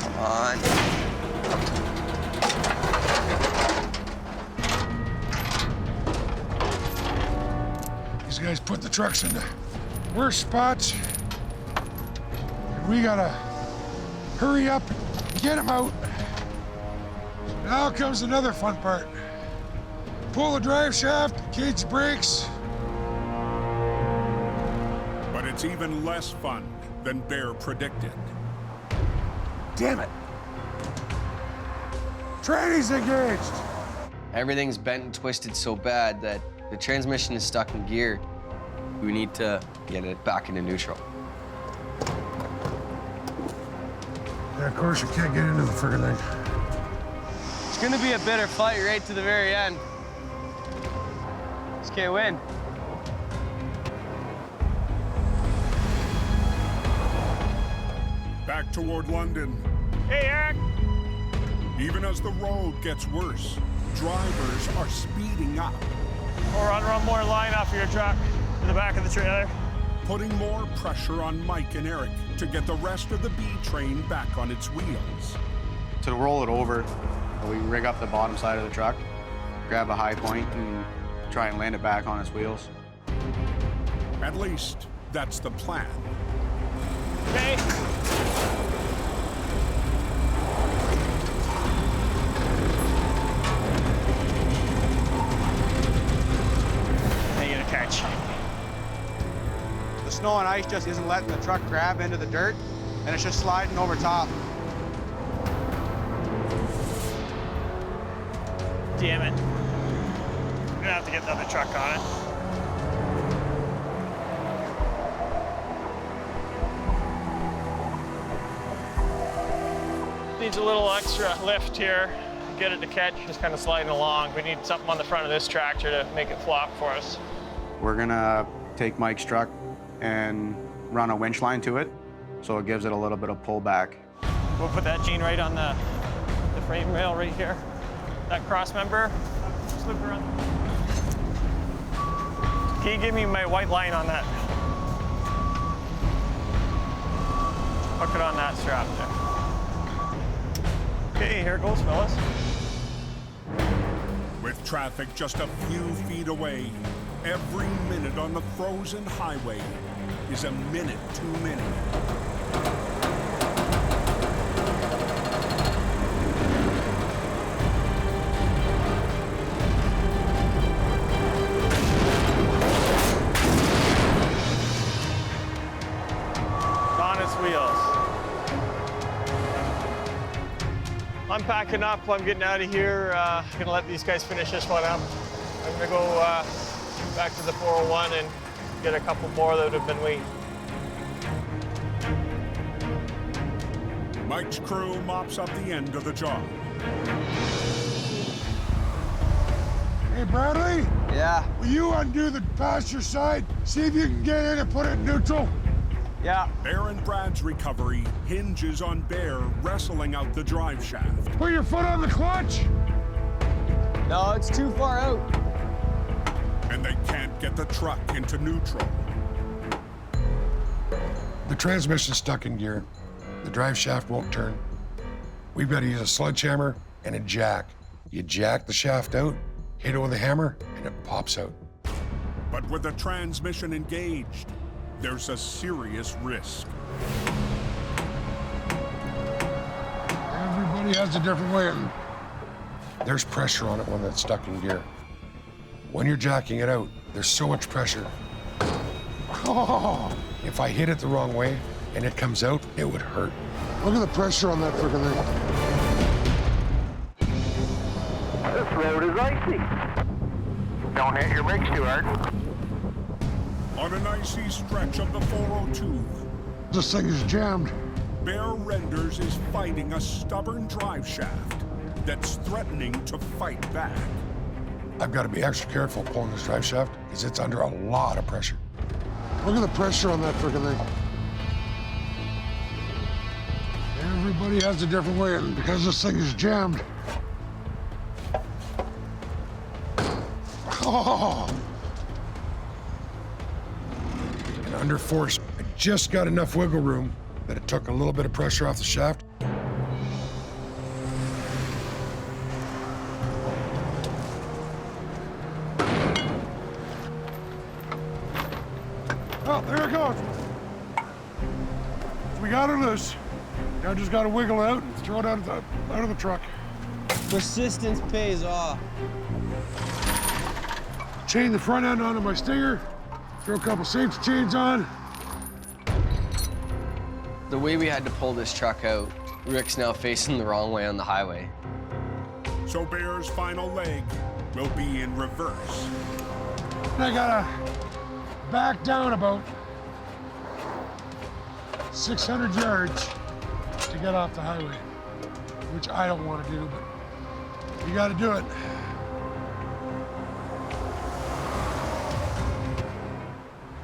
Come on. These guys put the trucks in the worst spots. And we gotta hurry up and get them out. Now comes another fun part. Pull the drive shaft, engage the brakes. But it's even less fun than Bear predicted. Damn it. Tranny's engaged. Everything's bent and twisted so bad that the transmission is stuck in gear. We need to get it back into neutral. Yeah, of course, you can't get into the friggin' thing. It's gonna be a bitter fight right to the very end. Just can't win. Back toward London. Hey, Eric. Even as the road gets worse, drivers are speeding up. We're on one more line off of your truck to the back of the trailer. Putting more pressure on Mike and Eric to get the rest of the B train back on its wheels. To roll it over, we rig up the bottom side of the truck, grab a high point, and try and land it back on its wheels. At least, that's the plan. Okay. Now you get a catch. The snow and ice just isn't letting the truck grab into the dirt, and it's just sliding over top. Damn it. I'm gonna have to get another truck on it. Needs a little extra lift here. Get it to catch, just kind of sliding along. We need something on the front of this tractor to make it flop for us. We're gonna take Mike's truck and run a winch line to it, so it gives it a little bit of pullback. We'll put that gene right on the frame rail right here. That cross member, slip around. Can you give me my white line on that? Hook it on that strap there. Okay, here it goes, fellas. With traffic just a few feet away, every minute on the frozen highway is a minute too many. On its wheels. I'm packing up. I'm getting out of here. Gonna let these guys finish this one up. I'm gonna go back to the 401 and get a couple more that have been waiting. Mike's crew mops up the end of the job. Hey, Bradley? Yeah? Will you undo the passenger side? See if you can get in and put it in neutral? Yeah. Bear and Brad's recovery hinges on Bear wrestling out the drive shaft. Put your foot on the clutch. No, it's too far out. And they can't get the truck into neutral. The transmission's stuck in gear. The drive shaft won't turn. We've got to use a sledgehammer and a jack. You jack the shaft out, hit it with a hammer, and it pops out. But with the transmission engaged, there's a serious risk. Everybody has a different way. There's pressure on it when it's stuck in gear. When you're jacking it out, there's so much pressure. Oh, if I hit it the wrong way and it comes out, it would hurt. Look at the pressure on that freaking thing. This road is icy. Don't hit your brakes too hard. On an icy stretch of the 402, this thing is jammed. Bear Renders is fighting a stubborn drive shaft that's threatening to fight back. I've got to be extra careful pulling this drive shaft because it's under a lot of pressure. Look at the pressure on that freaking thing. Everybody has a different way, and because this thing is jammed. Oh! And under force, I just got enough wiggle room that it took a little bit of pressure off the shaft. Oh, there it goes. We got her loose. Now just got to wiggle it out and throw it out of the truck. Persistence pays off. Chain the front end onto my stinger. Throw a couple safety chains on. The way we had to pull this truck out, Rick's now facing the wrong way on the highway. so Bear's final leg will be in reverse. I gotta back down about 600 yards to get off the highway, which I don't want to do, but you gotta do it.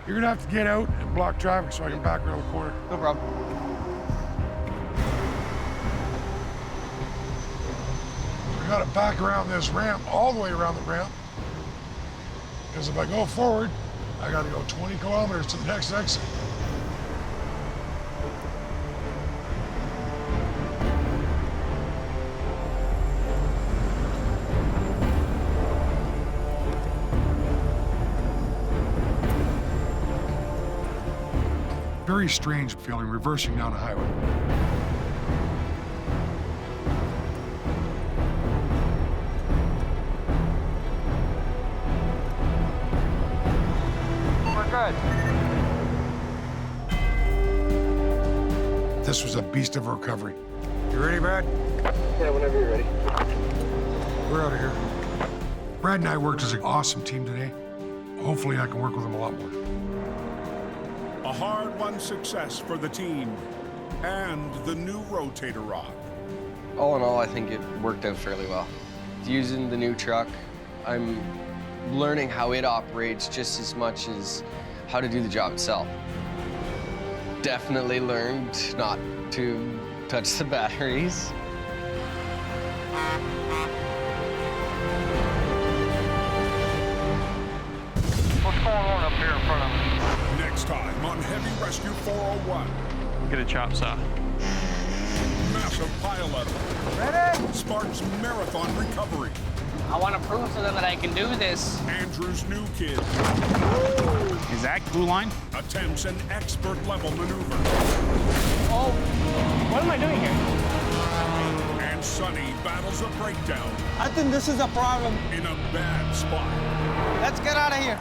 You're gonna have to get out and block traffic so I can back around the corner. No problem. I gotta back around this ramp, all the way around the ramp. Because if I go forward, I gotta go 20 kilometers to the next exit. Very strange feeling reversing down a highway. We're good. This was a beast of a recovery. You ready, Brad? Yeah, whenever you're ready. We're out of here. Brad and I worked as an awesome team today. Hopefully I can work with him a lot more. A hard-won success for the team and the new rotator rod. All in all, I think it worked out fairly well. Using the new truck, I'm learning how it operates just as much as how to do the job itself. Definitely learned not to touch the batteries. What's going on up here in front of us? Next time on Heavy Rescue 401. Get a chop saw. Massive pileup. Ready? Sparks marathon recovery. I want to prove to them that I can do this. Andrew's new kid. Is that glue line? Attempts an expert level maneuver. Oh, what am I doing here? And Sonny battles a breakdown I think this is a problem. in a bad spot. Let's get out of here.